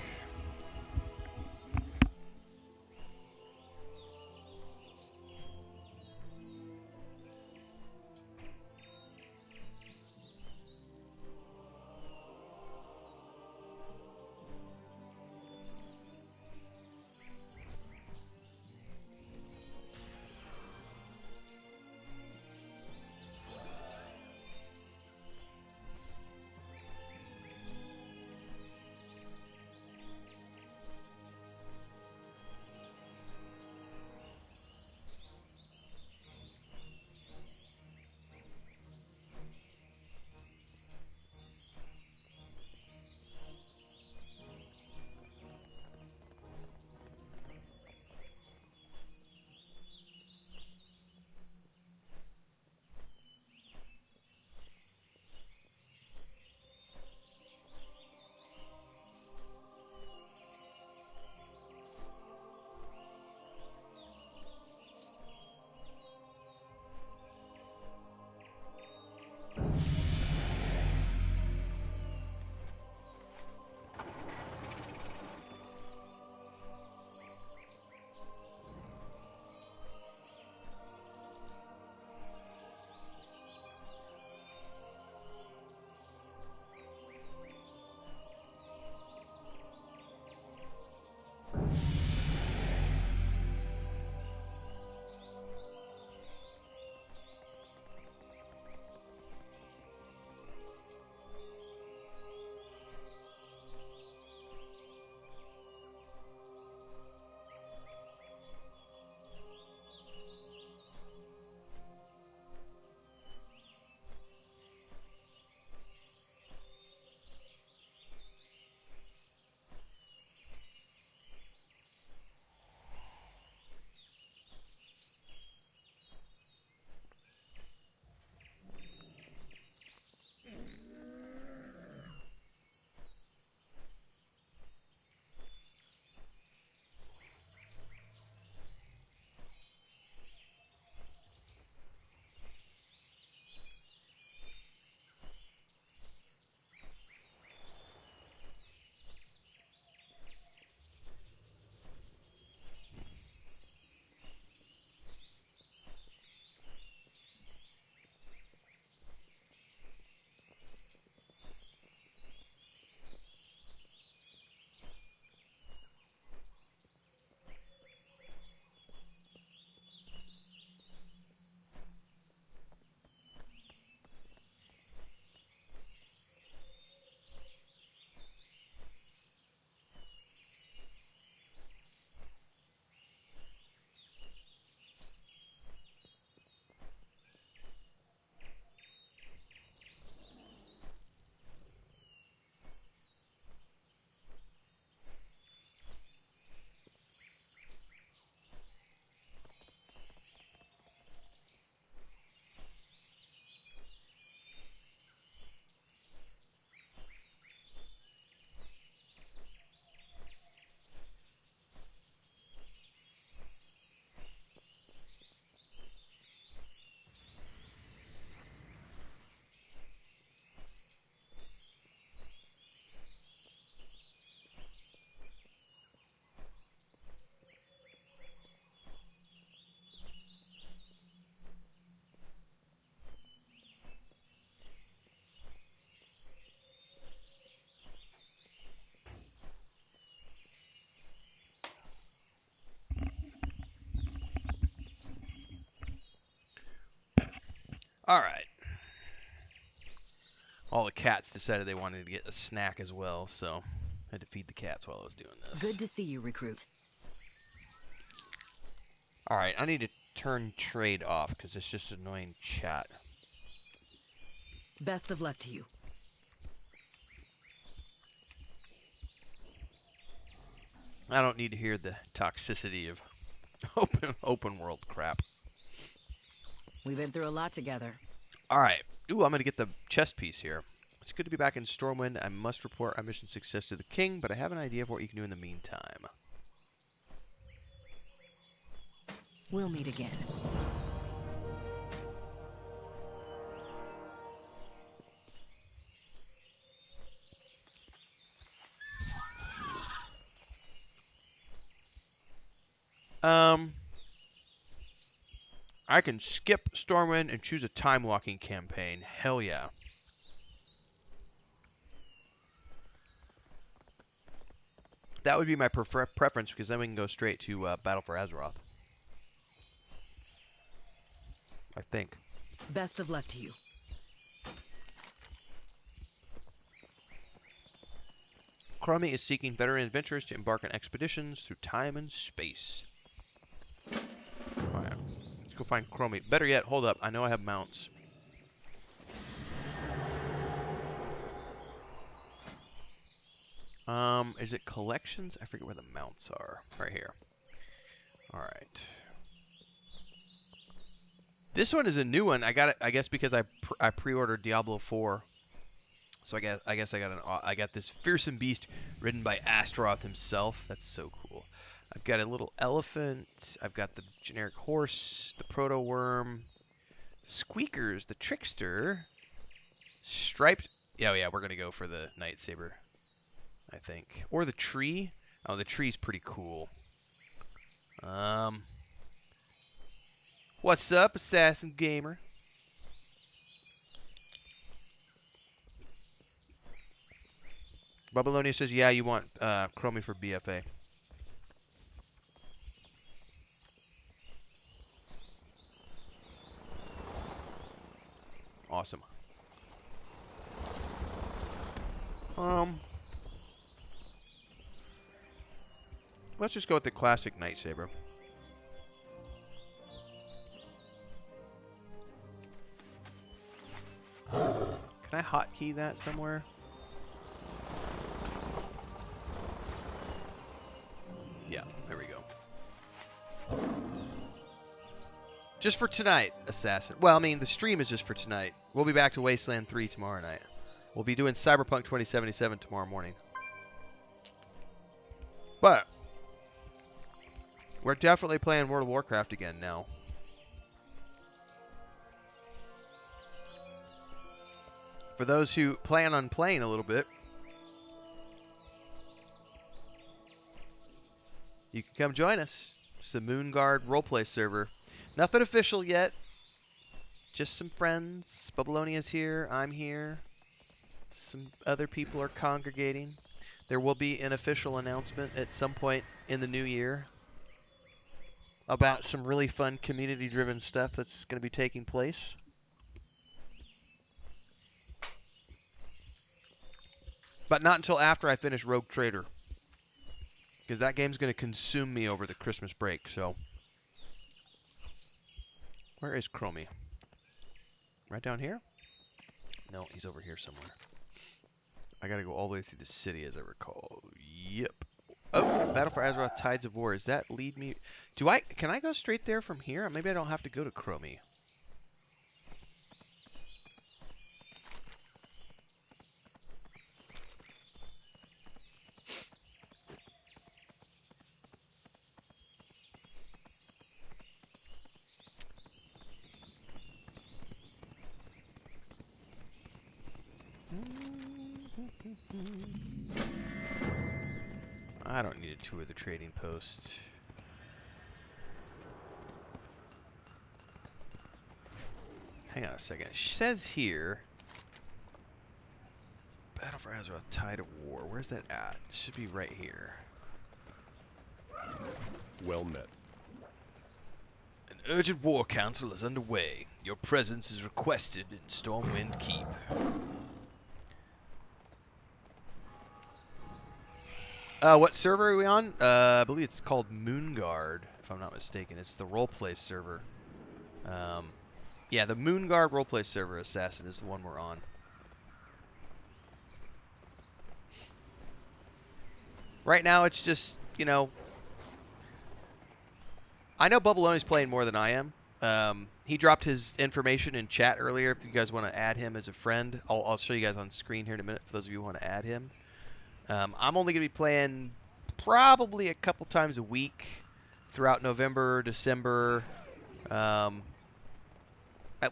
Alright. All the cats decided they wanted to get a snack as well, so I had to feed the cats while I was doing this. Good to see you, recruit. Alright, I need to turn trade off because it's just annoying chat. Best of luck to you. I don't need to hear the toxicity of open world crap. We've been through a lot together. Alright. Ooh, I'm going to get the chest piece here. It's good to be back in Stormwind. I must report our mission success to the king, but I have an idea of what you can do in the meantime. We'll meet again. I can skip Stormwind and choose a time walking campaign. Hell yeah. That would be my preference because then we can go straight to Battle for Azeroth. I think. Best of luck to you. Chromie is seeking veteran adventurers to embark on expeditions through time and space. Alright, let's go find Chromie. Better yet, hold up. I know I have mounts. Is it collections? I forget where the mounts are. Right here. Alright. This one is a new one. I got it, I guess, because I pre-ordered Diablo 4. So I guess I got this fearsome beast ridden by Azeroth himself. That's so cool. I've got a little elephant. I've got the generic horse, the proto worm, Squeakers, the trickster, striped. Yeah, we're gonna go for the Night Saber, I think, or the tree. Oh, the tree's pretty cool. What's up, Assassin Gamer? Babylonia says, yeah, you want Chromie for BFA. Awesome. Let's just go with the classic Night Saber. Can I hotkey that somewhere? Yeah, there we go. Just for tonight, Assassin. Well, I mean, the stream is just for tonight. We'll be back to Wasteland 3 tomorrow night. We'll be doing Cyberpunk 2077 tomorrow morning. But we're definitely playing World of Warcraft again now. For those who plan on playing a little bit, you can come join us. It's the Moonguard roleplay server. Nothing official yet. Just some friends. Babylonia's here. I'm here. Some other people are congregating. There will be an official announcement at some point in the new year about some really fun community-driven stuff that's going to be taking place. But not until after I finish Rogue Trader. Because that game's going to consume me over the Christmas break, so. Where is Chromie? Right down here? No, he's over here somewhere. I gotta go all the way through the city, as I recall. Yep. Oh, Battle for Azeroth, Tides of War. Does that lead me? Can I go straight there from here? Maybe I don't have to go to Chromie. I don't need a tour of the trading post. Hang on a second. It says here, Battle for Azeroth, Tide of War. Where's that at? It should be right here. Well met. An urgent war council is underway. Your presence is requested in Stormwind Keep. What server are we on? I believe it's called Moonguard, if I'm not mistaken. It's the roleplay server. Yeah, the Moonguard roleplay server, Assassin, is the one we're on. Right now, it's just, you know, I know Bubbaloni's playing more than I am. He dropped his information in chat earlier. If you guys want to add him as a friend, I'll show you guys on screen here in a minute for those of you who want to add him. I'm only going to be playing probably a couple times a week throughout November, December, at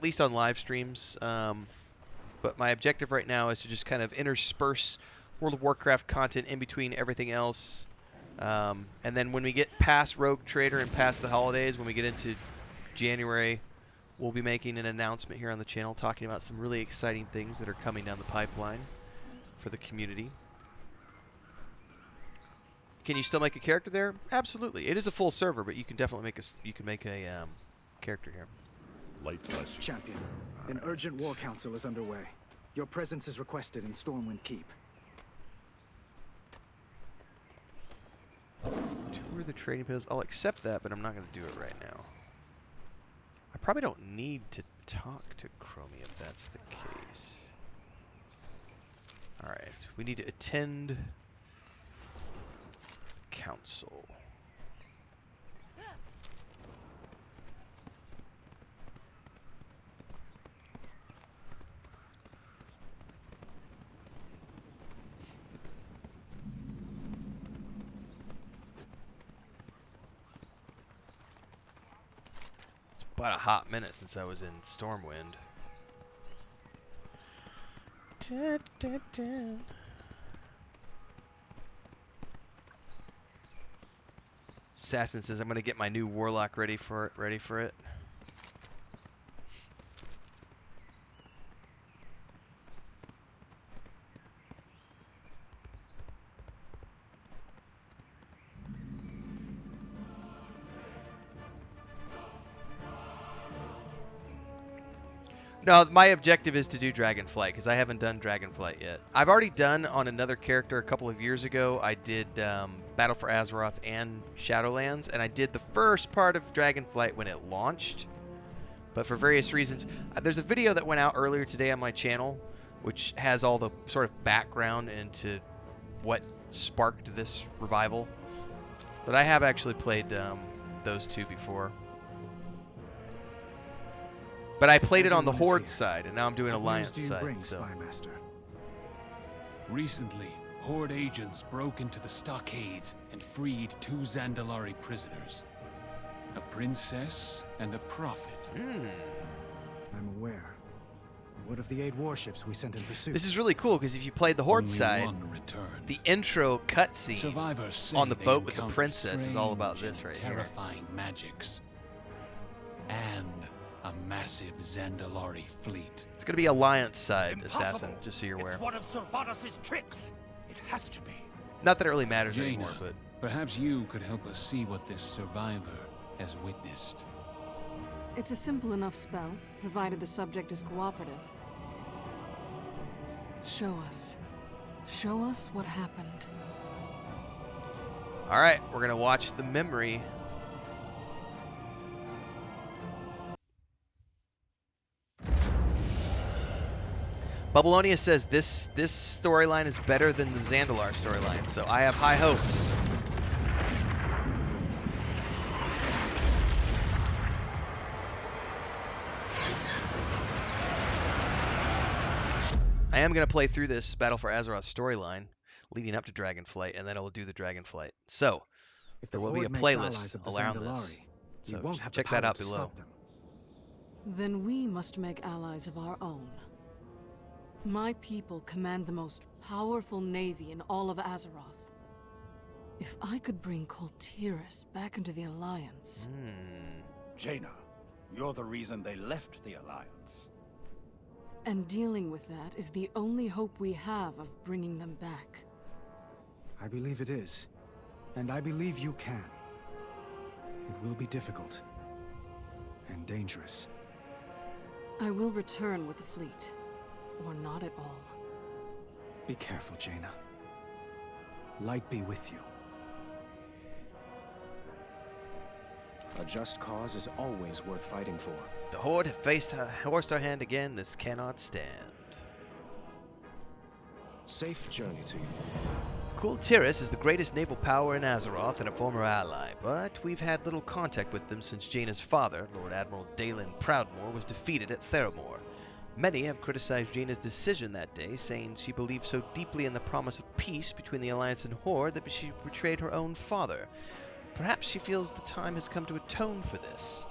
least on live streams. But my objective right now is to just kind of intersperse World of Warcraft content in between everything else. And then when we get past Rogue Trader and past the holidays, when we get into January, we'll be making an announcement here on the channel talking about some really exciting things that are coming down the pipeline for the community. Can you still make a character there? Absolutely. It is a full server, but you can definitely make a character here. Light bless you. Champion, an urgent war council is underway. Your presence is requested in Stormwind Keep. Tour the trading post. I'll accept that, but I'm not going to do it right now. I probably don't need to talk to Chromie if that's the case. Alright, we need to attend council. It's about a hot minute since I was in Stormwind. Dun, dun, dun. Assassin says I'm gonna get my new warlock ready for it. No, my objective is to do Dragonflight because I haven't done Dragonflight yet. I've already done on another character a couple of years ago. I did Battle for Azeroth and Shadowlands, and I did the first part of Dragonflight when it launched. But for various reasons, there's a video that went out earlier today on my channel, which has all the sort of background into what sparked this revival. But I have actually played those two before. But I played it on the Horde side, and now I'm doing Alliance side. So. Recently, Horde agents broke into the stockades and freed 2 Zandalari prisoners. A princess and a prophet. I'm aware. What of the 8 warships we sent in pursuit? This is really cool because if you played the Horde side, the intro cutscene on the boat with the princess is all about this right here. Terrifying magics. And a massive Zandalari fleet. It's going to be Alliance side, Assassin, just so you're aware. It's one of Sylvanas' tricks. It has to be. Not that it really matters Jaina, anymore, but... perhaps you could help us see what this survivor has witnessed. It's a simple enough spell, provided the subject is cooperative. Show us. Show us what happened. Alright, we're going to watch the memory. Bubbalonia says this storyline is better than the Zandalar storyline, so I have high hopes. I am going to play through this Battle for Azeroth storyline leading up to Dragonflight, and then I will do the Dragonflight. So, there will be a playlist around this. So check that out below. Then we must make allies of our own. My people command the most powerful navy in all of Azeroth. If I could bring Koltiris back into the Alliance... Jaina, you're the reason they left the Alliance. And dealing with that is the only hope we have of bringing them back. I believe it is. And I believe you can. It will be difficult. And dangerous. I will return with the fleet. Or not at all. Be careful, Jaina. Light be with you. A just cause is always worth fighting for. The Horde have forced our hand again. This cannot stand. Safe journey to you. Kul Tiras is the greatest naval power in Azeroth and a former ally, but we've had little contact with them since Jaina's father, Lord Admiral Dalen Proudmoore, was defeated at Theramore. Many have criticized Jaina's decision that day, saying she believed so deeply in the promise of peace between the Alliance and Horde that she betrayed her own father. Perhaps she feels the time has come to atone for this.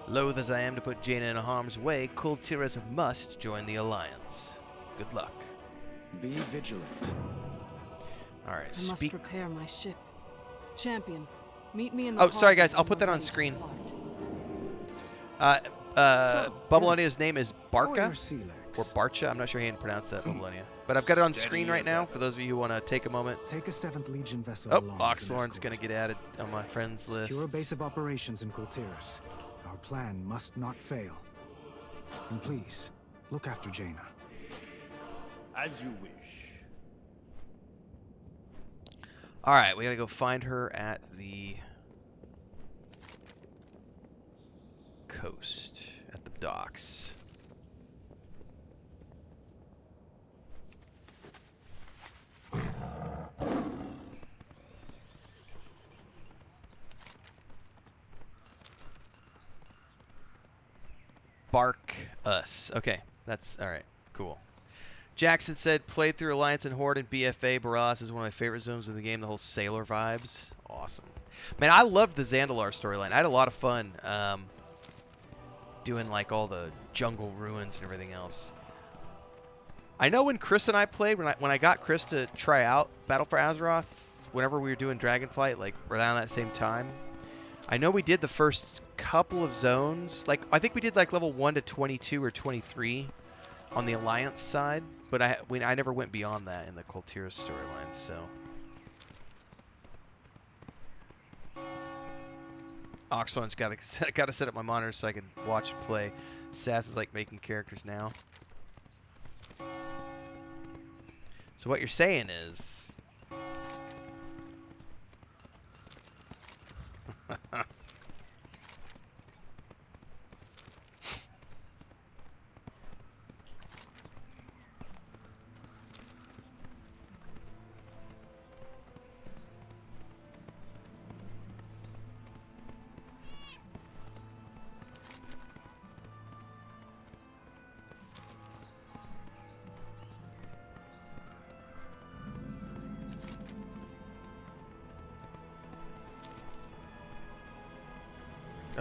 Loath as I am to put Jaina in harm's way, Kul Tiras must join the Alliance. Good luck. Be vigilant. Alright, I must prepare my ship. Champion, meet me in the... Oh, sorry guys, I'll put that on screen. Bubblonia's name is Barca, or Barcha, I'm not sure how to pronounce that, Bubblonia. But I've got it on screen right now, for those of you who want to take a moment. Take a 7th Legion vessel Oh, Oxlorn's going to get added on my friends list. Secure a base of operations in Kul Tiras. Our plan must not fail. And please, look after Jaina. As you wish. Alright, we gotta go find her at the coast, at the docks. Bark us. Okay, that's alright, cool. Jackson said, played through Alliance and Horde and BFA. Borealis is one of my favorite zones in the game. The whole sailor vibes. Awesome. Man, I loved the Zandalar storyline. I had a lot of fun doing like all the jungle ruins and everything else. I know when Chris and I played, when I got Chris to try out Battle for Azeroth, whenever we were doing Dragonflight, like around that same time, I know we did the first couple of zones. Like I think we did like level 1 to 22 or 23 on the Alliance side, but I never went beyond that in the Kul Tiras storyline, so. Oxon's got to set up my monitor so I can watch and play. Sass is like making characters now. So what you're saying is...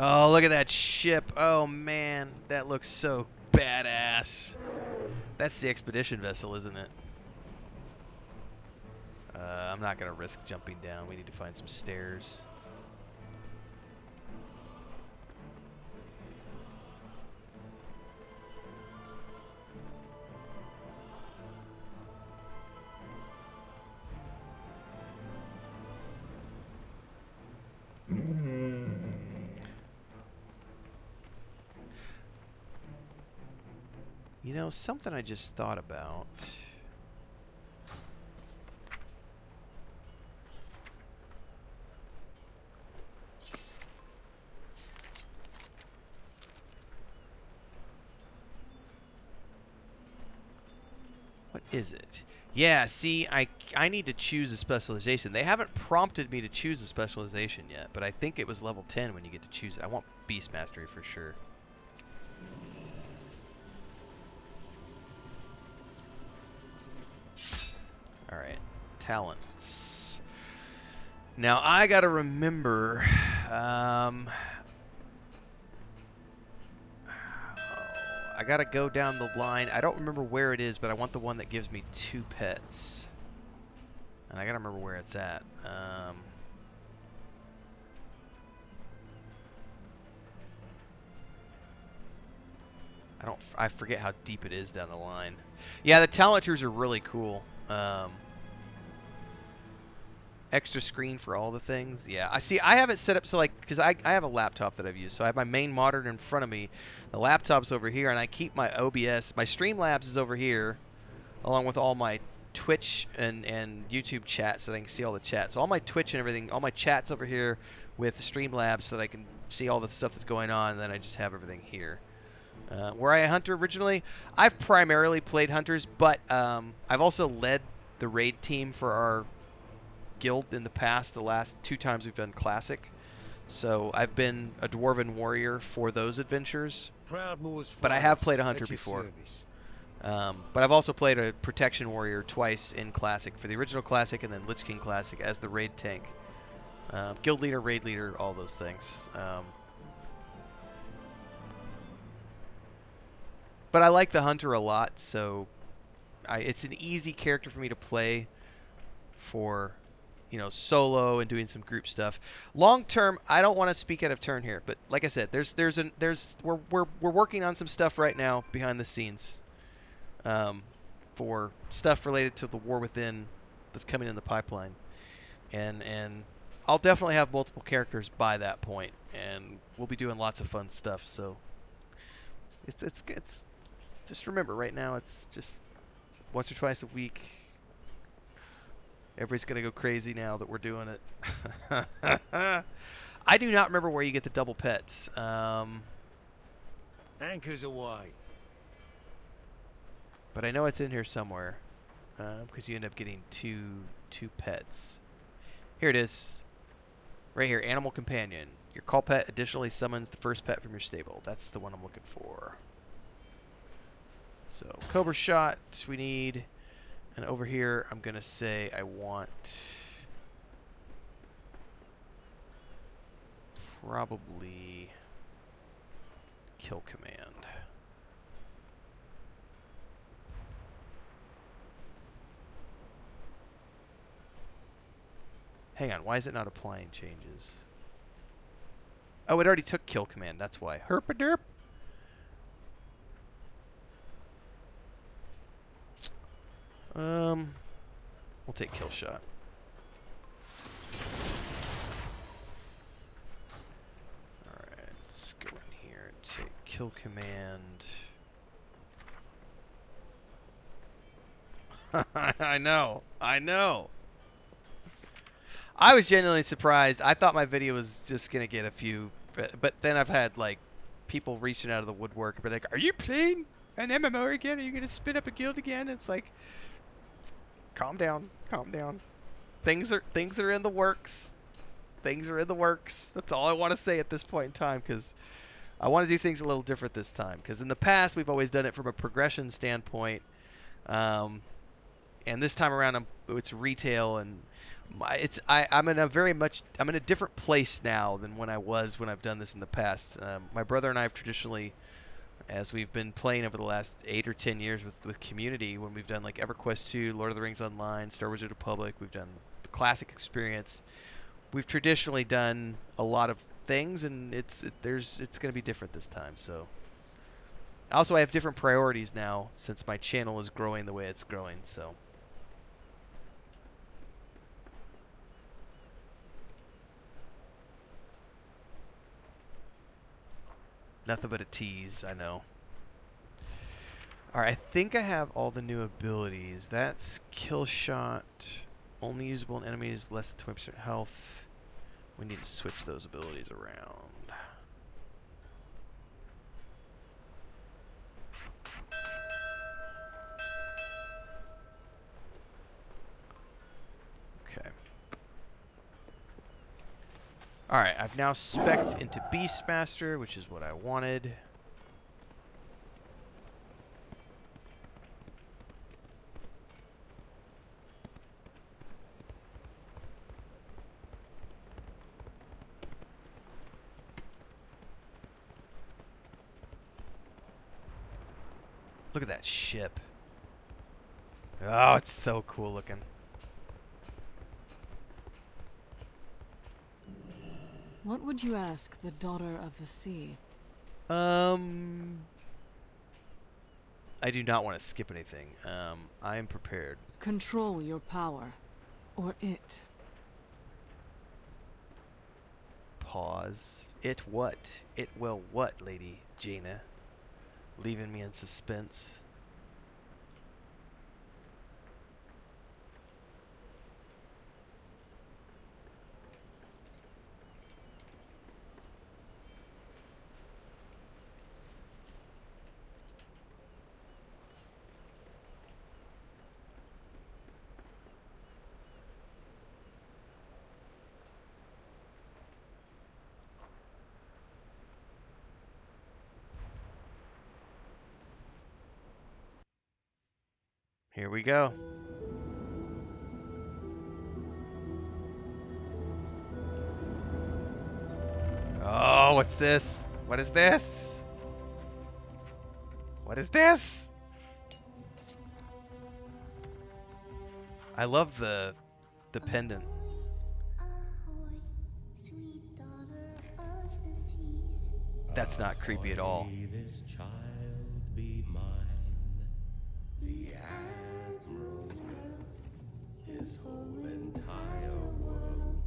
Oh, look at that ship. Oh, man. That looks so badass. That's the expedition vessel, isn't it? I'm not going to risk jumping down. We need to find some stairs. You know, something I just thought about. What is it? Yeah, see, I need to choose a specialization. They haven't prompted me to choose a specialization yet, but I think it was level 10 when you get to choose it. I want Beast Mastery for sure. Alright, talents. Now I gotta remember, I gotta go down the line. I don't remember where it is, but I want the one that gives me 2 pets. And I gotta remember where it's at. I forget how deep it is down the line. Yeah, the talent trees are really cool. extra screen for all the things. Yeah, I have it set up so like, because I have a laptop that I've used, so I have my main monitor in front of me, the laptop's over here, and I keep my OBS, my Streamlabs is over here, along with all my Twitch and YouTube chats so that I can see all the chats. So all my Twitch and everything, all my chats over here with Streamlabs so that I can see all the stuff that's going on, and then I just have everything here. Were I a hunter originally? I've primarily played hunters, but I've also led the raid team for our guild in the past, the last 2 times we've done classic. So I've been a dwarven warrior for those adventures. But I have played a hunter before. But I've also played a protection warrior twice in classic, for the original classic and then Lich King classic as the raid tank. Guild leader, raid leader, all those things. But I like the hunter a lot, so it's an easy character for me to play for, you know, solo and doing some group stuff. Long term, I don't want to speak out of turn here, but like I said, we're working on some stuff right now behind the scenes, for stuff related to the War Within that's coming in the pipeline, and I'll definitely have multiple characters by that point, and we'll be doing lots of fun stuff. So it's just remember, right now it's just once or twice a week. Everybody's going to go crazy now that we're doing it. I do not remember where you get the double pets. Anchors away. But I know it's in here somewhere. Because you end up getting two pets. Here it is. Right here, Animal Companion. Your call pet additionally summons the first pet from your stable. That's the one I'm looking for. So, Cobra Shot we need. And over here, I'm going to say I want probably Kill Command. Hang on, why is it not applying changes? Oh, it already took Kill Command, that's why. Herpaderp. We'll take Kill Shot. Alright, let's go in here and take Kill Command. I know. I was genuinely surprised. I thought my video was just going to get a few, but then I've had like people reaching out of the woodwork and be like, "Are you playing an MMO again? Are you going to spin up a guild again?" It's like, calm down. Things are in the works. That's all I want to say at this point in time, because I want to do things a little different this time. Because in the past we've always done it from a progression standpoint, and this time around it's retail, and I'm in a different place now than when I was when I've done this in the past. My brother and I have traditionally, as we've been playing over the last 8 or 10 years with community, when we've done like EverQuest 2, Lord of the Rings Online, Star Wars: The Republic, we've done the classic experience. We've traditionally done a lot of things, and it's going to be different this time. So also I have different priorities now since my channel is growing the way it's growing. So nothing but a tease, I know. Alright, I think I have all the new abilities. That's Kill Shot, only usable on enemies less than 20% health. We need to switch those abilities around. Okay. Alright, I've now spec'd into Beastmaster, which is what I wanted. Look at that ship. Oh, it's so cool looking. What would you ask the Daughter of the Sea? I do not want to skip anything. I am prepared. Control your power. Or it. pause. It what? It will what, Lady Jaina? Leaving me in suspense. Here we go. Oh, what's this? What is this? What is this? I love the pendant. That's not creepy at all. This child be mine. The Admiral's will, his whole entire world.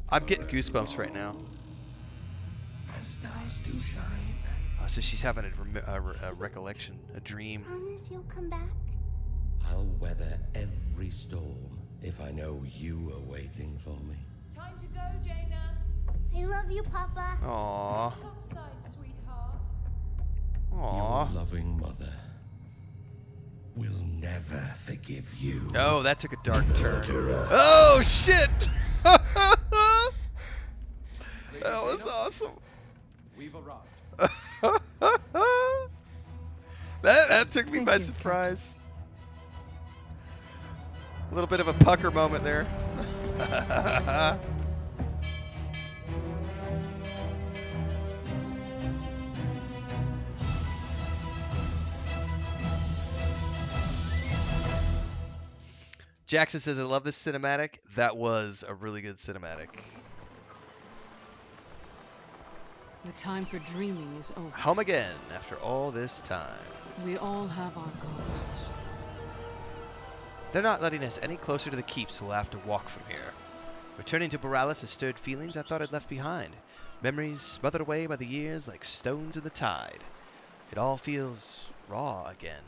I'm getting goosebumps right now. As stars do shine. Oh, so she's having a recollection, a dream. Promise you'll come back? I'll weather every storm if I know you are waiting for me. Time to go, Jaina. I love you, Papa. Aww. Topside, sweetheart. Aww. Your loving mother will never forgive you. Oh, that took a dark turn. Oh, shit! That was awesome. We've arrived. That took me by surprise. A little bit of a pucker moment there. Jackson says, I love this cinematic. That was a really good cinematic. The time for dreaming is over. Home again after all this time. We all have our ghosts. They're not letting us any closer to the keep, so we'll have to walk from here. Returning to Borealis has stirred feelings I thought I'd left behind. Memories smothered away by the years like stones in the tide. It all feels raw again.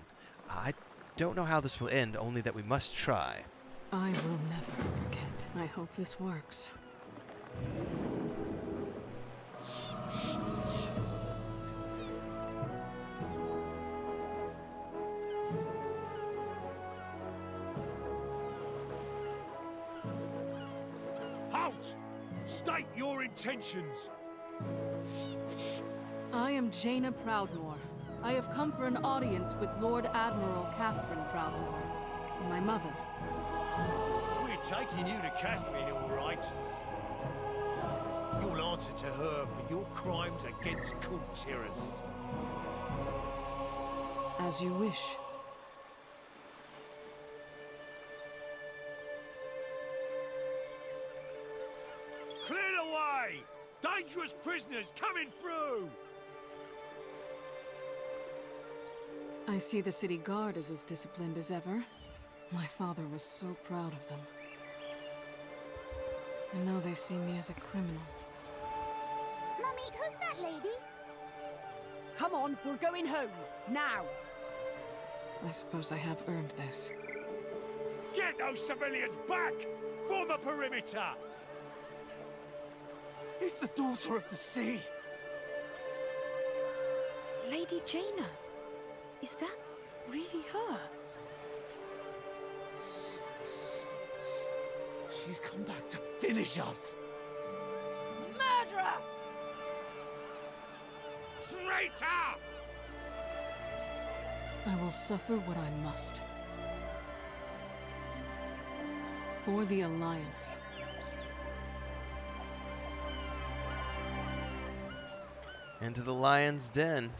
I don't know how this will end, only that we must try. I will never forget. I hope this works. Halt! State your intentions! I am Jaina Proudmoore. I have come for an audience with Lord Admiral Catherine Proudmoore, my mother. We're taking you to Catherine, all right. You'll answer to her for your crimes against Kultiras. As you wish. Clear the way! Dangerous prisoners coming through! I see the city guard is as disciplined as ever. My father was so proud of them. And now they see me as a criminal. Mummy, who's that lady? Come on, we're going home. Now. I suppose I have earned this. Get those civilians back! Form a perimeter! It's the daughter of the sea. Lady Jaina. Is that really her? She's come back to finish us. Murderer! Traitor! I will suffer what I must. For the Alliance. Into the lion's den.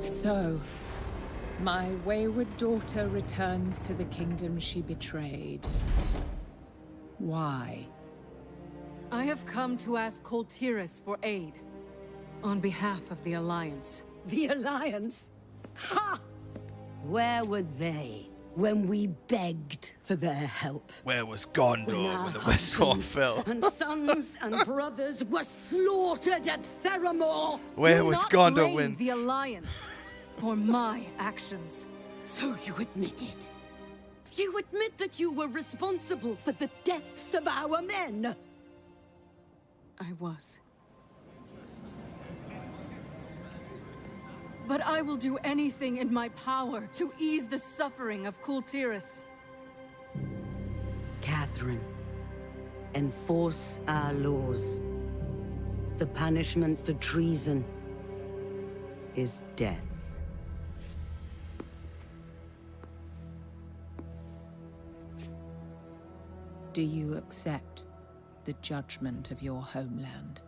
So, my wayward daughter returns to the kingdom she betrayed. Why? I have come to ask Kultiras for aid. On behalf of the Alliance. The Alliance? Ha! Where were they when we begged for their help? Where was Gondor when the West Wall fell? And sons and brothers were slaughtered at Theramore. Where was Gondor blame when the Alliance for my actions? So you admit it? You admit that you were responsible for the deaths of our men? I was. But I will do anything in my power to ease the suffering of Kultiris. Catherine, enforce our laws. The punishment for treason is death. Do you accept the judgment of your homeland?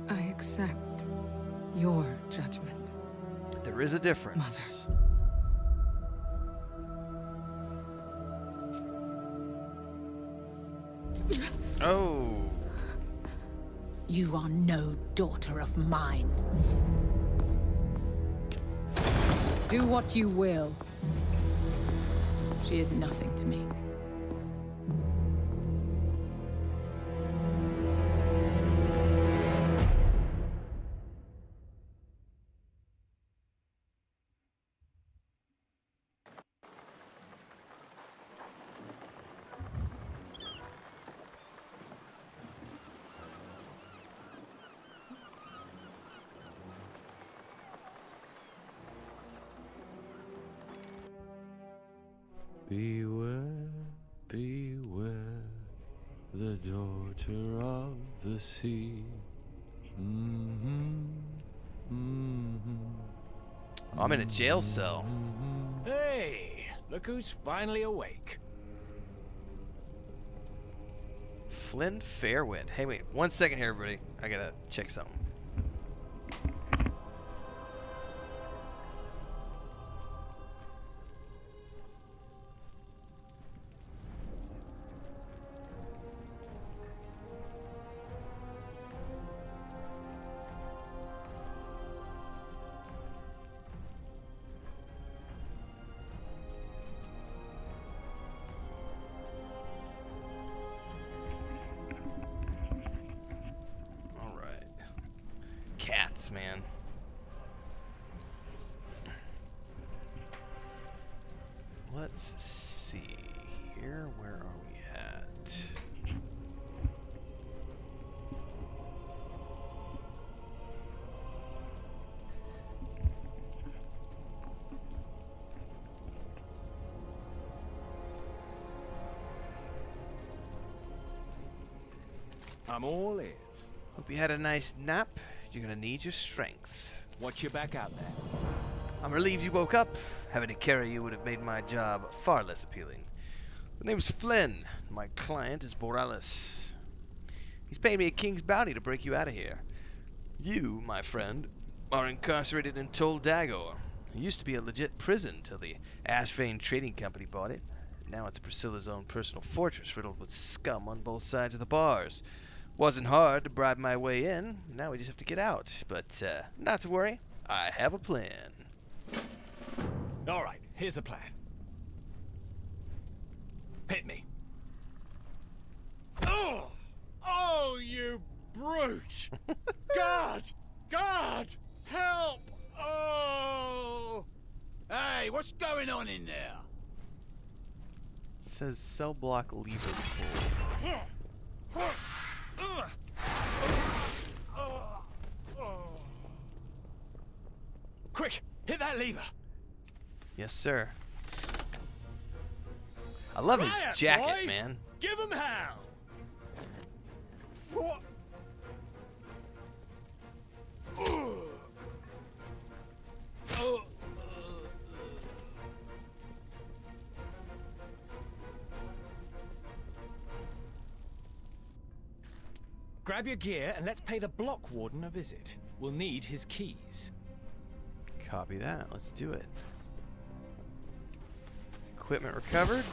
I accept your judgment. There is a difference. Mother. Oh. You are no daughter of mine. Do what you will. She is nothing to me. Beware, beware, the daughter of the sea. I'm in a jail cell. Hey, look who's finally awake. Flynn Fairwind. Hey, wait, 1 second here, everybody. I gotta check something. Cats, man. Let's see here. Where are we at? I'm all ears. Hope you had a nice nap. You're gonna need your strength. Watch your back out there. I'm relieved you woke up. Having to carry you would have made my job far less appealing. The name's Flynn. My client is Borealis. He's paying me a king's bounty to break you out of here. You, my friend, are incarcerated in Tol Dagor. It used to be a legit prison till the Ashvane Trading Company bought it. Now it's Priscilla's own personal fortress riddled with scum on both sides of the bars. Wasn't hard to bribe my way in. Now we just have to get out. But not to worry. I have a plan. All right, here's the plan. Hit me. Oh! Oh, you brute! God! God! Help! Oh! Hey, what's going on in there? It says cell block lever pull. Quick, hit that lever. Yes, sir. I love his Riot, jacket, boys. man. Give him hell. What? Grab your gear and let's pay the block warden a visit. We'll need his keys. Copy that. Let's do it. Equipment recovered.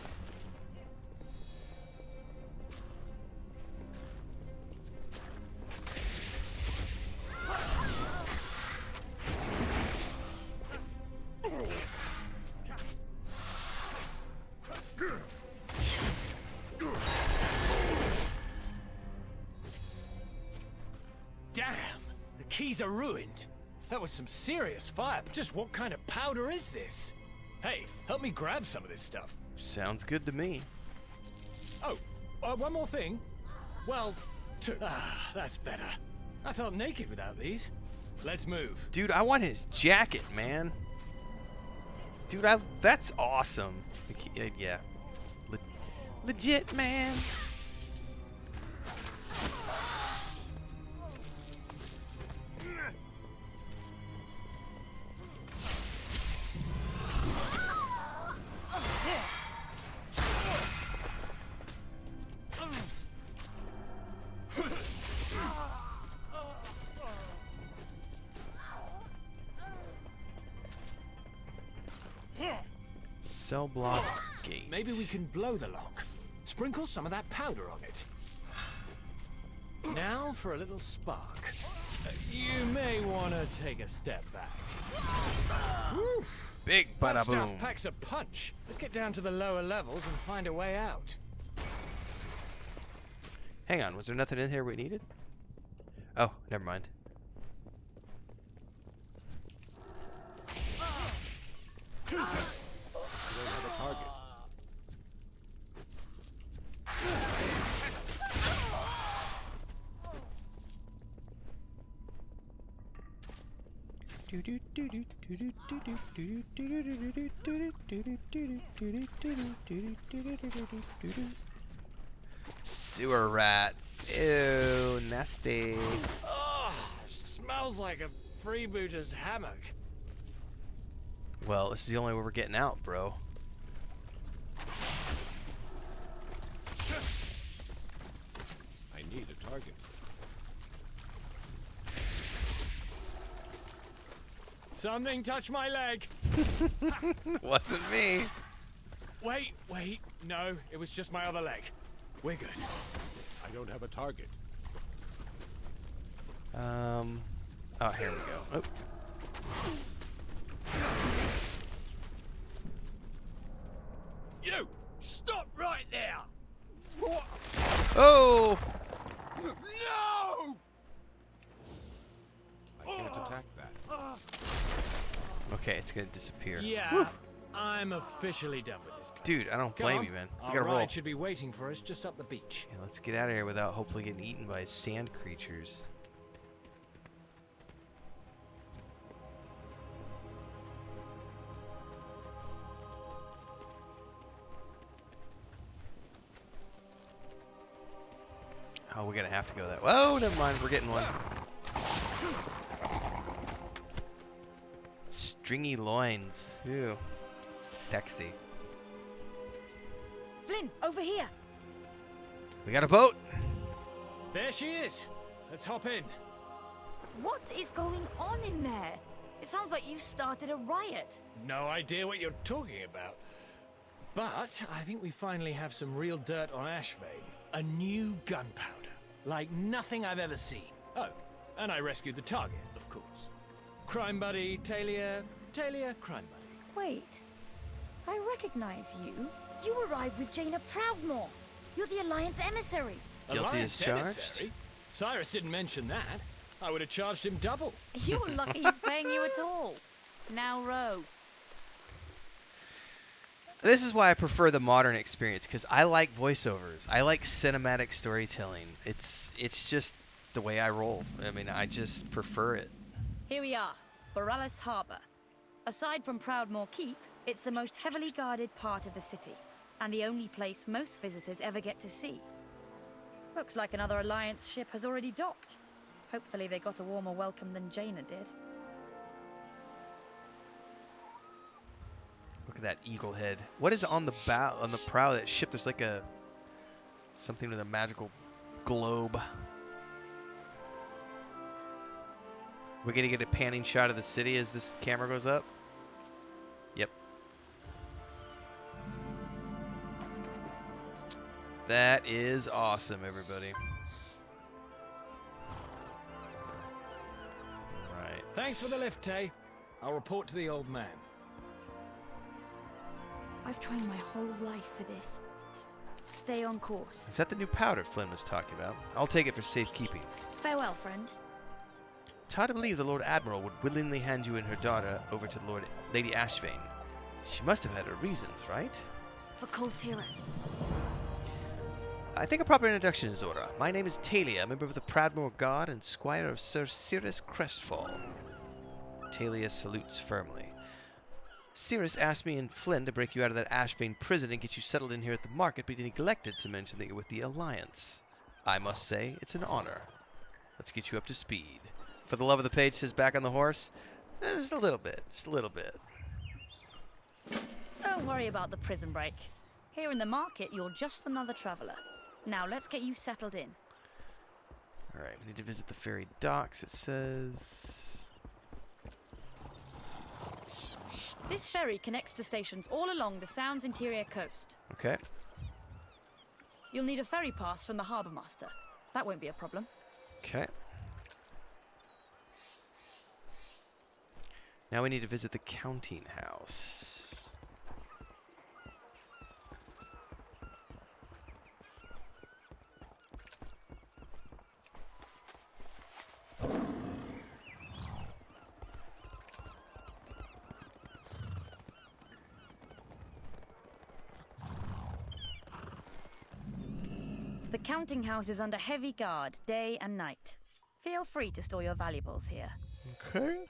The keys are ruined. That was some serious fire. But just what kind of powder is this? Hey, help me grab some of this stuff. Sounds good to me. Oh, one more thing. Well, two. Ah, that's better. I felt naked without these. Let's move. Dude, I want his jacket, man. Dude, that's awesome. Yeah. Legit, man. Cell block gate. Maybe we can blow the lock. Sprinkle some of that powder on it. Now for a little spark. You may want to take a step back. Woo. Big bada boom. That stuff packs a punch. Let's get down to the lower levels and find a way out. Hang on, was there nothing in here we needed? Oh, never mind. You don't have a target. Sewer rats. Ew, nasty. Oh, smells like a freebooter's hammock. Well, this is the only way we're getting out, bro. I need a target. Something touched my leg. Wasn't me. Wait. No, it was just my other leg. We're good. I don't have a target. Oh, here we go. Oh. You! Stop right there! Oh! No! I can't attack that. Okay, it's gonna disappear. Yeah, Whew. I'm officially done with this place. Dude, I don't blame you, man. We Our gotta roll. ride should be waiting for us just up the beach. Yeah, let's get out of here without hopefully getting eaten by sand creatures. Oh, we're gonna have to go that way. Oh, never mind. We're getting one. Stringy loins. Ew. Sexy. Flynn, over here. We got a boat. There she is. Let's hop in. What is going on in there? It sounds like you've started a riot. No idea what you're talking about. But I think we finally have some real dirt on Ashvane. A new gunpowder. Like nothing I've ever seen. Oh, and I rescued the target, of course. Crime buddy, Talia, crime buddy. Wait, I recognize you. You arrived with Jaina Proudmoore. You're the Alliance emissary. Guilty as Alliance charged. emissary? Cyrus didn't mention that. I would have charged him double. You're lucky he's paying you at all. Now row. This is why I prefer the modern experience, because I like voiceovers. I like cinematic storytelling. It's just the way I roll. I mean, I just prefer it. Here we are, Borealis Harbor. Aside from Proudmoore Keep, it's the most heavily guarded part of the city, and the only place most visitors ever get to see. Looks like another Alliance ship has already docked. Hopefully they got a warmer welcome than Jaina did. Look at that eagle head. What is on the bow, on the prow of that ship? There's like a something with a magical globe. We're gonna get a panning shot of the city as this camera goes up. Yep. That is awesome, everybody. Right. Thanks for the lift, Tay. I'll report to the old man. I've trained my whole life for this. Stay on course. Is that the new powder Flynn was talking about? I'll take it for safekeeping. Farewell, friend. It's hard to believe the Lord Admiral would willingly hand you and her daughter over to Lady Ashvane. She must have had her reasons, right? For Coltiras. I think a proper introduction is order. My name is Talia, a member of the Pradmore Guard and squire of Sir Cirrus Crestfall. Talia salutes firmly. Cirrus asked me and Flynn to break you out of that Ashvane prison and get you settled in here at the market, but he neglected to mention that you're with the Alliance. I must say, it's an honor. Let's get you up to speed. For the love of the page says back on the horse. Just a little bit. Just a little bit. Don't worry about the prison break. Here in the market, you're just another traveler. Now let's get you settled in. Alright, we need to visit the ferry docks, it says. This ferry connects to stations all along the Sound's interior coast. Okay. You'll need a ferry pass from the harbour master. That won't be a problem. Okay. Now we need to visit the counting house. The counting house is under heavy guard, day and night. Feel free to store your valuables here. Okay.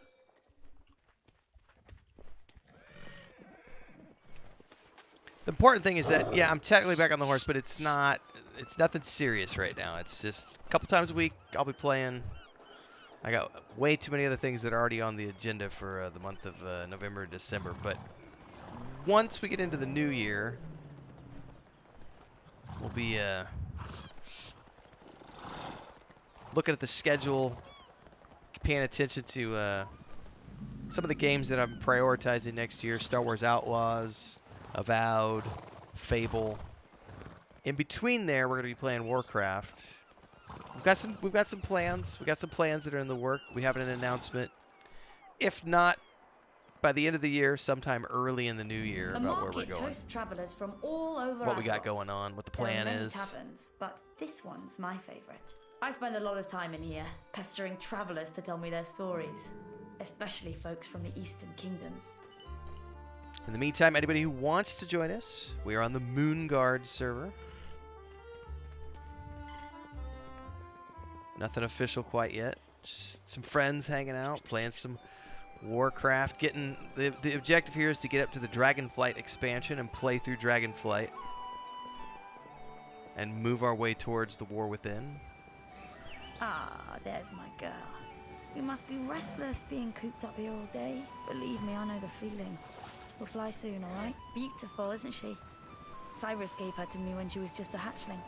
The important thing is that, yeah, I'm technically back on the horse, but it's nothing serious right now. It's just a couple times a week I'll be playing. I got way too many other things that are already on the agenda for the month of November and December. But once we get into the new year, we'll be looking at the schedule, paying attention to some of the games that I'm prioritizing next year. Star Wars Outlaws, Avowed, Fable. In between there, we're going to be playing Warcraft. We've got some plans. We got some plans that are in the work. We have an announcement. If not by the end of the year, sometime early in the new year, about where we're going. Hosts travelers from all over what we got Azeroth. going on, what the plan there are many is. taverns, but this one's my favorite. I spend a lot of time in here, pestering travelers to tell me their stories, especially folks from the Eastern Kingdoms. In the meantime, anybody who wants to join us, we are on the Moonguard server. Nothing official quite yet. Just some friends hanging out, playing some Warcraft. Getting the objective here is to get up to the Dragonflight expansion and play through Dragonflight and move our way towards the War Within. Ah, there's my girl. You must be restless being cooped up here all day. Believe me, I know the feeling. We'll fly soon, all right? Beautiful, isn't she? Cyrus gave her to me when she was just a hatchling.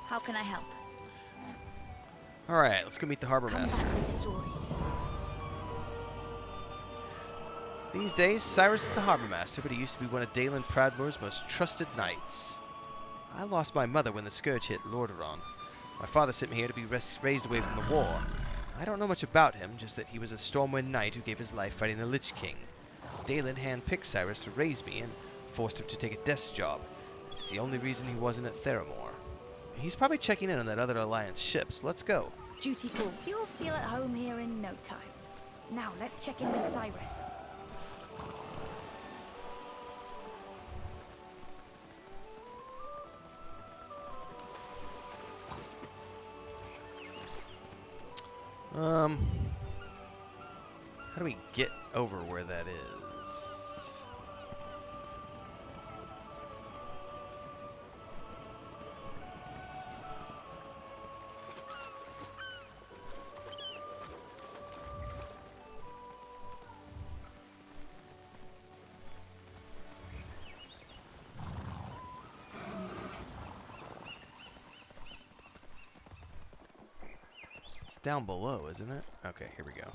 How can I help? All right, let's go meet the Harbor Master. These days, Cyrus is the Harbor Master, but he used to be one of Dalen Pradmore's most trusted knights. I lost my mother when the scourge hit Lordaeron. My father sent me here to be raised away from the war. I don't know much about him, just that he was a Stormwind knight who gave his life fighting the Lich King. Dalen handpicked Cyrus to raise me and forced him to take a desk job. It's the only reason he wasn't at Theramore. He's probably checking in on that other Alliance ship, so let's go. Duty call. You'll feel at home here in no time. Now, let's check in with Cyrus. How do we get over where that is? It's down below, isn't it? Okay, here we go.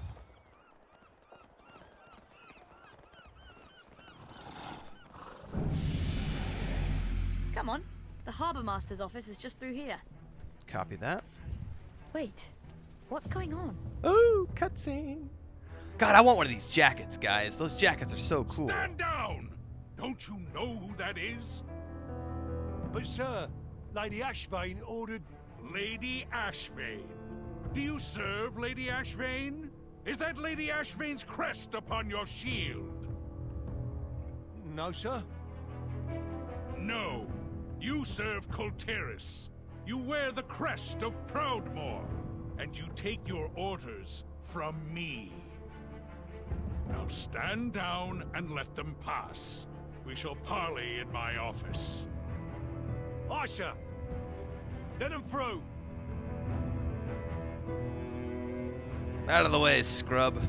Come on. The Harbour Master's office is just through here. Copy that. Wait. What's going on? Ooh, cutscene. God, I want one of these jackets, guys. Those jackets are so cool. Stand down! Don't you know who that is? But sir, Lady Ashvane ordered... Lady Ashvane. Do you serve Lady Ashvane? Is that Lady Ashvane's crest upon your shield? No, sir. No. You serve Kultiris. You wear the crest of Proudmoore. And you take your orders from me. Now stand down and let them pass. We shall parley in my office. Aye, sir. Let them through. Out of the way, scrub.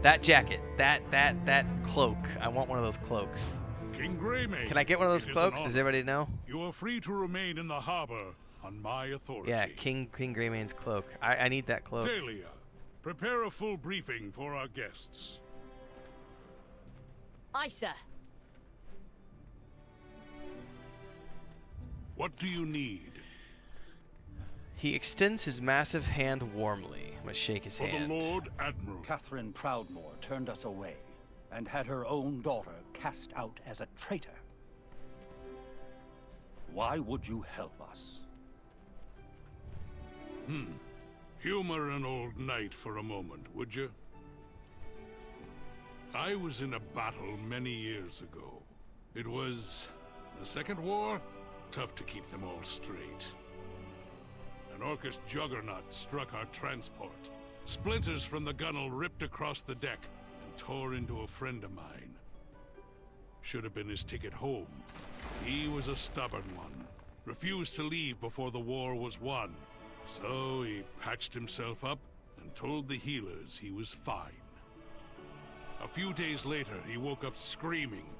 That jacket, that cloak. I want one of those cloaks. King Greymane. Can I get one of those cloaks? Does everybody know? You are free to remain in the harbor on my authority. Yeah, King Greymane's cloak. I need that cloak. Dahlia, prepare a full briefing for our guests. Aye, sir. What do you need? He extends his massive hand warmly. I'm gonna shake his hand. For the Lord Admiral. Catherine Proudmoore turned us away and had her own daughter cast out as a traitor. Why would you help us? Humor an old knight for a moment, would you? I was in a battle many years ago. It was the Second War? Tough to keep them all straight. An Orcish juggernaut struck our transport. Splinters from the gunwale ripped across the deck and tore into a friend of mine. Should have been his ticket home. He was a stubborn one. Refused to leave before the war was won. So he patched himself up and told the healers he was fine. A few days later, he woke up screaming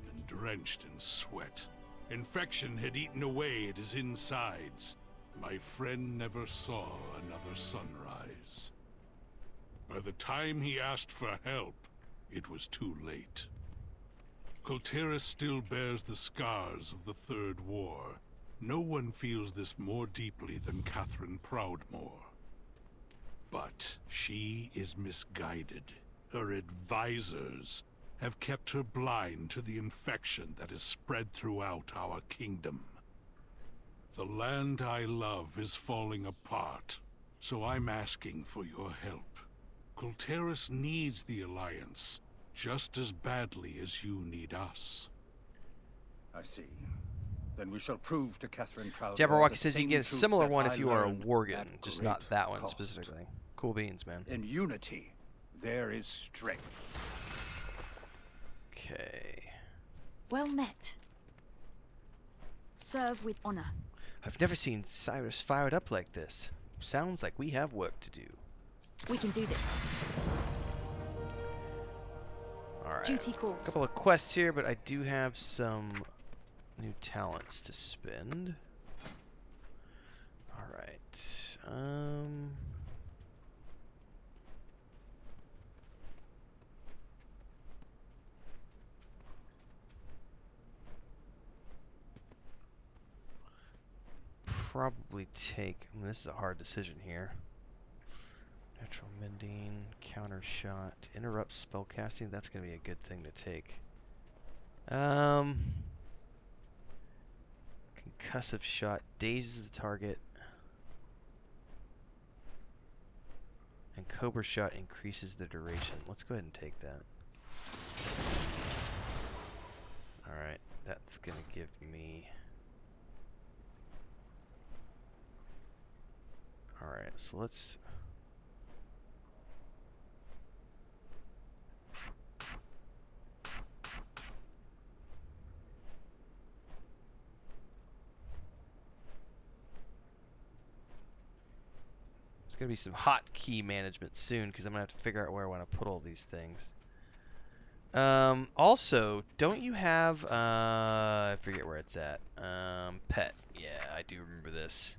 and drenched in sweat. Infection had eaten away at his insides. My friend never saw another sunrise. By the time he asked for help, it was too late. Kultiris still bears the scars of the Third War. No one feels this more deeply than Catherine Proudmoore. But she is misguided. Her advisors have kept her blind to the infection that is spread throughout our kingdom. The land I love is falling apart, so I'm asking for your help. Kultiris needs the Alliance just as badly as you need us. I see. Then we shall prove to Catherine Proudmoore. Jabberwocky says you can get a similar one if you are a Worgen, just not that one specifically. Cool beans, man. In unity, there is strength. Okay. Well met. Serve with honor. I've never seen Cyrus fired up like this. Sounds like we have work to do. We can do this. Alright. Duty calls. A couple of quests here, but I do have some new talents to spend. Alright. Probably take. I mean, this is a hard decision here. Natural mending, counter shot, interrupt spellcasting. That's going to be a good thing to take. Concussive shot dazes the target, and cobra shot increases the duration. Let's go ahead and take that. All right, that's going to give me. All right, so let's. There's gonna be some hotkey management soon because I'm gonna have to figure out where I want to put all these things. Also, don't you have I forget where it's at. Pet. Yeah, I do remember this.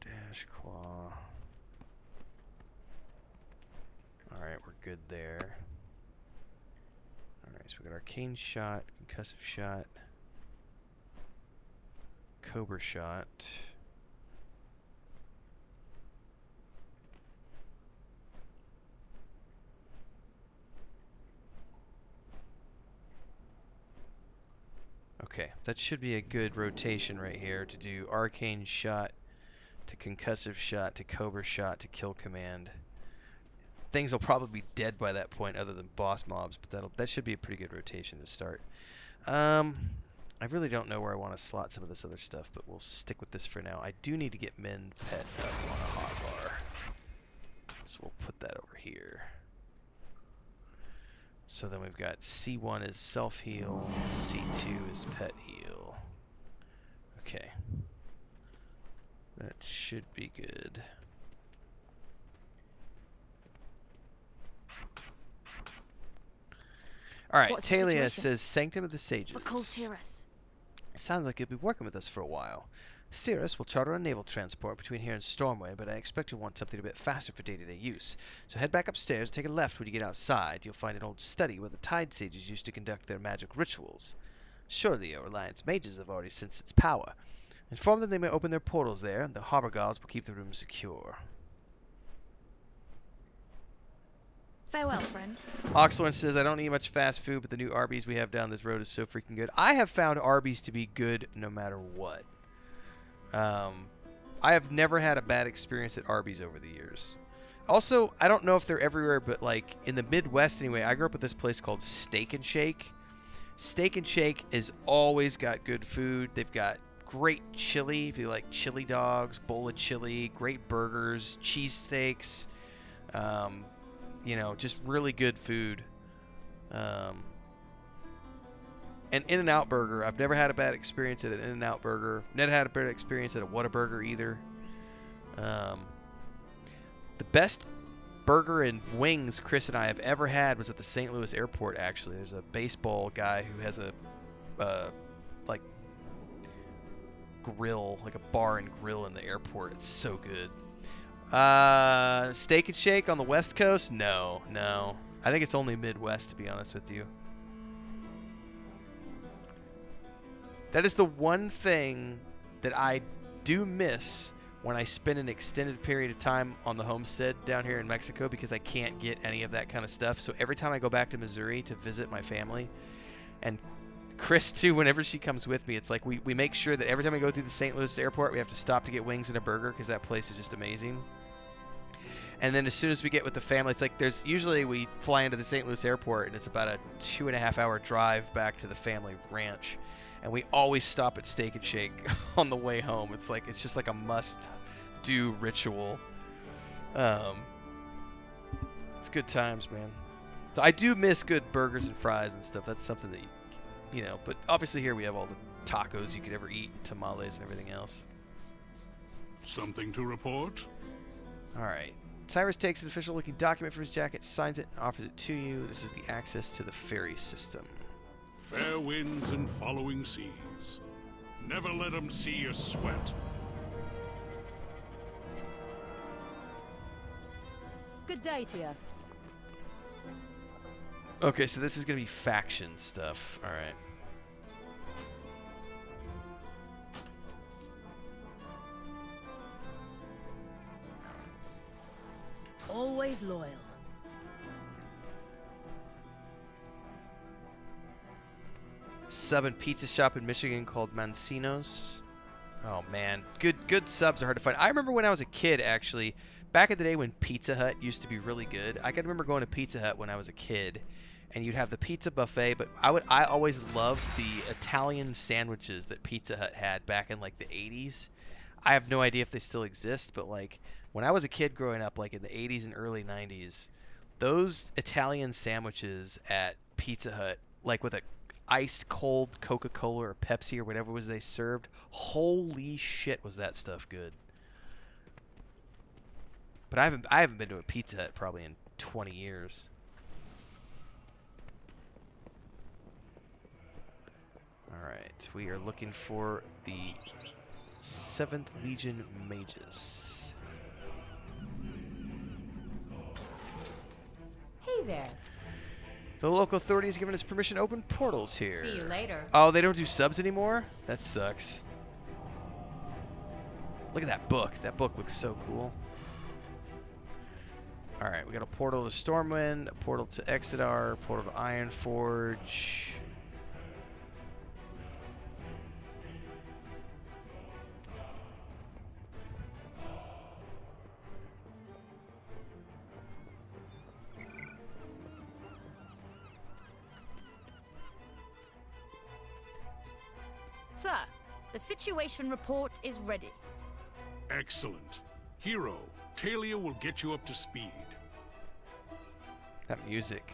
Dash claw. Alright, we're good there. Alright, so we got arcane shot, concussive shot, cobra shot. Okay, that should be a good rotation right here to do arcane shot to concussive shot to cobra shot to kill command. Things will probably be dead by that point other than boss mobs, but that should be a pretty good rotation to start. I really don't know where I want to slot some of this other stuff, but we'll stick with this for now. I do need to get Min Pet up on a hotbar, so we'll put that over here. So then we've got C1 is self-heal, C2 is pet heal. Okay. That should be good. Alright, Talia says, Sanctum of the Sages. Sounds like you'll be working with us for a while. Cirrus will charter a naval transport between here and Stormway, but I expect you'll want something a bit faster for day-to-day use. So head back upstairs and take a left when you get outside. You'll find an old study where the Tide Sages used to conduct their magic rituals. Surely your Alliance mages have already sensed its power. Inform them they may open their portals there, and the harbor guards will keep the room secure. Farewell, friend. Oxlin says, I don't eat much fast food, but the new Arby's we have down this road is so freaking good. I have found Arby's to be good no matter what. I have never had a bad experience at Arby's over the years. Also, I don't know if they're everywhere, but like in the Midwest anyway, I grew up at this place called Steak and Shake. Steak and Shake has always got good food. They've got great chili, if you like chili dogs, bowl of chili, great burgers, cheesesteaks, you know, just really good food. And In-N-Out Burger, I've never had a bad experience at an In-N-Out Burger. Never had a bad experience at a Whataburger either. The best burger and wings Chris and I have ever had was at the St. Louis airport, actually. There's a baseball guy who has a, like, grill, like a bar and grill in the airport. It's so good. Steak and Shake on the West Coast? No. I think it's only Midwest, to be honest with you. That is the one thing that I do miss when I spend an extended period of time on the homestead down here in Mexico, because I can't get any of that kind of stuff. So every time I go back to Missouri to visit my family, and Chris too, whenever she comes with me, it's like we make sure that every time we go through the St. Louis airport, we have to stop to get wings and a burger, because that place is just amazing. And then as soon as we get with the family, it's like usually we fly into the St. Louis airport, and it's about a 2.5-hour drive back to the family ranch. And we always stop at Steak and Shake on the way home. It's just like a must-do ritual. It's good times, man. So I do miss good burgers and fries and stuff. That's something that you know. But obviously here we have all the tacos you could ever eat, tamales and everything else. Something to report? All right. Cyrus takes an official-looking document from his jacket, signs it, and offers it to you. This is the access to the ferry system. Fair winds and following seas. Never let them see you sweat. Good day to you. Okay, so this is going to be faction stuff. All right. Always loyal. Sub and pizza shop in Michigan called Mancino's. Oh man, good subs are hard to find. I remember when I was a kid, actually, back in the day when Pizza Hut used to be really good. I can remember going to Pizza Hut when I was a kid, and you'd have the pizza buffet. But I always loved the Italian sandwiches that Pizza Hut had back in like the 80s. I have no idea if they still exist, but like when I was a kid growing up, like in the 80s and early 90s, those Italian sandwiches at Pizza Hut, like with a iced cold Coca-Cola or Pepsi or whatever it was they served, holy shit was that stuff good. But I haven't been to a Pizza Hut probably in 20 years. Alright, we are looking for the 7th Legion Mages. Hey there. The local authority has given us permission to open portals here. See you later. Oh, they don't do subs anymore? That sucks. Look at that book. That book looks so cool. Alright, we got a portal to Stormwind, a portal to Exodar, a portal to Ironforge. Sir, the situation report is ready. Excellent. Hero, Talia will get you up to speed. That music.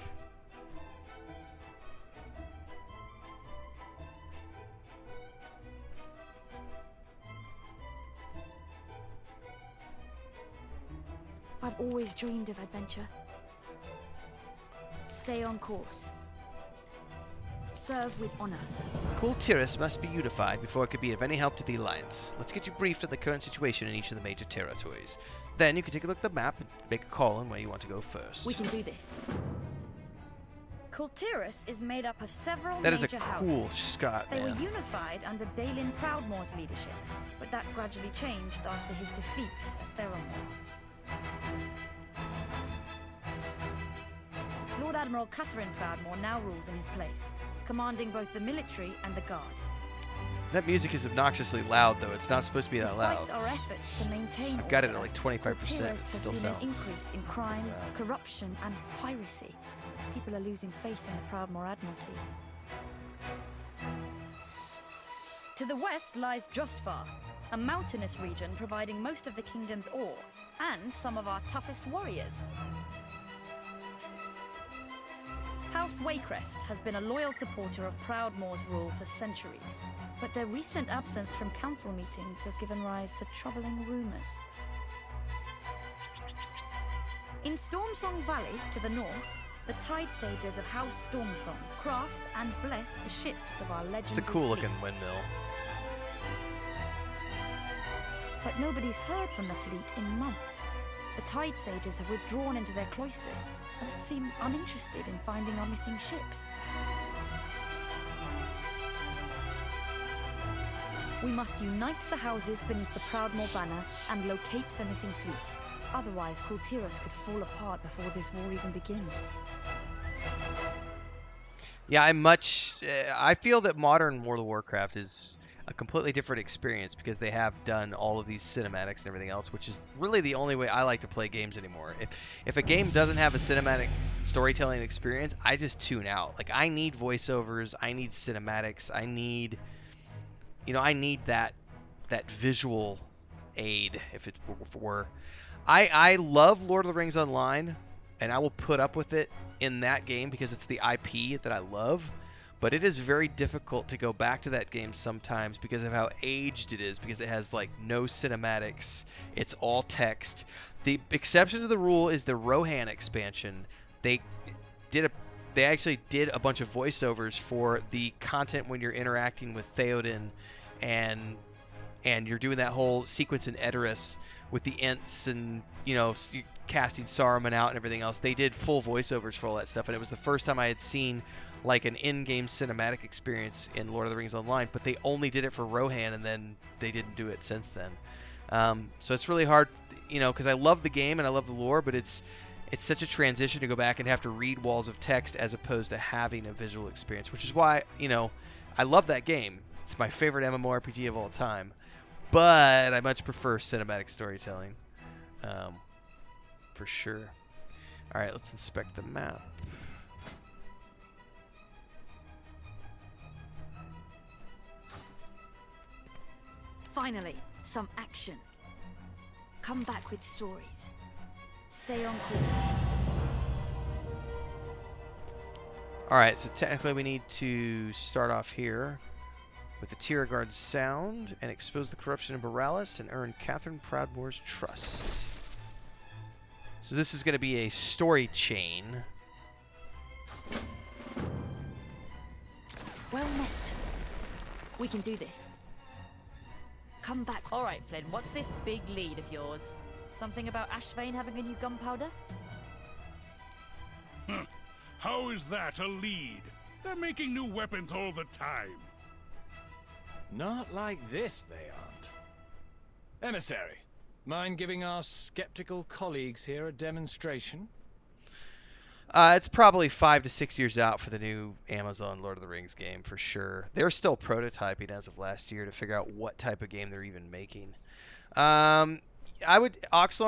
I've always dreamed of adventure. Stay on course. Serve with honor. Kul Tiras must be unified before it could be of any help to the Alliance. Let's get you briefed on the current situation in each of the major territories. Then you can take a look at the map and make a call on where you want to go first. We can do this. Kultiras is made up of several That is major a cool houses. shot, They man. were unified under Dalin Proudmoore's leadership, but that gradually changed after his defeat at Theramore. Lord Admiral Catherine Proudmoore now rules in his place, commanding both the military and the guard. That music is obnoxiously loud, though. It's not supposed to be that Despite loud. our efforts to maintain I've got it order, at like 25%. Kultiras It has still seen an sounds. increase in crime, loud. corruption, and piracy. People are losing faith in the Proudmoore Admiralty. To the west lies Justvar, a mountainous region providing most of the kingdom's ore, and some of our toughest warriors. House Waycrest has been a loyal supporter of Proudmoore's rule for centuries, but their recent absence from council meetings has given rise to troubling rumors. In Stormsong Valley, to the north, the Tide Sages of House Stormsong craft and bless the ships of our legendary It's a cool fleet. looking windmill. But nobody's heard from the fleet in months. The Tide Sages have withdrawn into their cloisters and seem uninterested in finding our missing ships. We must unite the houses beneath the Proudmoore banner and locate the missing fleet. Otherwise, Kultiras could fall apart before this war even begins. Yeah, I feel that modern World of Warcraft is a completely different experience because they have done all of these cinematics and everything else, which is really the only way I like to play games anymore. If a game doesn't have a cinematic storytelling experience, I just tune out. Like, I need voiceovers, I need cinematics, I need that visual aid, if it were. I love Lord of the Rings Online, and I will put up with it in that game because it's the IP that I love. But it is very difficult to go back to that game sometimes because of how aged it is, because it has like no cinematics. It's all text. The exception to the rule is the Rohan expansion. They actually did a bunch of voiceovers for the content when you're interacting with Theoden and you're doing that whole sequence in Edoras with the Ents and, casting Saruman out and everything else. They did full voiceovers for all that stuff, and it was the first time I had seen like an in-game cinematic experience in Lord of the Rings Online, but they only did it for Rohan, and then they didn't do it since then. So it's really hard, because I love the game and I love the lore, but it's such a transition to go back and have to read walls of text as opposed to having a visual experience, which is why, I love that game. It's my favorite MMORPG of all time, but I much prefer cinematic storytelling, for sure. All right, let's inspect the map. Finally, some action. Come back with stories. Stay on course. Alright, so technically we need to start off here with the Tierguard sound and expose the corruption of Borealis and earn Catherine Proudmoore's trust. So this is going to be a story chain. Well met. We can do this. Come back. All right, Flynn, what's this big lead of yours? Something about Ashvane having a new gunpowder? How is that a lead? They're making new weapons all the time. Not like this, they aren't. Emissary, mind giving our skeptical colleagues here a demonstration? It's probably 5 to 6 years out for the new Amazon Lord of the Rings game, for sure. They're still prototyping as of last year to figure out what type of game they're even making. Oxlorn,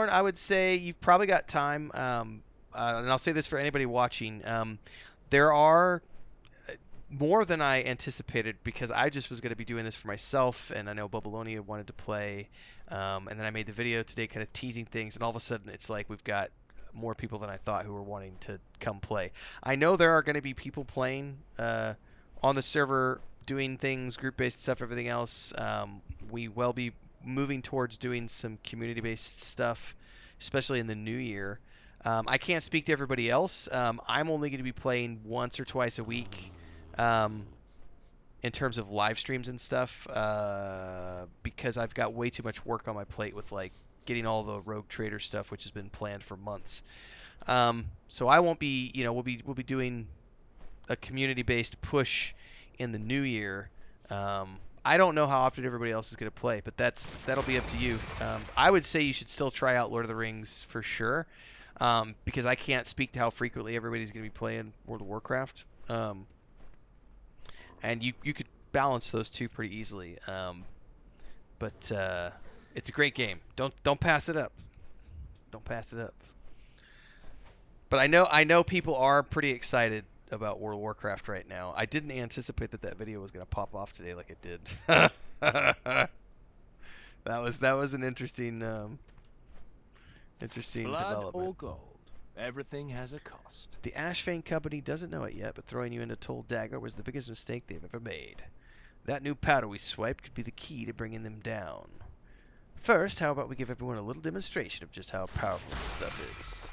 I would say you've probably got time, and I'll say this for anybody watching. There are more than I anticipated, because I just was going to be doing this for myself, and I know Bubbalonia wanted to play, and then I made the video today kind of teasing things, and all of a sudden it's like we've got more people than I thought who were wanting to come play. I know there are going to be people playing on the server, doing things, group-based stuff, everything else. We will be moving towards doing some community-based stuff, especially in the new year. I can't speak to everybody else. I'm only going to be playing once or twice a week in terms of live streams and stuff, because I've got way too much work on my plate with like getting all the Rogue Trader stuff, which has been planned for months. So I won't be, we'll be doing a community-based push in the new year. I don't know how often everybody else is going to play, but that'll be up to you. I would say you should still try out Lord of the Rings for sure, because I can't speak to how frequently everybody's going to be playing World of Warcraft. And you could balance those two pretty easily. But it's a great game. Don't pass it up. Don't pass it up. But I know people are pretty excited about World of Warcraft right now. I didn't anticipate that video was going to pop off today like it did. that was an interesting Blood development. or gold, everything has a cost. The Ashvane Company doesn't know it yet, but throwing you into Toll Dagger was the biggest mistake they've ever made. That new powder we swiped could be the key to bringing them down. First, how about we give everyone a little demonstration of just how powerful this stuff is.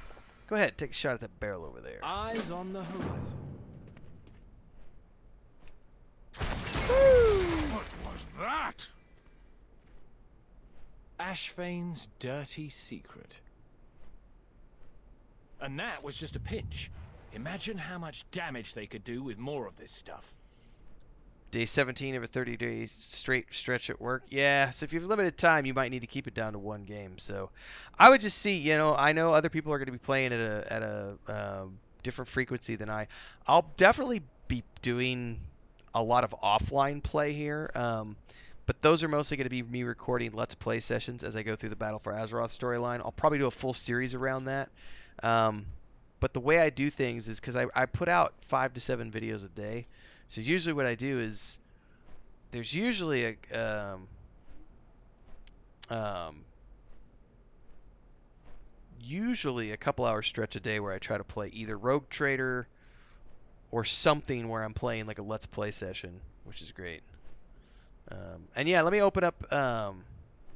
Go ahead, take a shot at that barrel over there. Eyes on the horizon. What was that? Ashvane's dirty secret. And that was just a pinch. Imagine how much damage they could do with more of this stuff. Day 17 of a 30-day straight stretch at work. Yeah, so if you have limited time, you might need to keep it down to one game. So I would just see, I know other people are going to be playing at a different frequency than I. I'll definitely be doing a lot of offline play here. But those are mostly going to be me recording Let's Play sessions as I go through the Battle for Azeroth storyline. I'll probably do a full series around that. But the way I do things is because I put out 5 to 7 videos a day. So usually what I do is there's usually a couple hour stretch a day where I try to play either Rogue Trader or something where I'm playing like a Let's Play session, which is great. And yeah, let me open up.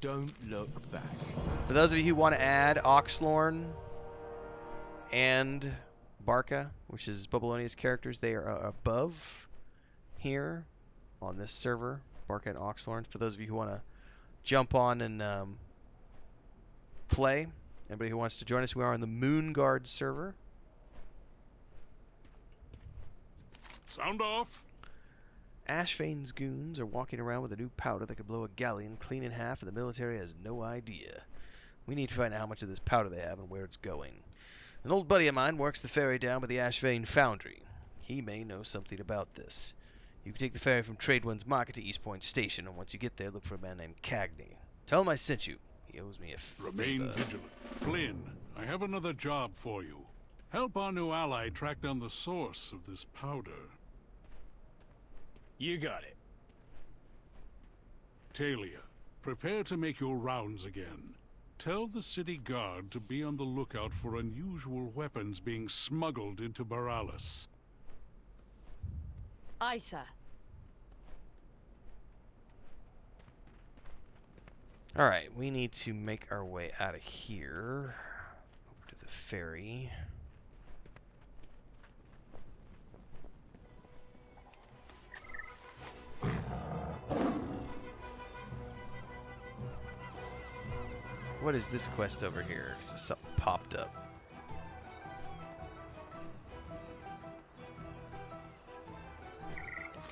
Don't look back. For those of you who want to add Oxlorn and Barca, which is Bubbalonia's characters, they are above here on this server, Barca and Oxlorn. For those of you who want to jump on and play, anybody who wants to join us, we are on the Moonguard server. Sound off. Ashvane's goons are walking around with a new powder that could blow a galleon clean in half, and the military has no idea. We need to find out how much of this powder they have and where it's going. An old buddy of mine works the ferry down by the Ashvane Foundry. He may know something about this. You can take the ferry from Tradewinds Market to East Point Station, and once you get there, look for a man named Cagney. Tell him I sent you. He owes me a favor. Remain vigilant. Flynn, I have another job for you. Help our new ally track down the source of this powder. You got it. Talia, prepare to make your rounds again. Tell the city guard to be on the lookout for unusual weapons being smuggled into Borealis. Aye, sir. Alright, we need to make our way out of here. Over to the ferry. What is this quest over here? So something popped up.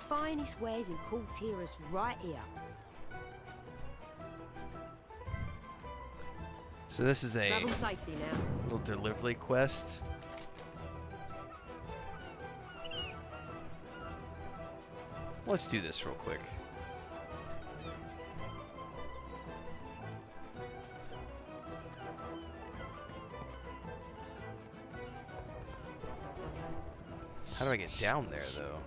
Finest wares in Kultiras right here. So this is a Travel safely now. little delivery quest. Let's do this real quick. How do I get down there, though?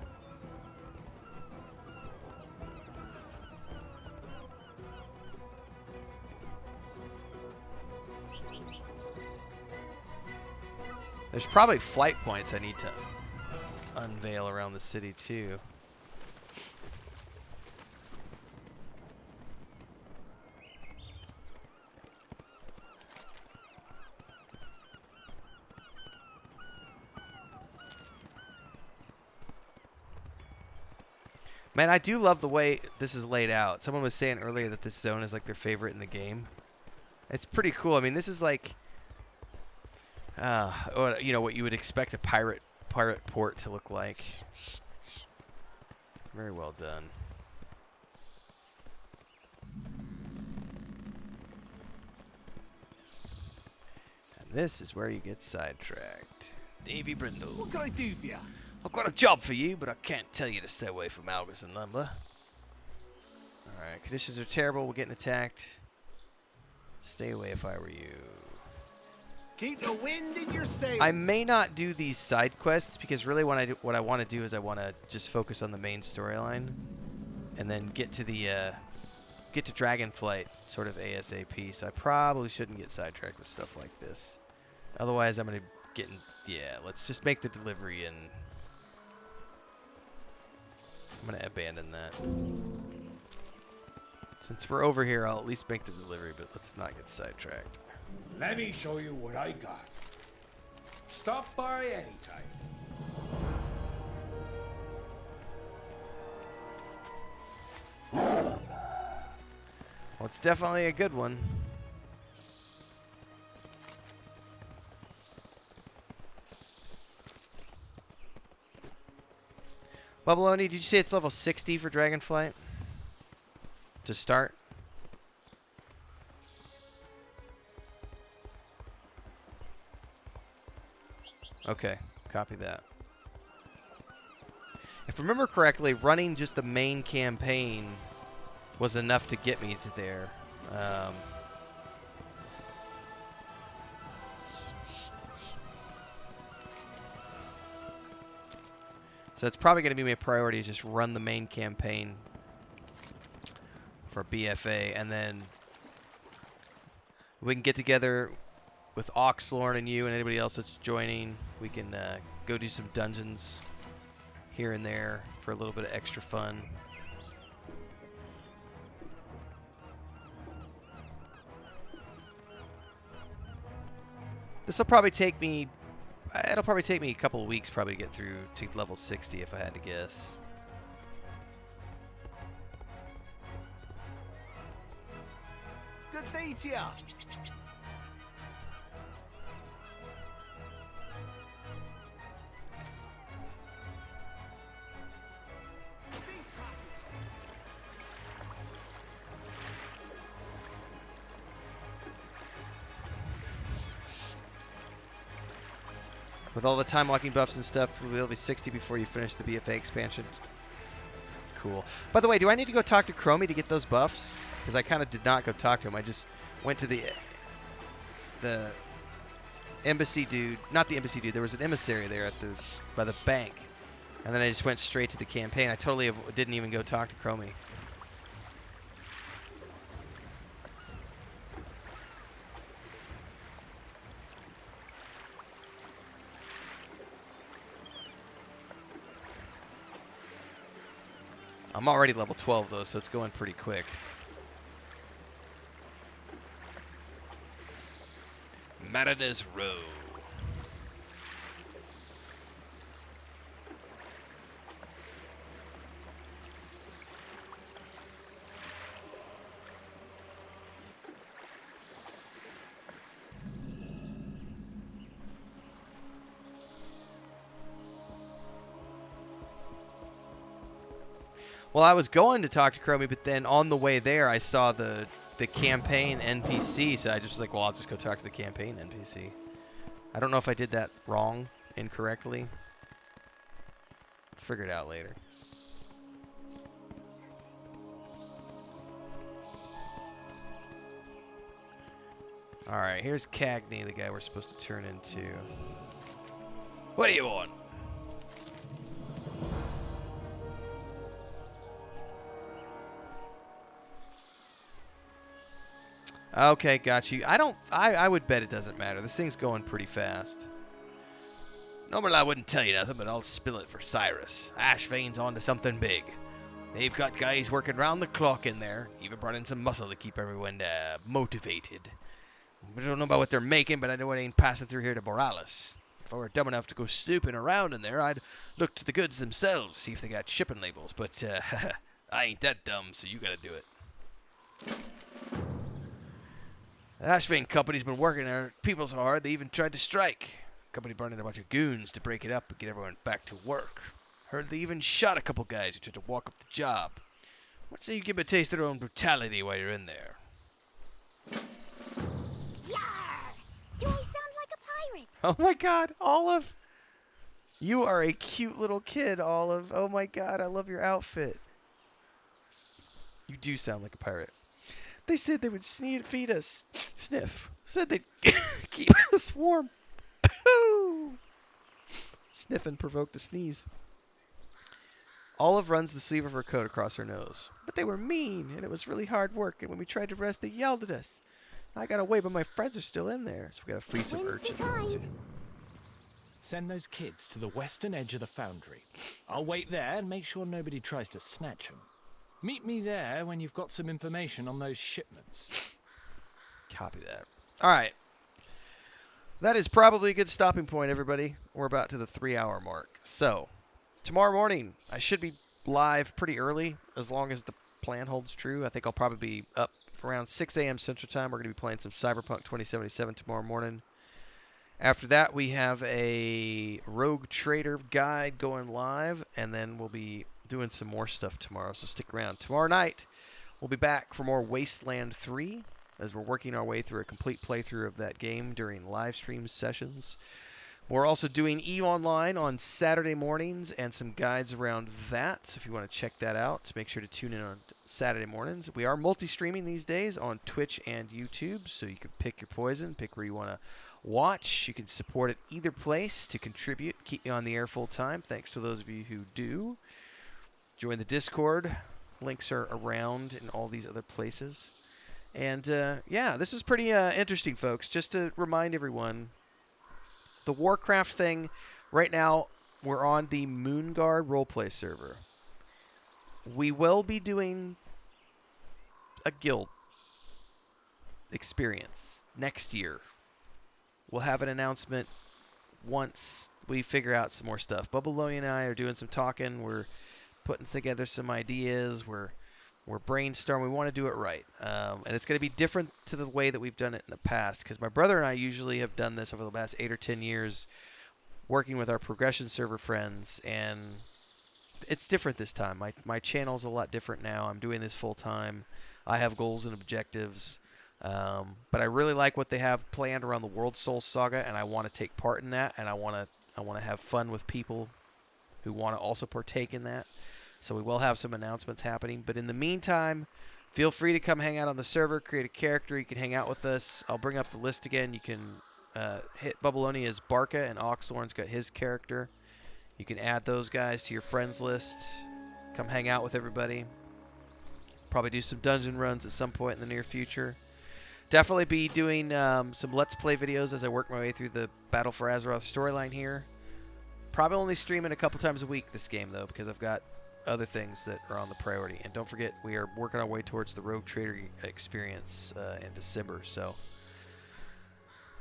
There's probably flight points I need to unveil around the city too. Man, I do love the way this is laid out. Someone was saying earlier that this zone is like their favorite in the game. It's pretty cool. I mean, this is like, or, you know, what you would expect a pirate port to look like. Very well done. And this is where you get sidetracked. Davy Brindle. What can I do for you? I've got a job for you, but I can't tell you to stay away from Algus and Lumber. Alright, conditions are terrible. We're getting attacked. Stay away if I were you. Keep the wind in your sails. I may not do these side quests because really what I want to do is I want to just focus on the main storyline and then get to Dragonflight sort of ASAP. So I probably shouldn't get sidetracked with stuff like this. Otherwise, I'm gonna get in. Yeah, let's just make the delivery and I'm gonna abandon that. Since we're over here, I'll at least make the delivery, but let's not get sidetracked. Let me show you what I got. Stop by anytime. Well, it's definitely a good one. Bubbaloni, did you say it's level 60 for Dragonflight? To start? Okay, copy that. If I remember correctly, running just the main campaign was enough to get me to there. So it's probably going to be my priority is just run the main campaign for BFA, and then we can get together with Oxlorn and you and anybody else that's joining. We can go do some dungeons here and there for a little bit of extra fun. This will probably take me, it'll probably take me a couple of weeks probably to get through to level 60 if I had to guess. Good day to ya. With all the time locking buffs and stuff, we'll be 60 before you finish the BFA expansion. Cool. By the way, do I need to go talk to Chromie to get those buffs? Because I kind of did not go talk to him. I just went to the embassy dude. Not the embassy dude. There was an emissary there at by the bank. And then I just went straight to the campaign. I totally didn't even go talk to Chromie. I'm already level 12 though, so it's going pretty quick. Mariner's Row. Well, I was going to talk to Chromie, but then on the way there, I saw the campaign NPC, so I just was like, well, I'll just go talk to the campaign NPC. I don't know if I did that wrong, incorrectly. Figure it out later. Alright, here's Cagney, the guy we're supposed to turn into. What do you want? Okay, got you. I would bet it doesn't matter. This thing's going pretty fast. Normally I wouldn't tell you nothing, but I'll spill it for Cyrus. Ashvane's on to something big. They've got guys working round the clock in there, even brought in some muscle to keep everyone motivated. I don't know about what they're making, but I know it ain't passing through here to Boralis. If I were dumb enough to go snooping around in there, I'd look to the goods themselves, see if they got shipping labels, but I ain't that dumb, so you gotta do it. The Ashvane company's been working their people so hard, they even tried to strike. Company brought in a bunch of goons to break it up and get everyone back to work. Heard they even shot a couple guys who tried to walk up the job. What say you give a taste of their own brutality while you're in there? Yarr! Do I sound like a pirate? Oh my god, Olive! You are a cute little kid, Olive. Oh my god, I love your outfit. You do sound like a pirate. They said they would feed us. Sniff. Said they'd keep us warm. Sniffing provoked a sneeze. Olive runs the sleeve of her coat across her nose. But they were mean, and it was really hard work, and when we tried to rest, they yelled at us. I got away, but my friends are still in there, so we gotta free some urchins. Send those kids to the western edge of the foundry. I'll wait there and make sure nobody tries to snatch them. Meet me there when you've got some information on those shipments. Copy that. Alright. That is probably a good stopping point, everybody. We're about to the 3-hour mark. So, tomorrow morning, I should be live pretty early, as long as the plan holds true. I think I'll probably be up around 6 a.m. Central Time. We're going to be playing some Cyberpunk 2077 tomorrow morning. After that, we have a Rogue Trader guide going live, and then we'll be doing some more stuff tomorrow, so stick around. Tomorrow night, we'll be back for more Wasteland 3, as we're working our way through a complete playthrough of that game during live stream sessions. We're also doing E-Online on Saturday mornings and some guides around that, so if you want to check that out, make sure to tune in on Saturday mornings. We are multi-streaming these days on Twitch and YouTube, so you can pick your poison, pick where you want to watch. You can support at either place to contribute, keep me on the air full time. Thanks to those of you who do. Join the Discord. Links are around in all these other places. And yeah, this is pretty interesting, folks. Just to remind everyone, the Warcraft thing, right now, we're on the Moonguard roleplay server. We will be doing a guild experience next year. We'll have an announcement once we figure out some more stuff. Bubbaloni and I are doing some talking. We're putting together some ideas. We're brainstorming. We want to do it right. And it's going to be different to the way that we've done it in the past, because my brother and I usually have done this over the last 8 or 10 years working with our progression server friends, and it's different this time. My channel's a lot different now. I'm doing this full time. I have goals and objectives. But I really like what they have planned around the World Soul Saga, and I want to take part in that, and I want to have fun with people who want to also partake in that. So we will have some announcements happening. But in the meantime, feel free to come hang out on the server, create a character. You can hang out with us. I'll bring up the list again. You can hit Bubbaloni as Barca, and Oxlorn's got his character. You can add those guys to your friends list. Come hang out with everybody. Probably do some dungeon runs at some point in the near future. Definitely be doing some Let's Play videos as I work my way through the Battle for Azeroth storyline here. Probably only streaming a couple times a week this game, though, because I've got other things that are on the priority. And don't forget, we are working our way towards the Rogue Trader experience in December. So,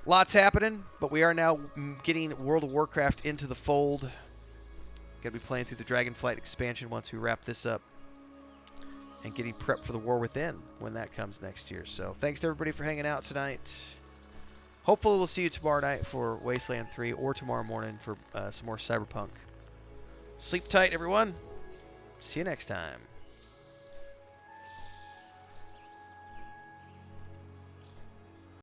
lots happening, but we are now getting World of Warcraft into the fold. Going to be playing through the Dragonflight expansion once we wrap this up, and getting prepped for the War Within when that comes next year. So thanks to everybody for hanging out tonight. Hopefully we'll see you tomorrow night for Wasteland 3, or tomorrow morning for some more Cyberpunk. Sleep tight, everyone. See you next time.